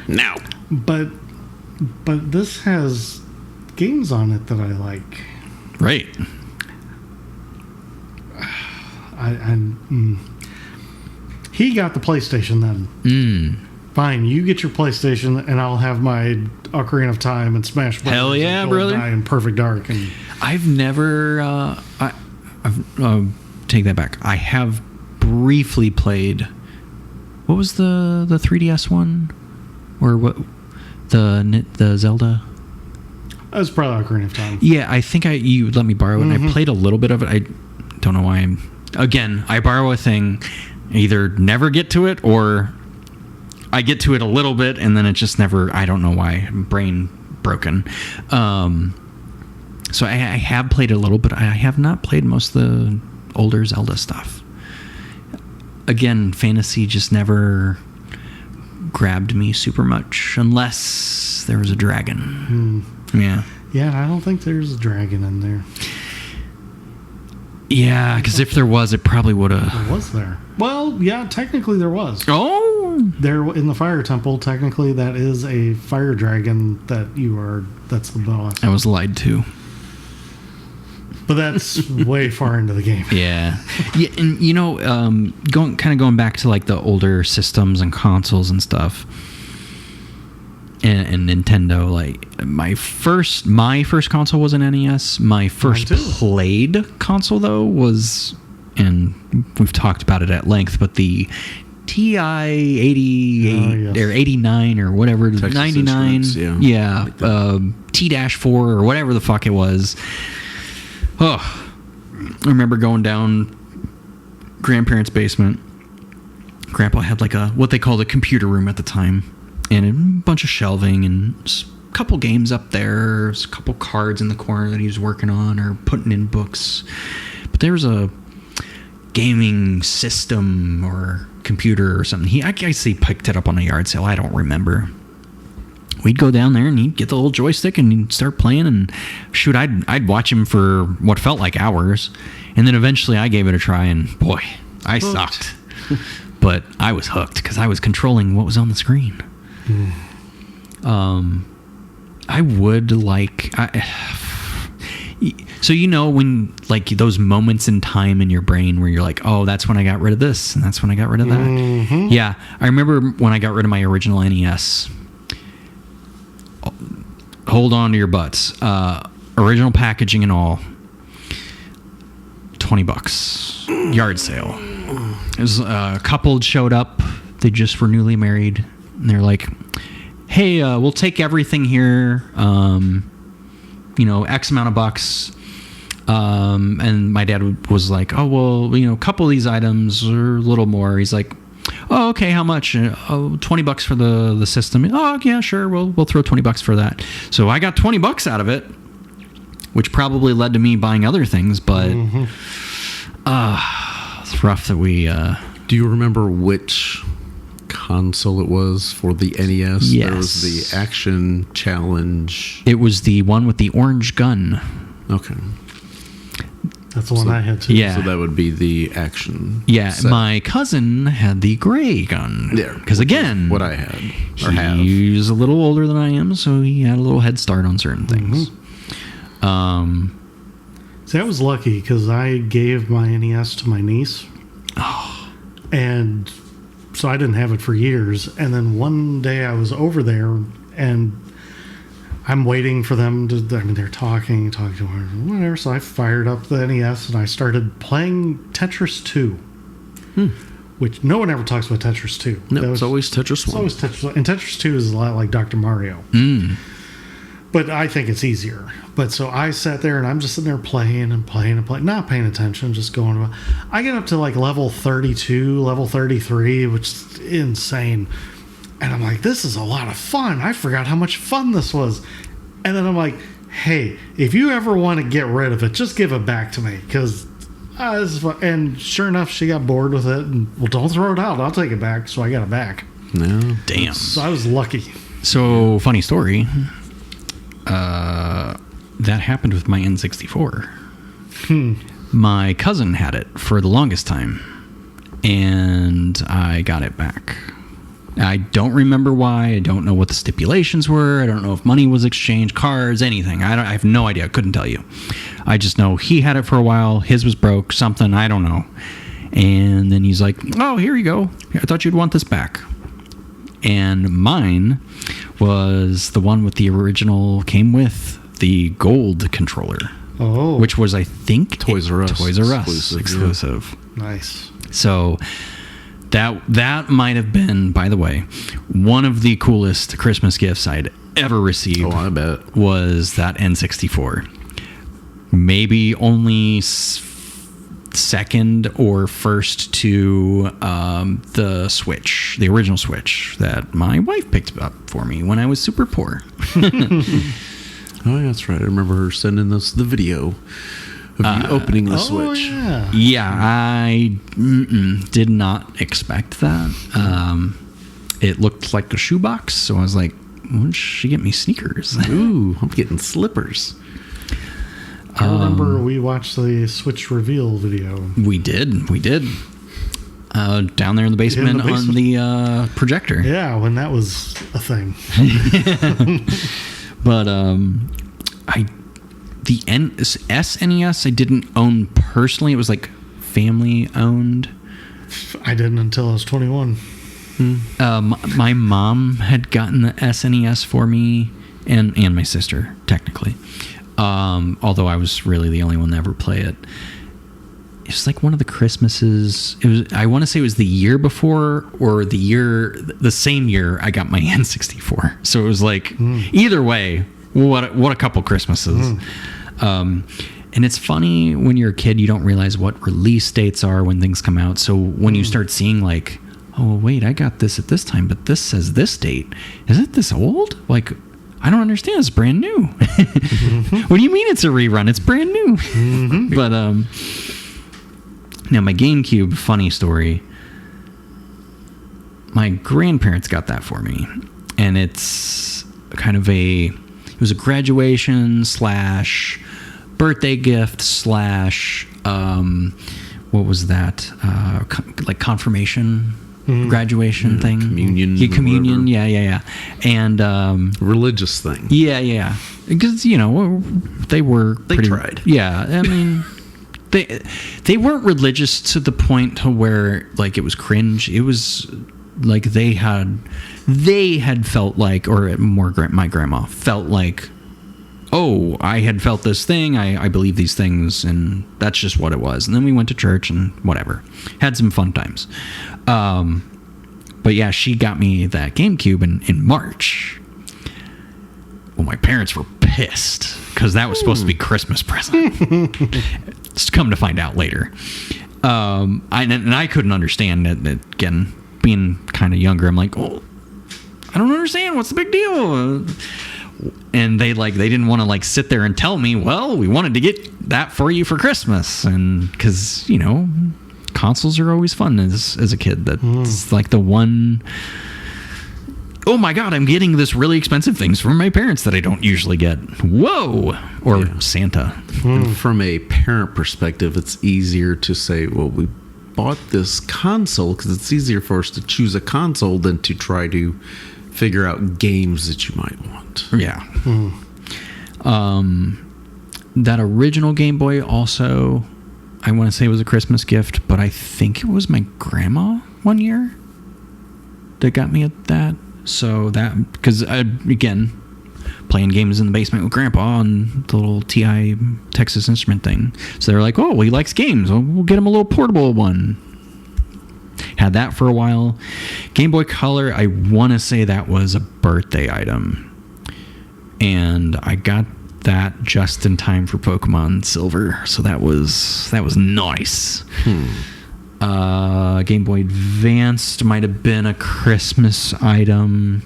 no. But this has games on it that I like. Right. He got the PlayStation then. Fine, you get your PlayStation, and I'll have my Ocarina of Time and Smash Bros. Hell yeah, and brother! And Perfect Dark. And I've never. Take that back. I have briefly played. What was the 3DS one, or what? The Zelda. that was probably Ocarina of Time. Yeah, I think you let me borrow it. And I played a little bit of it. I don't know why I borrow a thing, either never get to it or I get to it a little bit and then it just never. I don't know why. Brain broken. So I have played a little, but I have not played most of the older Zelda stuff. Again, fantasy just never grabbed me super much unless there was a dragon. Yeah. Yeah, I don't think there's a dragon in there. Yeah, because if there was, it probably would have. Was there? Well, yeah, technically there was. Oh! There in the fire temple, technically that is a fire dragon that's the boss. I was lied to. But that's way far into the game. Yeah. Yeah, and going back to like the older systems and consoles and stuff. And Nintendo, like my first console was an NES. My first played console though was, and we've talked about it at length, but the TI 88 or 89 or whatever, Texas 99, yeah, T-4 or whatever the fuck it was. Oh, I remember going down grandparents' basement. Grandpa had like what they called a computer room at the time. And a bunch of shelving and a couple games up there, a couple cards in the corner that he was working on or putting in books. But there was a gaming system or computer or something. I guess he picked it up on a yard sale. I don't remember. We'd go down there and he'd get the little joystick and he'd start playing. And shoot, I'd watch him for what felt like hours. And then eventually I gave it a try and boy, I sucked. But I was hooked because I was controlling what was on the screen. I would like so when like those moments in time in your brain where you're like, oh, that's when I got rid of this and that's when I got rid of that. Yeah, I remember when I got rid of my original NES. Hold on to your butts. Original packaging and all, $20 yard sale. It was a couple showed up. They just were newly married. And they're like, hey, we'll take everything here, X amount of bucks. And my dad was like, oh, well, a couple of these items are a little more. He's like, oh, okay, how much? Oh, $20 for the system. Oh, yeah, sure, we'll throw $20 for that. So I got $20 out of it, which probably led to me buying other things, but it's rough that we... Do you remember which console it was for the NES? Yes. There was the Action Challenge. It was the one with the orange gun. Okay. That's the one I had too. Yeah. So that would be the Action. Yeah, set. my cousin had the gray gun. Yeah. Because again, what I had or have. He's a little older than I am, so he had a little head start on certain things. See, I was lucky because I gave my NES to my niece. And so I didn't have it for years. And then one day I was over there and I'm waiting for them to, they're talking to her, whatever. So I fired up the NES and I started playing Tetris 2, which no one ever talks about Tetris 2. No, it's always Tetris 1. It's always Tetris. And Tetris 2 is a lot like Dr. Mario. But I think it's easier. But so I sat there and I'm just sitting there playing, not paying attention, just going about. I get up to like level 32, level 33, which is insane. And I'm like, this is a lot of fun. I forgot how much fun this was. And then I'm like, hey, if you ever want to get rid of it, just give it back to me. Because this is fun. And sure enough, she got bored with it. And, well, don't throw it out. I'll take it back. So I got it back. No. Damn. So I was lucky. So, funny story. That happened with my N64. My cousin had it for the longest time, and I got it back. I don't remember why. I don't know what the stipulations were. I don't know if money was exchanged, cards, anything. I have no idea. I couldn't tell you. I just know he had it for a while. His was broke, something. I don't know. And then he's like, oh, here you go. I thought you'd want this back. And mine was the one with the original, came with the gold controller. Oh. Which was, I think, Toys R Us exclusive. Nice. So that might have been, by the way, one of the coolest Christmas gifts I'd ever received. Oh, I bet. Was that N64. Maybe only second or first to the Switch, the original Switch that my wife picked up for me when I was super poor. Oh, yeah, that's right. I remember her sending us the video of you opening the Switch. Yeah, I did not expect that. It looked like a shoebox, so I was like, why did she get me sneakers? Ooh, I'm getting slippers. I remember we watched the Switch reveal video. We did. Down there in the basement, on the projector. Yeah, when that was a thing. But the SNES I didn't own personally. It was like family owned. I didn't until I was 21. My mom had gotten the SNES for me, and my sister, technically. Although I was really the only one to ever play it. It was like one of the Christmases. It was, I want to say it was the year before or the same year I got my N64. So it was like, either way, what a couple Christmases. And it's funny when you're a kid, you don't realize what release dates are when things come out. So when you start seeing like, oh wait, I got this at this time, but this says this date. Is it this old? Like, I don't understand. It's brand new. What do you mean it's a rerun? It's brand new. But now my GameCube, funny story. My grandparents got that for me, and it's kind of it was a graduation / birthday gift / what was that? Like confirmation. Graduation thing, communion, communion, yeah, and religious thing, yeah, because they tried, yeah. I mean, they weren't religious to the point to where like it was cringe. It was like they had felt like, or more, my grandma felt like, oh, I had felt this thing. I believe these things, and that's just what it was. And then we went to church and whatever, had some fun times. But yeah, she got me that GameCube in March. Well, my parents were pissed because that was supposed to be Christmas present. Just come to find out later. I couldn't understand it. Again, being kind of younger, I'm like, oh, I don't understand. What's the big deal? And they didn't want to like sit there and tell me, well, we wanted to get that for you for Christmas. And because, consoles are always fun as a kid. That's like the one, oh my God, I'm getting this really expensive things from my parents that I don't usually get. Whoa. Or Santa. And from a parent perspective, it's easier to say, well, we bought this console because it's easier for us to choose a console than to try to figure out games that you might want. Yeah. That original Game Boy also, I want to say it was a Christmas gift, but I think it was my grandma one year that got me at that. So that, because again, playing games in the basement with Grandpa on the little TI Texas Instrument thing. So they're like, oh, well, he likes games. Well, we'll get him a little portable one. Had that for a while. Game Boy Color, I want to say that was a birthday item. And I got that just in time for Pokemon Silver. So that was nice. Game Boy Advanced might have been a Christmas item.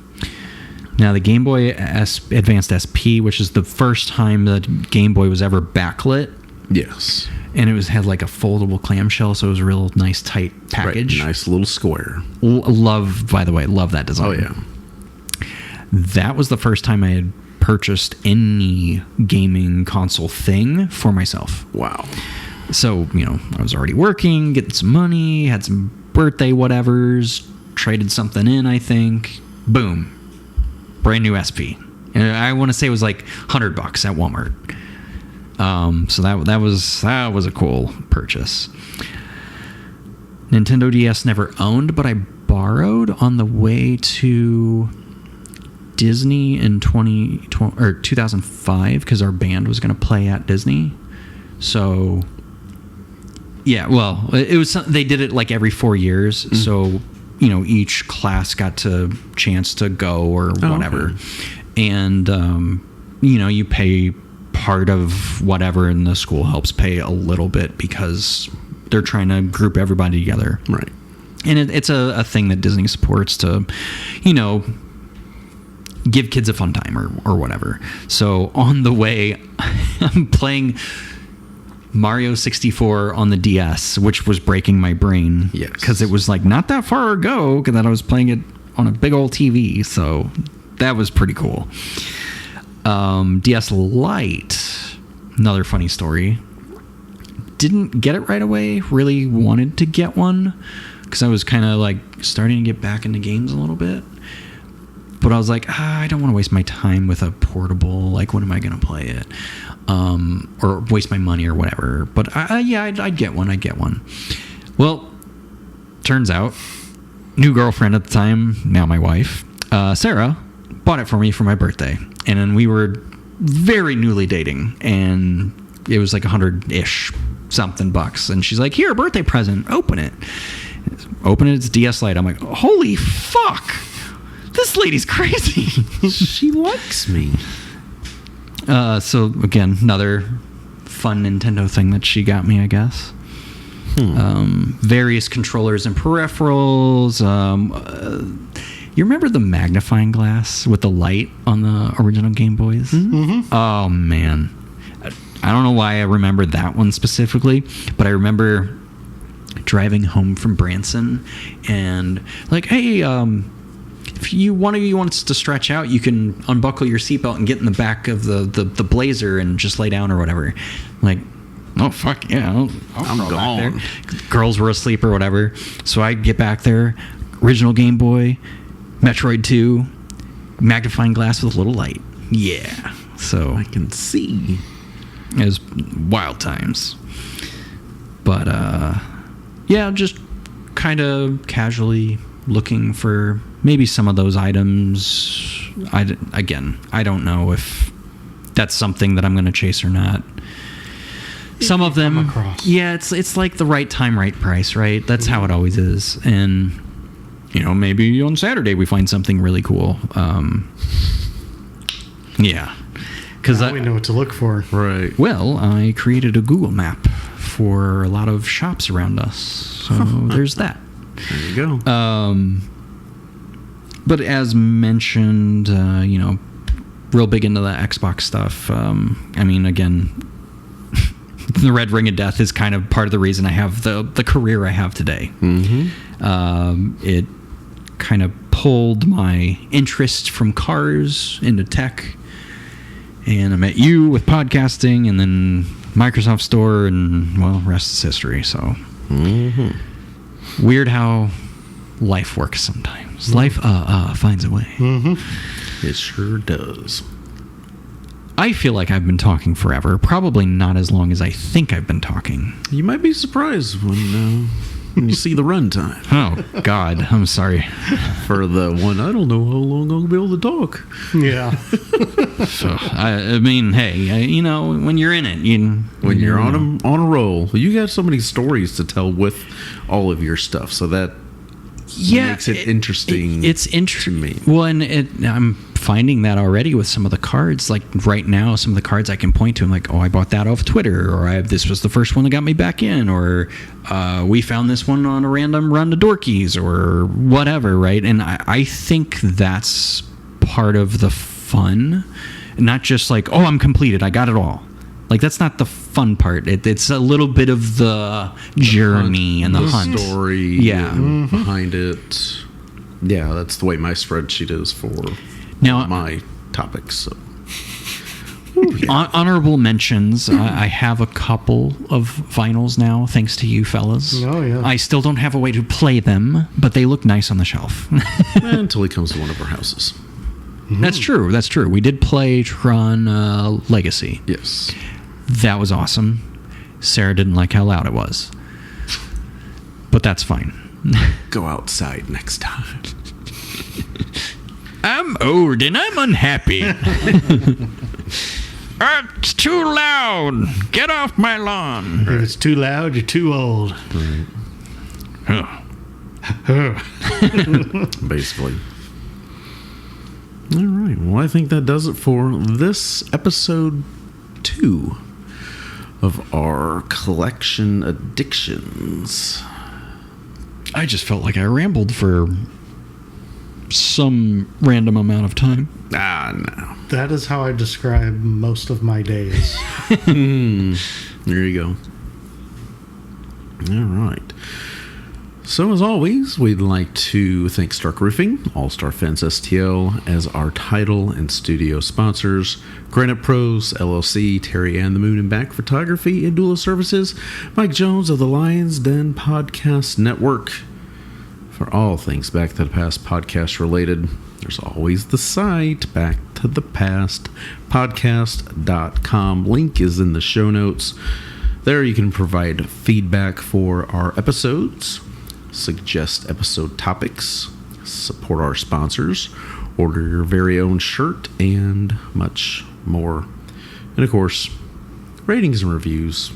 Now the Game Boy Advanced SP, which is the first time that Game Boy was ever backlit. Yes. And it had like a foldable clamshell, so it was a real nice tight package. Right, nice little square. Love that design. Oh yeah. that was the first time I had purchased any gaming console thing for myself. Wow. So, I was already working, getting some money, had some birthday whatevers, traded something in, I think. Boom. Brand new SP. And I want to say it was like $100 at Walmart. So that was a cool purchase. Nintendo DS never owned, but I borrowed on the way to Disney in 2005 because our band was going to play at Disney. So yeah, well, it was, they did it like every 4 years. Mm. So, each class got to chance to go or whatever. Okay. And, you pay part of whatever, and the school helps pay a little bit because they're trying to group everybody together. Right. And it's a thing that Disney supports to, give kids a fun time or whatever. So on the way, I'm playing Mario 64 on the DS, which was breaking my brain. Yes. Because it was like not that far ago that I was playing it on a big old TV. So that was pretty cool. DS Lite, another funny story. Didn't get it right away. Really wanted to get one because I was kind of like starting to get back into games a little bit. But I was like, I don't want to waste my time with a portable. Like, when am I going to play it? Or waste my money or whatever. But I'd get one. I'd get one. Well, turns out, new girlfriend at the time, now my wife, Sarah, bought it for me for my birthday. And then we were very newly dating. And it was like $100-ish something bucks. And she's like, here, birthday present. Open it. Open it. It's DS Lite. I'm like, holy fuck. This lady's crazy. She likes me. So again, another fun Nintendo thing that she got me, I guess. Various controllers and peripherals. You remember the magnifying glass with the light on the original Game Boys? Mm-hmm. Oh man, I don't know why I remember that one specifically, but I remember driving home from Branson and like, hey, if one of you wants to stretch out, you can unbuckle your seatbelt and get in the back of the Blazer and just lay down or whatever. Like, oh fuck yeah, I'm gone. Girls were asleep or whatever, so I get back there. Original Game Boy, Metroid 2, magnifying glass with a little light. Yeah, so I can see. It was wild times, but yeah, just kind of casually looking for maybe some of those items. I don't know if that's something that I'm going to chase or not. Some of them, yeah, it's like the right time, right price, right? That's how it always is. And maybe on Saturday we find something really cool. Yeah, because we know what to look for. Right. Well, I created a Google map for a lot of shops around us, so there's that. There you go. But as mentioned, real big into the Xbox stuff. I mean, again, the Red Ring of Death is kind of part of the reason I have the career I have today. Mm-hmm. It kind of pulled my interest from cars into tech. And I met you with podcasting and then Microsoft Store and, well, rest is history. So weird how life works sometimes. Life finds a way. Mm-hmm. It sure does. I feel like I've been talking forever. Probably not as long as I think I've been talking. You might be surprised when you see the runtime. Oh, God. I'm sorry. For the one, I don't know how long I'll be able to talk. Yeah. So, I mean, hey, when you're in it, when you're on a roll, you got so many stories to tell with all of your stuff. So that makes it interesting. It's interesting to me. Well, and I'm finding that already with some of the cards. Like right now, some of the cards I can point to, I'm like, oh, I bought that off Twitter, or this was the first one that got me back in, or we found this one on a random run to Dorkies, or whatever, right? And I think that's part of the fun, not just like, oh, I'm completed, I got it all. Like, that's not the fun part. It's a little bit of the journey and the hunt. Story behind it. Yeah, that's the way my spreadsheet is for Now, my topics. So. Honorable mentions. I have a couple of vinyls now, thanks to you fellas. Oh, yeah. I still don't have a way to play them, but they look nice on the shelf. Until he comes to one of our houses. That's true. That's true. We did play Tron Legacy. Yes. That was awesome. Sarah didn't like how loud it was. But that's fine. Go outside next time. I'm old and I'm unhappy. It's too loud. Get off my lawn. If it's too loud, you're too old. Basically. All right. Well, I think that does it for this episode 2 of our collection addictions. I just felt like I rambled for some random amount of time. No. That is how I describe most of my days. There you go. All right. So, as always, we'd like to thank Stark Roofing, AllStar Fence STL as our title and studio sponsors, Granite Pros, LLC, Terry and the Moon and Back Photography and Doula Services, Mike Jones of the Lions Den Podcast Network. For all things Back to the Past podcast related, there's always the site, Back to the Past podcast.com. Link is in the show notes. There you can provide feedback for our episodes, suggest episode topics, support our sponsors, order your very own shirt, and much more. And of course, ratings and reviews.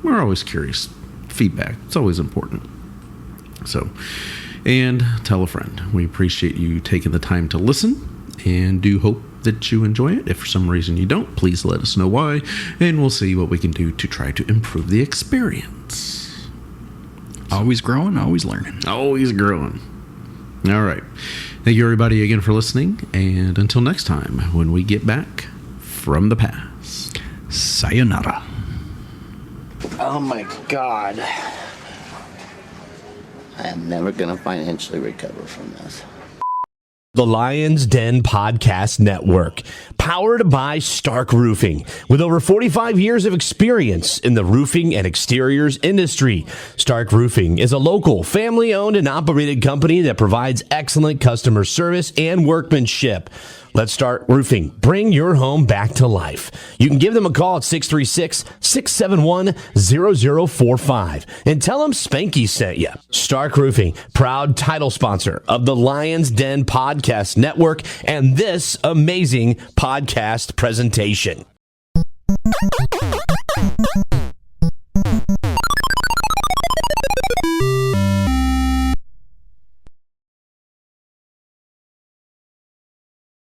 We're always curious. Feedback, it's always important. So, and tell a friend. We appreciate you taking the time to listen and do hope that you enjoy it. If for some reason you don't, please let us know why, and we'll see what we can do to try to improve the experience. Always growing, always learning. Always growing. All right. Thank you, everybody, again for listening, and until next time, when we get back from the past. Sayonara. Oh my God. I am never going to financially recover from this. The Lion's Den Podcast Network, powered by Stark Roofing. With over 45 years of experience in the roofing and exteriors industry, Stark Roofing is a local, family-owned and operated company that provides excellent customer service and workmanship. Let's Start Roofing. Bring your home back to life. You can give them a call at 636-671-0045 and tell them Spanky sent you. Stark Roofing, proud title sponsor of the Lion's Den Podcast Network and this amazing podcast presentation.